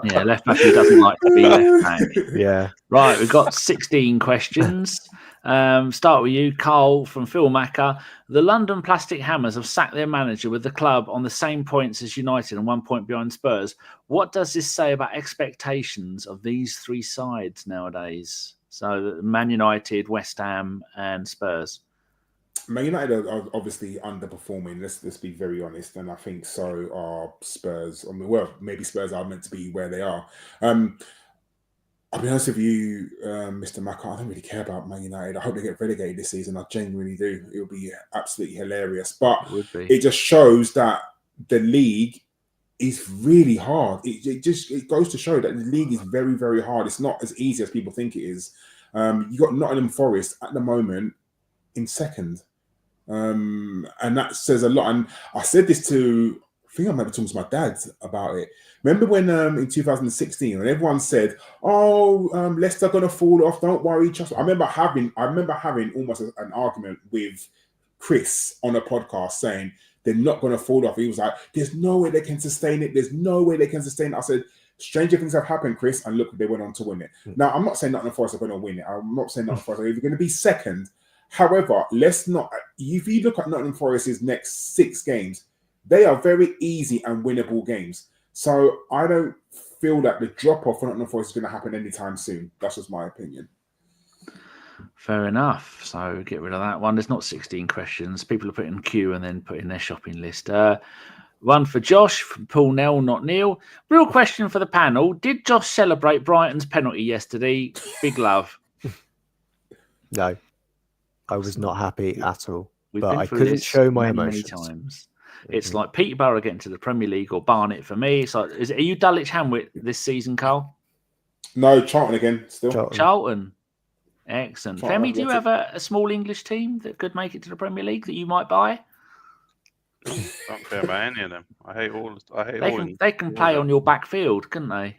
Yeah, left back who doesn't like to be left back. Yeah. Right, we've got 16 questions. Start with you, Karl from Phil Macker. The London Plastic Hammers have sacked their manager with the club on the same points as United and 1 point behind Spurs. What does this say about expectations of these three sides nowadays? So Man United, West Ham and Spurs. Man United are obviously underperforming. Let's be very honest, and I think so are Spurs. I mean, well, maybe Spurs are meant to be where they are. I'll be honest with you, Mr. Macker, I don't really care about Man United. I hope they get relegated this season. I genuinely do. It would be absolutely hilarious. But it just shows that the league is really hard. It goes to show that the league is very, very hard. It's not as easy as people think it is. You got Nottingham Forest at the moment in second. And that says a lot. And I said this to, I think I remember talking to my dad about it. Remember when in 2016, when everyone said, Leicester gonna fall off, don't worry, I remember having almost an argument with Chris on a podcast saying they're not gonna fall off. He was like, there's no way they can sustain it. There's no way they can sustain it. I said, stranger things have happened, Chris, and look, they went on to win it. Now, I'm not saying Nottingham Forest are gonna win it. I'm not saying Nottingham Forest are even gonna be second. However, let's not, if you look at Nottingham Forest's next 6 games, they are very easy and winnable games. So I don't feel that the drop-off for Nottingham Forest is going to happen anytime soon. That's just my opinion. Fair enough. So get rid of that one. There's not 16 questions. People are putting queue and then putting their shopping list. One for Josh from Paul Nell, not Neil. Real question for the panel. Did Josh celebrate Brighton's penalty yesterday? Big love. No, I was not happy at all. We've but I couldn't show my emotions. Many times. It's like Peterborough getting to the Premier League or Barnet for me. So, are you Dulwich Hamlet this season, Karl? No, Charlton again. Still Charlton. Excellent. Charlton, Femi, do you have a small English team that could make it to the Premier League that you might buy? Don't care about any of them. I hate all. They can play on your back field, couldn't they?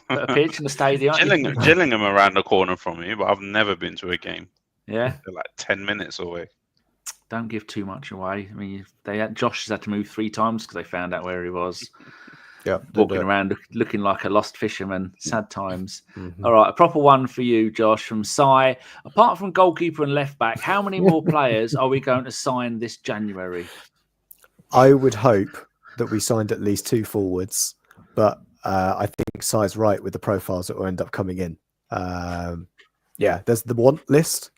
Put a pitch in the stadium. Gillingham around the corner from me, but I've never been to a game. Yeah, they're like 10 minutes away. Don't give too much away. I mean, Josh has had to move 3 times because they found out where he was. Yeah, walking around looking like a lost fisherman. Sad times. All right, a proper one for you, Josh, from Sai. Apart from goalkeeper and left back, how many more players are we going to sign this January? I would hope that we signed at least 2 forwards, but I think Sai's right with the profiles that will end up coming in. There's the want list.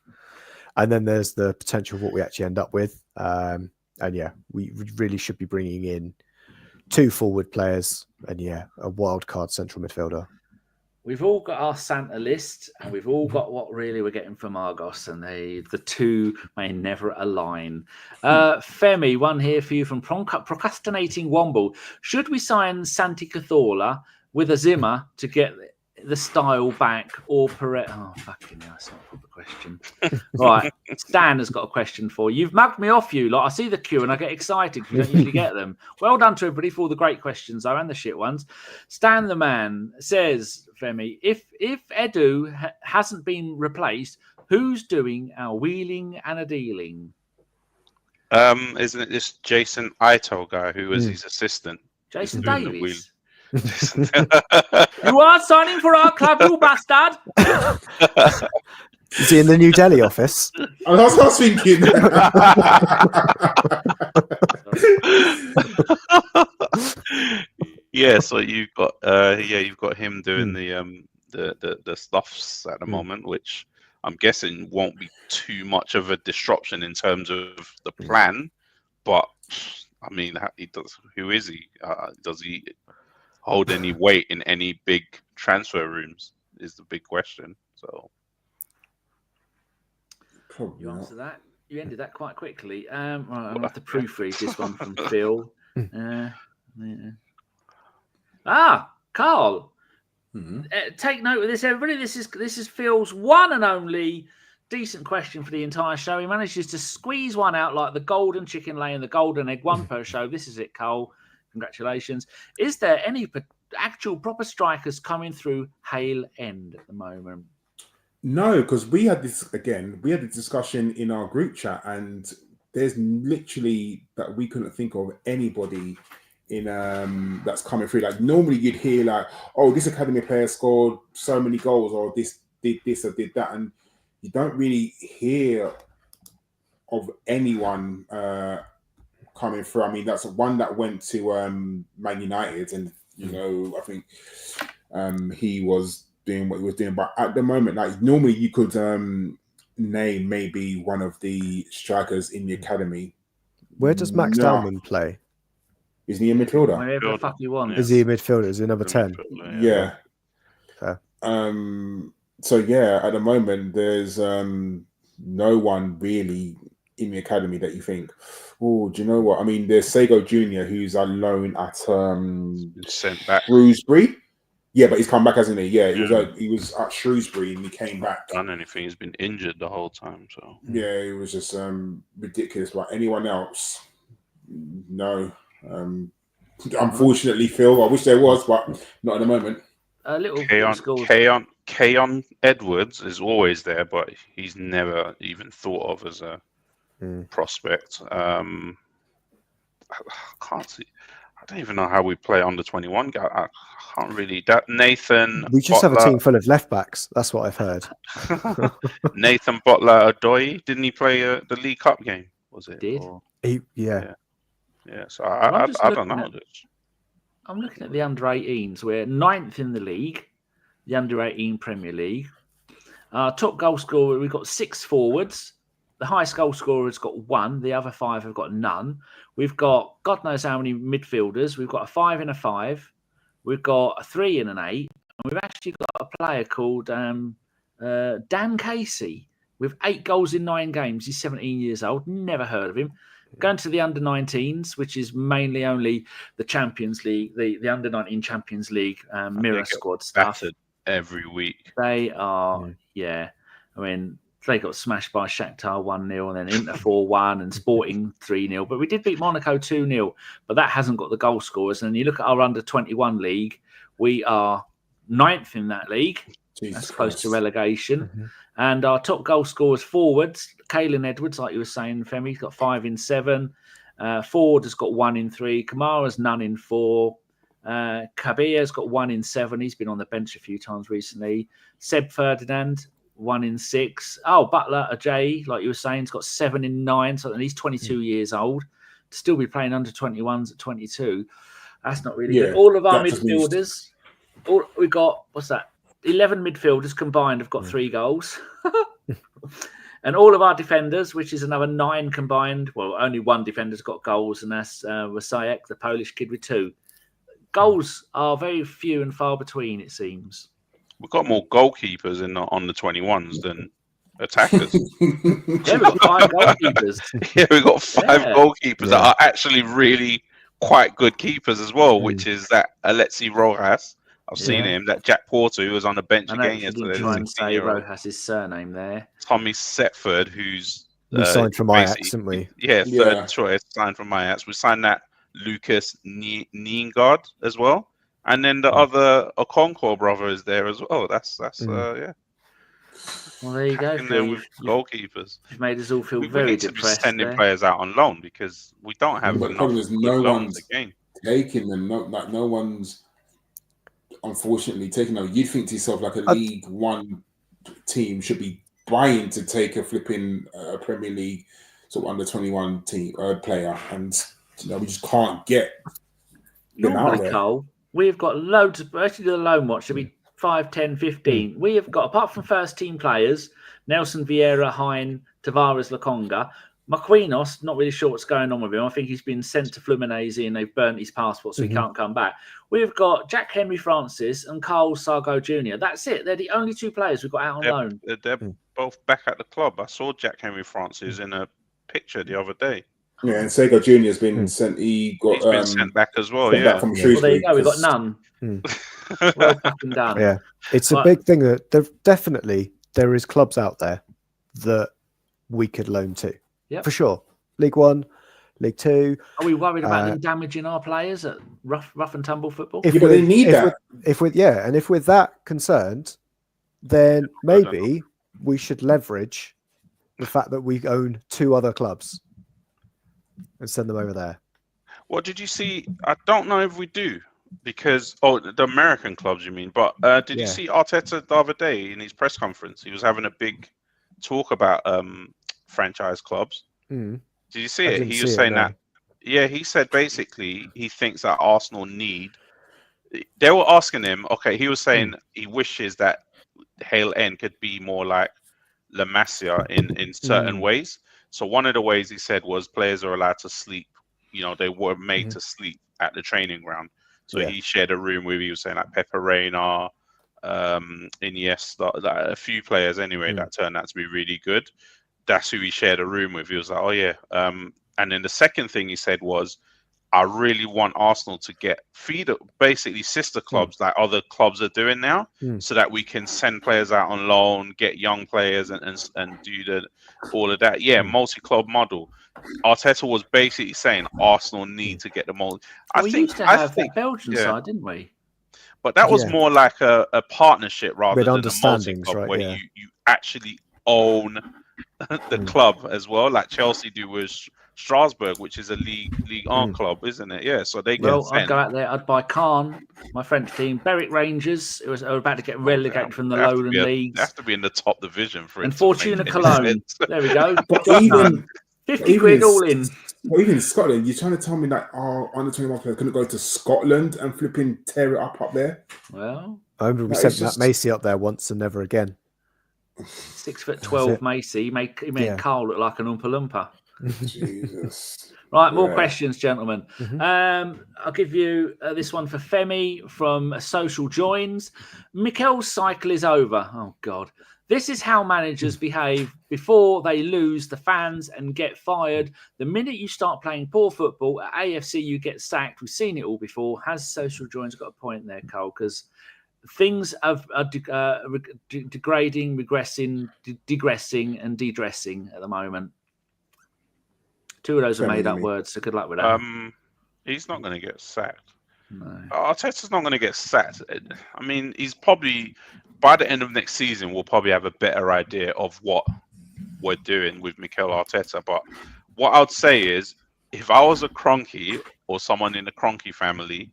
And then there's the potential of what we actually end up with. We really should be bringing in 2 forward players and, a wild card central midfielder. We've all got our Santa list and we've all got what really we're getting from Argos, and the two may never align. Femi, one here for you from Procrastinating Womble. Should we sign Santi Cazorla with a Zimmer to get get the style back or Perez? Oh, fucking hell, that's not a proper question. Right, Stan has got a question for you. You've mugged me off, you. Like, I see the queue and I get excited because you don't usually get them. Well done to everybody for all the great questions, though, and the shit ones. Stan the man says, Femi, if Edu hasn't been replaced, who's doing our wheeling and a dealing? Isn't it this Jason Ito guy who was his assistant? Jason doing the Davies. You are signing for our club, you bastard. Is he in the New Delhi office? I was thinking. Yeah, so you've got him doing the stuffs at the moment, which I'm guessing won't be too much of a disruption in terms of the plan. But I mean, who is he? Does he hold any weight in any big transfer rooms? Is the big question. So you answer that. You ended that quite quickly. Right, I'll have to proofread this one from Phil. Karl. Take note of this, everybody. This is Phil's one and only decent question for the entire show. He manages to squeeze one out like the golden chicken laying the golden egg, one per show. This is it, Karl. Congratulations. Is there any actual proper strikers coming through Hale End at the moment? No, because we had the discussion in our group chat, and there's literally that we couldn't think of anybody in that's coming through. Like normally you'd hear like, oh, this academy player scored so many goals, or this did this or did that, and you don't really hear of anyone coming through. I mean, that's one that went to Man United, and you know, I think he was doing what he was doing. But at the moment, like normally you could name maybe one of the strikers in the academy. Where does Max Dalman play? Isn't he a midfielder? Wherever the fuck he wants. Is he a midfielder? Is he number 10? Yeah. Fair. So yeah, at the moment there's no one really in the academy that you think, oh, do you know what? I mean, there's Sego Jr., who's on loan at sent back Shrewsbury. Yeah, but he's come back, hasn't he? Yeah, he was at Shrewsbury and he came back. Done anything? He's been injured the whole time. So yeah, it was just ridiculous. But anyone else? No. Unfortunately, Phil, I wish there was, but not at the moment. A little Keon Edwards is always there, but he's never even thought of as a prospect. I can't see. I don't even know how we play under 21. I can't really. That Nathan. We just have a team full of left backs. That's what I've heard. Nathan Butler Adoy, didn't he play the League Cup game? Was it? Did yeah. Yeah, so I don't know. I'm looking at the under-18s. We're 9th in the league, the under-18 Premier League. Top goal scorer, we've got 6 forwards. The highest goal scorer has got 1. The other 5 have got none. We've got God knows how many midfielders. We've got a 5 and a 5. We've got a 3 and an 8. And we've actually got a player called Dan Casey with 8 goals in 9 games. He's 17 years old. Never heard of him. Going to the under-19s, which is mainly only the Champions League, the under-19 Champions League mirror squad stuff. Every week. They are, I mean, they got smashed by Shakhtar 1-0 and then Inter 4-1 and Sporting 3-0. But we did beat Monaco 2-0, but that hasn't got the goal scorers. And you look at our under-21 league, we are 9th in that league. That's close to relegation. And our top goal scorers forwards, Kalen Edwards, like you were saying, Femi, he's got 5 in 7. Ford has got 1 in 3. Kamara's none in 4. Kabir's got 1 in 7. He's been on the bench a few times recently. Seb Ferdinand, 1 in 6. Oh, Butler Ajay, like you were saying, he's got 7 in 9. So he's 22 years old. To still be playing under 21s at 22. That's not really good. All of our midfielders, we've got, what's that? 11 midfielders combined have got 3 goals. And all of our defenders, which is another 9 combined, well, only 1 defender's got goals, and that's Wasajek, the Polish kid, with 2. Goals are very few and far between, it seems. We've got more goalkeepers on the 21s than attackers. Yeah, we've got 5 goalkeepers. Yeah, we've got 5 goalkeepers that are actually really quite good keepers as well, which is that Alexi Rojas I've seen him. That Jack Porter, who was on the bench I know again you didn't yesterday, try the and say 16-year-old. Rojas' surname there. Tommy Setford, who's We signed from Ajax, basically- didn't we? Yeah, Yeah. third choice, signed from Ajax. We signed that Lucas Niengard as well. And then the other Okonkwo brother is there as well. That's yeah. Well, there you go. In there with goalkeepers. You've made us all feel We very need to be depressed sending there. players out on loan because we don't have But the enough problem is good no loans one's again. taking them. No one's unfortunately taking them. You'd think to yourself like a League One team should be buying to take a flipping Premier League sort of under 21 team player, and we just can't get them out Normally, there. Karl, we've got loads of, actually the loan watch should be 5, 10, 15. We have got, apart from first team players, Nelson Vieira, Hine, Tavares, Lokonga, Marquinhos, not really sure what's going on with him. I think he's been sent to Fluminense and they've burnt his passport, so he can't come back. We've got Jack Henry Francis and Karl Sargo Jr. That's it. They're the only two players we've got out on loan. They're both back at the club. I saw Jack Henry Francis in a picture the other day. Yeah, and Sego Jr. has been sent. He's been sent back as well. Back Yeah. from Well, there Shrewsbury, you go. We've got none. Well fucking done. Yeah, it's a big thing that there is clubs out there that we could loan to. Yep. For sure. League One, League Two. Are we worried about them damaging our players at rough and tumble football? but they need that. If we're that concerned, then maybe we should leverage the fact that we own 2 other clubs and send them over there. What did you see? I don't know if we do because the American clubs you mean, but did you see Arteta the other day in his press conference? He was having a big talk about franchise clubs. Did you see it? He was saying that. Yeah, he said basically he thinks that Arsenal need. They were asking him. Okay, he was saying he wishes that Hale End could be more like La Masia in certain ways. So one of the ways he said was players are allowed to sleep. They were made to sleep at the training ground. So he shared a room with, he was saying like Pepe Reina, Iniesta, a few players anyway that turned out to be really good. That's who he shared a room with. He was like, oh yeah. And then the second thing he said was, I really want Arsenal to get basically sister clubs like other clubs are doing now, so that we can send players out on loan, get young players and do all of that. Yeah, multi-club model. Arteta was basically saying Arsenal need to get the multi. We used to have that Belgian side, didn't we? But that was more like a partnership rather with than a understandings, multi-club right? where you actually own the club as well, like Chelsea do with Strasbourg, which is a League One club, isn't it? Yeah, so they I'd go out there. I'd buy Caen, my French team, Berwick Rangers. It was about to get relegated from the lowland leagues. They have to be in the top division for it. And Fortuna Cologne. There we go. But even 50 quid all in. Well, even in Scotland, you're trying to tell me that our under 21 players couldn't go to Scotland and flipping tear it up there? Well, I remember we sent Matt Macy up there once and never again. 6'12" Macy. He made Karl look like an Oompa Loompa. Jesus. Right, more questions, gentlemen. I'll give you this one for Femi from Social Joins. Mikel's cycle is over. Oh, God. This is how managers behave before they lose the fans and get fired. The minute you start playing poor football at AFC, you get sacked. We've seen it all before. Has Social Joins got a point there, Karl? Because things are degrading, regressing, digressing, and de-dressing at the moment. 2 of those are made up words, so good luck with that. He's not going to get sacked. No. Arteta's not going to get sacked. I mean, he's probably, by the end of next season, we'll probably have a better idea of what we're doing with Mikel Arteta. But what I'd say is, if I was a Kroenke or someone in the Kroenke family,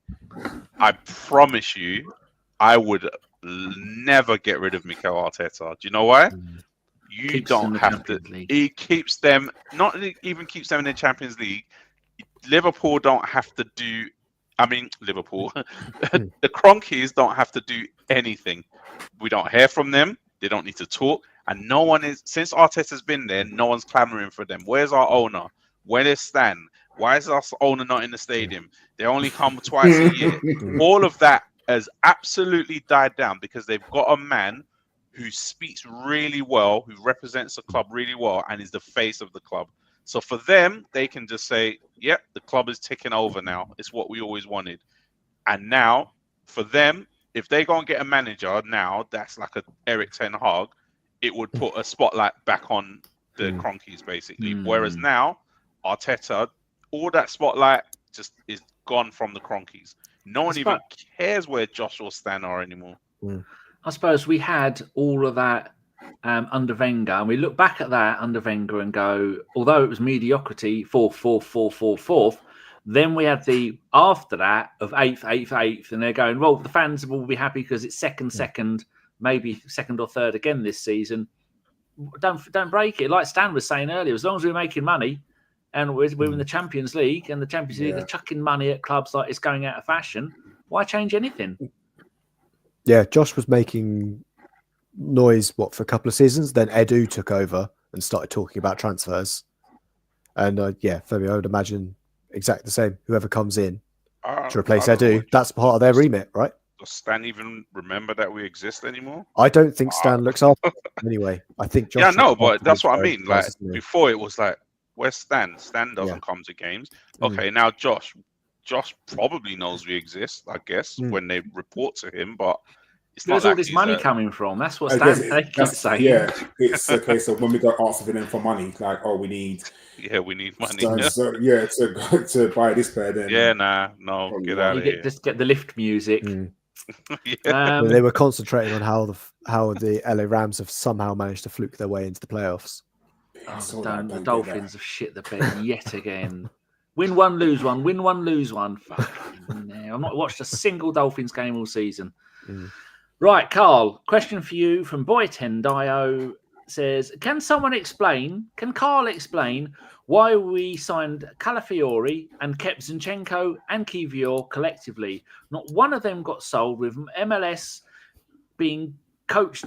I promise you, I would never get rid of Mikel Arteta. Do you know why? You don't have to. He keeps them, not even keeps them in the Champions League. Liverpool don't have to do. I mean, Liverpool, the Kroenkes don't have to do anything. We don't hear from them. They don't need to talk. And no one is, since Arteta's been there, no one's clamoring for them. Where's our owner? Where is Stan? Why is our owner not in the stadium? They only come twice a year. All of that has absolutely died down because they've got a man who speaks really well, who represents the club really well, and is the face of the club. So for them, they can just say, yep, the club is ticking over now. It's what we always wanted. And now, for them, if they go and get a manager now, that's like a Eric Ten Hag, it would put a spotlight back on the Cronkies basically. Whereas now, Arteta, all that spotlight just is gone from the Cronkies. No one even cares where Josh or Stan are anymore. I suppose we had all of that under Wenger, and we look back at that under Wenger and go, although it was mediocrity, fourth, then we had the after that of eighth, and they're going, well, the fans will be happy because it's second, maybe second or third again this season. Don't break it. Like Stan was saying earlier, as long as we're making money and we're in the Champions League, and the Champions League are chucking money at clubs like it's going out of fashion, why change anything? Yeah, Josh was making noise, for a couple of seasons. Then Edu took over and started talking about transfers. And Femi, I would imagine exactly the same. Whoever comes in to replace Edu, that's part of their remit, right? Does Stan even remember that we exist anymore? I don't think Stan looks after them anyway. I think Josh. Yeah, no, but that's what I mean. Like before, it was like, where's Stan? Stan doesn't come to games. Okay, now Josh probably knows we exist, I guess, when they report to him, but it's There's not all this money coming from. That's what Stan keeps saying. Yeah, it's a case of when we go asking them for money, like, oh, we need money. So, to buy this player. Then get out of here. Just get the lift music. They were concentrating on how the LA Rams have somehow managed to fluke their way into the playoffs. The Dolphins have shit the bed yet again. Win one, lose one. Win one, lose one. Fucking hell. I've not watched a single Dolphins game all season. Right, Karl, question for you from Boy Tendio says, can Karl explain why we signed Calafiori and kept Zinchenko and Kivior collectively? Not one of them got sold, with MLS being coached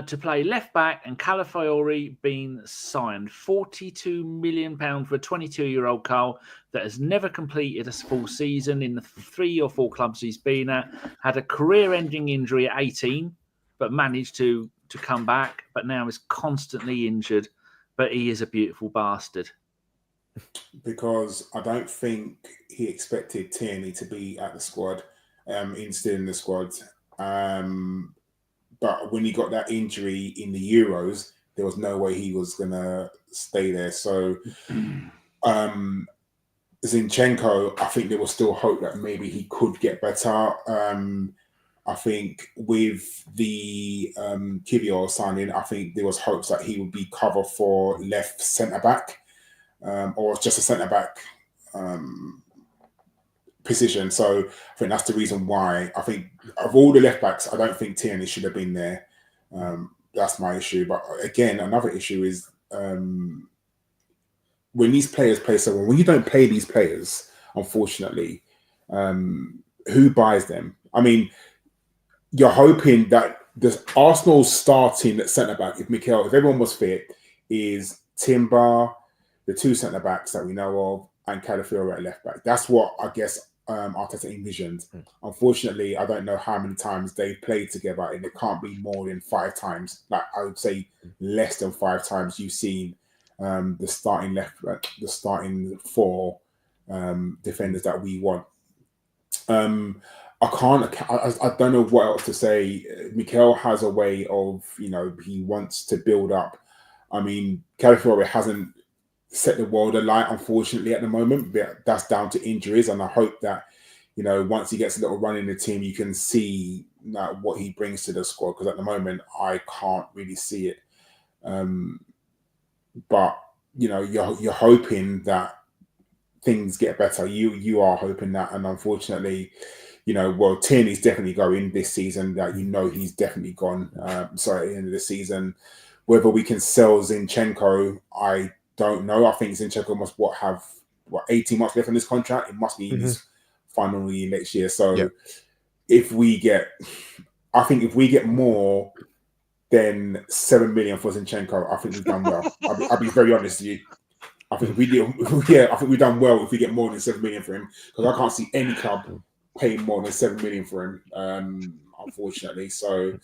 to play left back and Calafiori being signed. £42 million for a 22-year-old Karl that has never completed a full season in the 3 or 4 clubs he's been at, had a career-ending injury at 18, but managed to come back, but now is constantly injured. But he is a beautiful bastard. Because I don't think he expected Tierney to be at the squad, instead in the squad. But when he got that injury in the Euros, there was no way he was going to stay there. So Zinchenko, I think there was still hope that maybe he could get better. I think with the Kivior signing, I think there was hopes that he would be cover for left centre-back or just a centre-back position. So I think that's the reason why. I think of all the left backs, I don't think Tierney should have been there. That's my issue. But again, another issue is when these players play so well, when you don't pay these players, unfortunately, who buys them? I mean, you're hoping that the Arsenal starting at centre back, if everyone was fit, is Timber, the 2 centre backs that we know of, and Calafiori at left back. That's what I guess Arteta envisioned. Unfortunately, I don't know how many times they've played together, and it can't be more than 5 times. Like I would say, less than 5 times you've seen the starting 4 defenders that we want. I don't know what else to say. Mikel has a way of, he wants to build up. I mean, Calafiori hasn't set the world alight, unfortunately, at the moment, but that's down to injuries. And I hope that, once he gets a little run in the team, you can see what he brings to the squad. Because at the moment, I can't really see it. But, you're hoping that things get better. You are hoping that. And unfortunately, Tierney's definitely going this season. That he's definitely gone. At the end of the season. Whether we can sell Zinchenko, I don't know. I think Zinchenko must have 18 months left on this contract. It must be in his final year next year. So if we get more than 7 million for Zinchenko, I think we've done well. I'll be very honest with you. I think we've done well if we get more than 7 million for him, because I can't see any club paying more than 7 million for him, unfortunately. So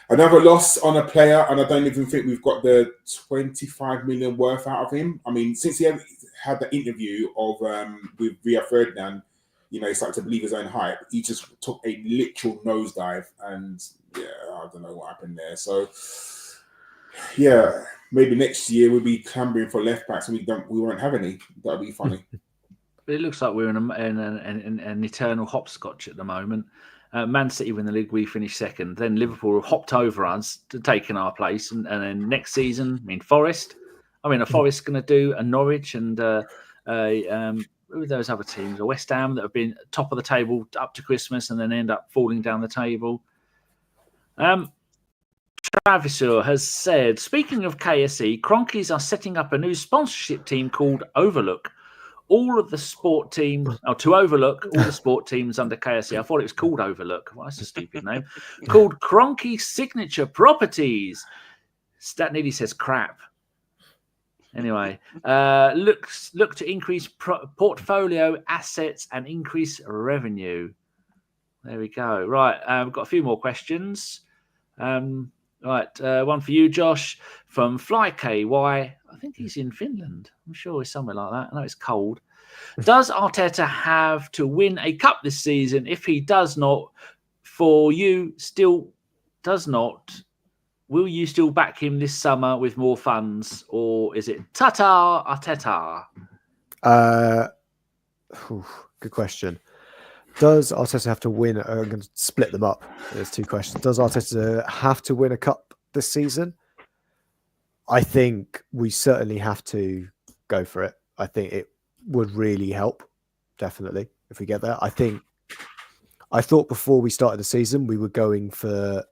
another loss on a player, and I don't even think we've got the 25 million worth out of him. I mean, since he had the interview with Rio Ferdinand, started to believe his own hype, he just took a literal nosedive, and I don't know what happened there. So maybe next year we'll be clambering for left backs, and we won't have any. That'll be funny. It looks like we're in an eternal hopscotch at the moment. Man City win the league, we finish second. Then Liverpool have hopped over us to taking our place, and then next season, Forest. Are Forest going to do a Norwich and who are those other teams? Or West Ham that have been top of the table up to Christmas and then end up falling down the table. Travisor has said, speaking of KSE, Cronkies are setting up a new sponsorship team called Overlook. All of the sport teams, to overlook all the sport teams under KSE. I thought it was called Overlook. Well, that's a stupid name. Called Cronky Signature Properties. That nearly says crap. Anyway, look to increase portfolio assets and increase revenue. There we go. Right, we've got a few more questions. One for you, Josh, from Fly KY. I think he's in Finland. I'm sure he's somewhere like that. I know it's cold. Does Arteta have to win a cup this season? If he does not, will you still back him this summer with more funds, or is it ta-ta Arteta? Good question. Does Arteta have to win? I'm going to split them up. There's two questions. Does Arteta have to win a cup this season? I think we certainly have to go for it. I think it would really help, definitely, if we get there. I thought before we started the season, we were going for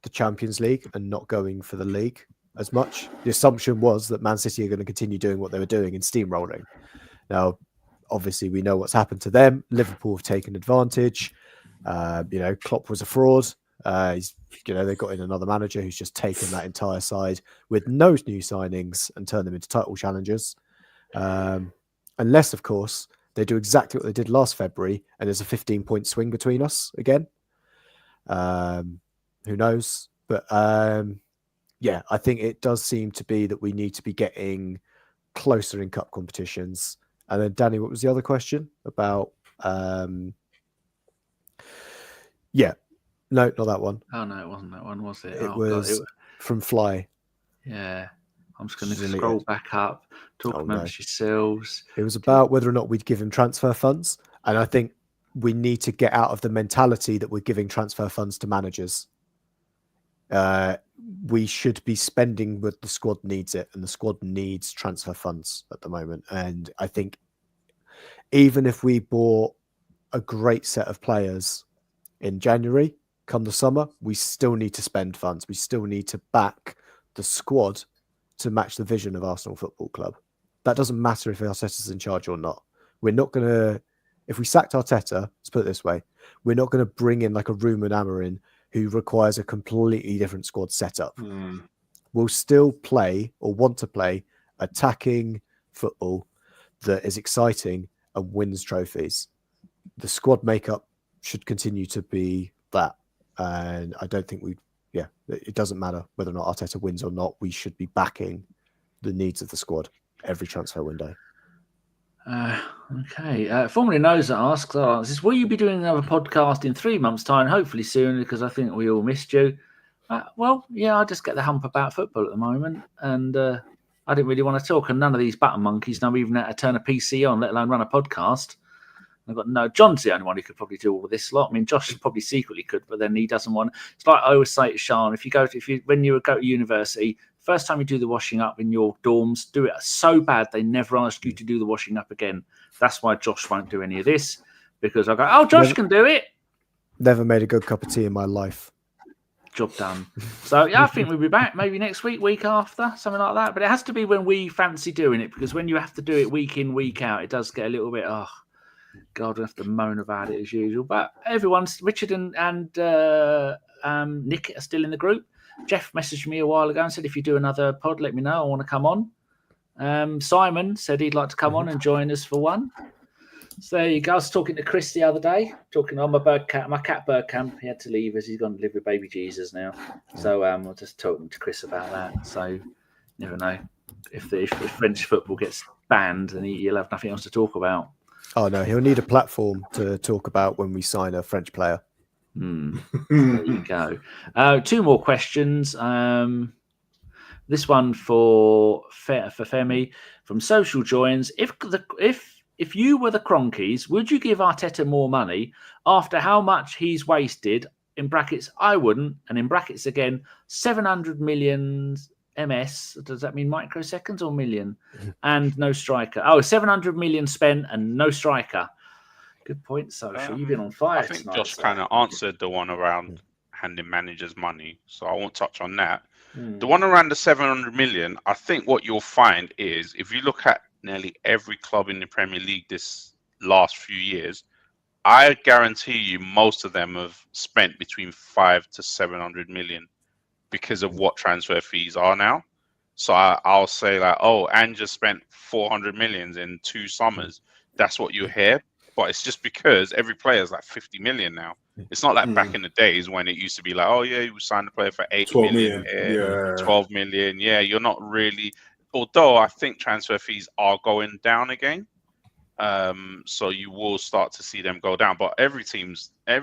the Champions League and not going for the league as much. The assumption was that Man City are going to continue doing what they were doing and steamrolling. Now, obviously, we know what's happened to them. Liverpool have taken advantage. Klopp was a fraud. They've got in another manager who's just taken that entire side with no new signings and turned them into title challengers. Unless, of course, they do exactly what they did last February and there's a 15-point swing between us again. Who knows? But I think it does seem to be that we need to be getting closer in cup competitions. And then, Danny, what was the other question about? No, not that one. Oh, no, it wasn't that one, was it? It was from Fly. Yeah. I'm just going to scroll back up, talk amongst yourselves. It was about whether or not we'd give him transfer funds. And I think we need to get out of the mentality that we're giving transfer funds to managers. We should be spending what the squad needs it, and the squad needs transfer funds at the moment. And I think even if we bought a great set of players in January, come the summer, we still need to spend funds. We still need to back the squad to match the vision of Arsenal Football Club. That doesn't matter if Arteta's in charge or not. We're not going to, if we sacked Arteta, let's put it this way, we're not going to bring in like a Ruben Amorim who requires a completely different squad setup. We'll still play or want to play attacking football that is exciting and wins trophies. The squad makeup should continue to be that. And I don't think it doesn't matter whether or not Arteta wins or not. We should be backing the needs of the squad every transfer window. Okay. Formerly Knows asks, will you be doing another podcast in 3 months' time? Hopefully soon, because I think we all missed you. I just get the hump about football at the moment. And I didn't really want to talk. And none of these button monkeys know even how to turn a PC on, let alone run a podcast. I've got no. John's the only one who could probably do all of this lot. I mean, Josh probably secretly could, but then he doesn't want. It's like I always say to Sean: when you go to university, first time you do the washing up in your dorms, do it so bad they never ask you to do the washing up again. That's why Josh won't do any of this, because I go, oh, Josh can do it. Never made a good cup of tea in my life. Job done. So I think we'll be back maybe next week after, something like that. But it has to be when we fancy doing it, because when you have to do it week in, week out, it does get a little bit. Oh, God, I have to moan about it as usual. But everyone's Richard and Nick are still in the group. Jeff messaged me a while ago and said, if you do another pod, let me know. I want to come on. Simon said he'd like to come on and join us for one. So there you go. I was talking to Chris the other day, talking on my cat Bergkamp. He had to leave as he's gone to live with baby Jesus now. So I was just talking to Chris about that. So you never know. If French football gets banned, then he'll have nothing else to talk about. Oh no, he'll need a platform to talk about when we sign a French player. There you go. 2 more questions. This one for Femi from Social Joins. If you were the Cronkies, would you give Arteta more money after how much he's wasted? In brackets, I wouldn't, and in brackets again, 700 million MS. Does that mean microseconds or million? And no striker. Oh, 700 million spent and no striker. Good point, Social. You've been on fire. I think Josh kind of answered the one around handing managers money, so I won't touch on that. The one around the 700 million, I think what you'll find is if you look at nearly every club in the Premier League this last few years, I guarantee you most of them have spent between 500 to 700 million because of what transfer fees are now. So I'll say like, oh, and just spent 400 million in 2 summers. That's what you hear. But it's just because every player is like 50 million now. It's not like back in the days when it used to be like, oh yeah, you signed a player for 8 million, 12 million. Yeah, you're not really. Although I think transfer fees are going down again, so you will start to see them go down. But every team's I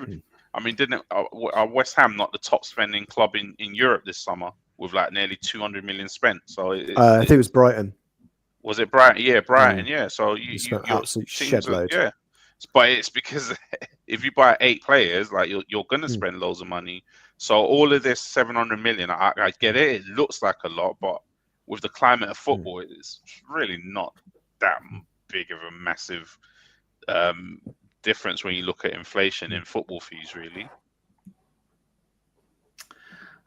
mean, didn't West Ham not the top spending club in Europe this summer with like nearly 200 million spent? So I think it was Brighton. Was it Brighton? Yeah, Brighton. Yeah. So you spent absolute shed load. Yeah. But it's because if you buy 8 players, like you're going to spend loads of money. So all of this 700 million, I get it. It looks like a lot, but with the climate of football, it's really not that big of a massive difference when you look at inflation in football fees, really.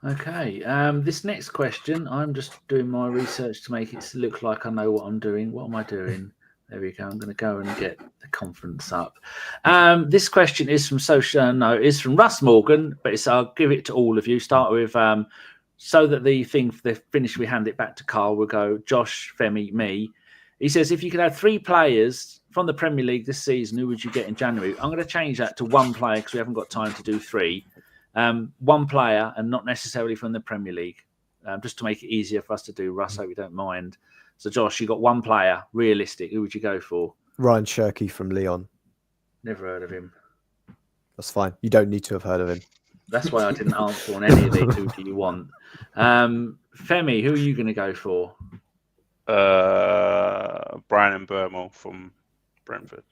Okay. This next question, I'm just doing my research to make it look like I know what I'm doing. What am I doing? There we go. I'm going to go and get the conference up. This question is from is from Russ Morgan, but I'll give it to all of you. Start with so that the finish, we hand it back to Karl. We'll go Josh, Femi, me. He says, if you could have 3 players from the Premier League this season, who would you get in January? I'm going to change that to 1 player because we haven't got time to do 3. 1 player and not necessarily from the Premier League, just to make it easier for us to do. Russ, hope you don't mind. So, Josh, you got 1 player, realistic. Who would you go for? Ryan Cherky from Lyon. Never heard of him. That's fine. You don't need to have heard of him. That's why I didn't answer on any of these. Who do you want? Femi, who are you going to go for? Brian Mbeumo from Brentford.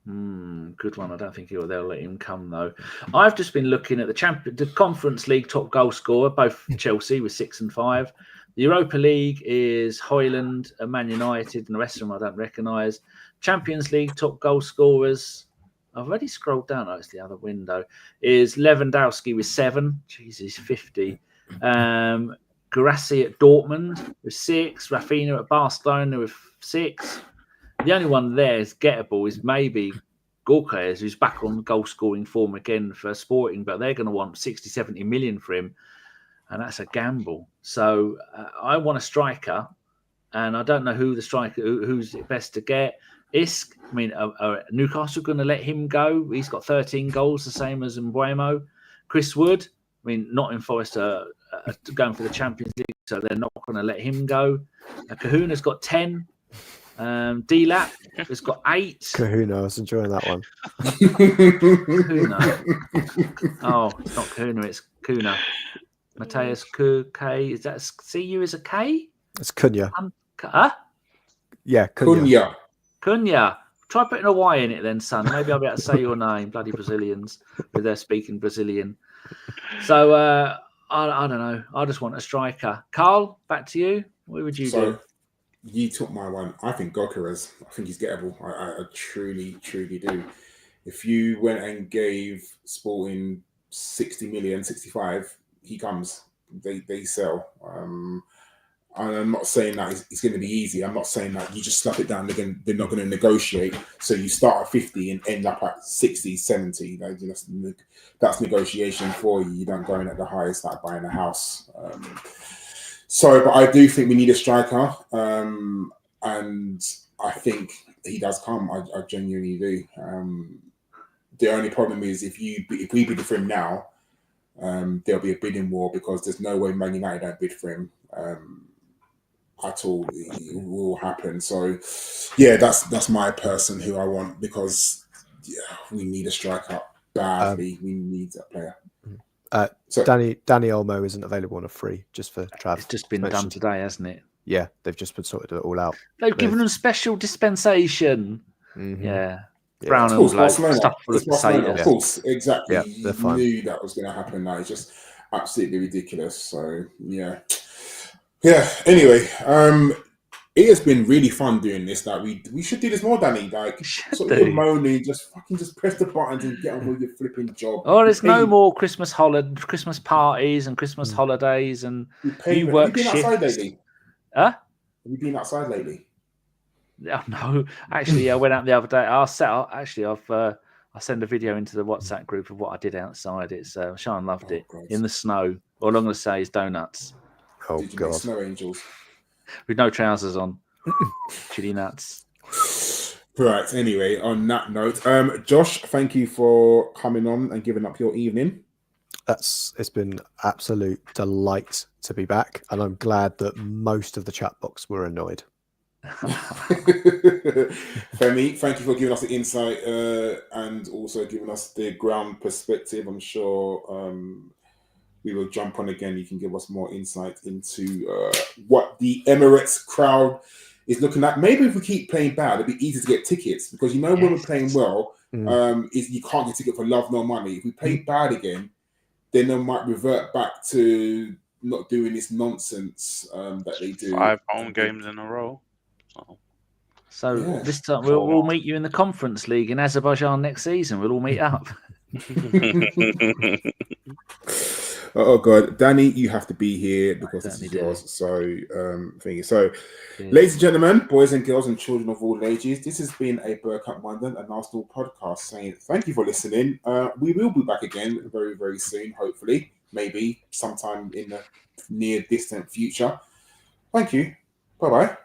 Good one. I don't think they'll let him come, though. I've just been looking at the Conference League top goal scorer, both Chelsea with 6 and 5. The Europa League is Højlund and Man United, and the rest of them I don't recognise. Champions League top goal scorers, I've already scrolled down. Oh, it's the other window. Is Lewandowski with 7. Jeez, he's 50. Guirassy at Dortmund with 6. Rafinha at Barcelona with 6. The only one there is gettable is maybe Gorka, who's back on goal-scoring form again for Sporting, but they're going to want 60, 70 million for him, and that's a gamble. So I want a striker, and I don't know who the striker, who's best to get. Isk, I mean, Newcastle going to let him go. He's got 13 goals, the same as Mbeumo. Chris Wood, I mean, Nottingham Forest are going for the Champions League, so they're not going to let him go. Kahuna's got 10. D-Lap has got 8. Kahuna, I was enjoying that one. Kahuna. Oh, it's not Kahuna, it's Kuna. Mateus K. Is that CU as a K? It's Cunha. Huh? Yeah, Cunha. Cunha. Try putting a Y in it then, son. Maybe I'll be able to say your name. Bloody Brazilians with their speaking Brazilian. So, I don't know. I just want a striker. Karl, back to you. What would you do? You took my one. I think Gyökeres. I think he's gettable. I truly, truly do. If you went and gave Sporting 60 million, 65, he comes. They sell. And I'm not saying that it's going to be easy. I'm not saying that you just slap it down. They're not going to negotiate. So you start at 50 and end up at 60, 70. That's negotiation for you. You don't go in at the highest like buying a house. But I do think we need a striker, and I think he does come. I genuinely do. The only problem is if we bid for him now, there'll be a bidding war because there's no way Man United don't bid for him at all. We'll happen. So, yeah, that's my person who I want, because we need a striker badly. We need that player. Danny Olmo isn't available on a free, just for Trav. It's just been done today, hasn't it? Yeah, they've just been sorted it all out. They've given them special dispensation. Mm-hmm. Yeah. Yeah. Brown Of course, envelope, Barcelona. stuff full of It's Barcelona, of potatoes. course, exactly. Yeah, You they're fine. knew that was going to happen. Now it's just absolutely ridiculous. So yeah. Anyway, it has been really fun doing this. Like we should do this more, Danny. Like, sort of moaning, just press the buttons and get on with your flipping job. Oh, there's no more Christmas parties and Christmas holidays, and you work shifts. Outside lately? Huh? Have you been outside lately? No, actually, I went out the other day. I send a video into the WhatsApp group of what I did outside. It's Sean loved it in the snow. All I'm going to say is donuts. Oh, Did you God. make snow angels? With no trousers on. Chili nuts. Right. Anyway, on that note, Josh, thank you for coming on and giving up your evening. It's been absolute delight to be back, and I'm glad that most of the chat box were annoyed. Femi, thank you for giving us the insight and also giving us the ground perspective. I'm sure we will jump on again. You can give us more insight into what the Emirates crowd is looking at. Maybe if we keep playing bad, it'll be easy to get tickets, because when we're playing well, is you can't get ticket for love nor money. If we play bad again, then they might revert back to not doing this nonsense that they do. 5 home games in a row. So this time we'll meet you in the Conference League in Azerbaijan next season. We'll all meet up. Oh God, Danny, you have to be here because this is yours. So, ladies and gentlemen, boys and girls, and children of all ages, this has been a Bergkamp London and Arsenal podcast. Saying thank you for listening. We will be back again very, very soon. Hopefully, maybe sometime in the near distant future. Thank you. Bye bye.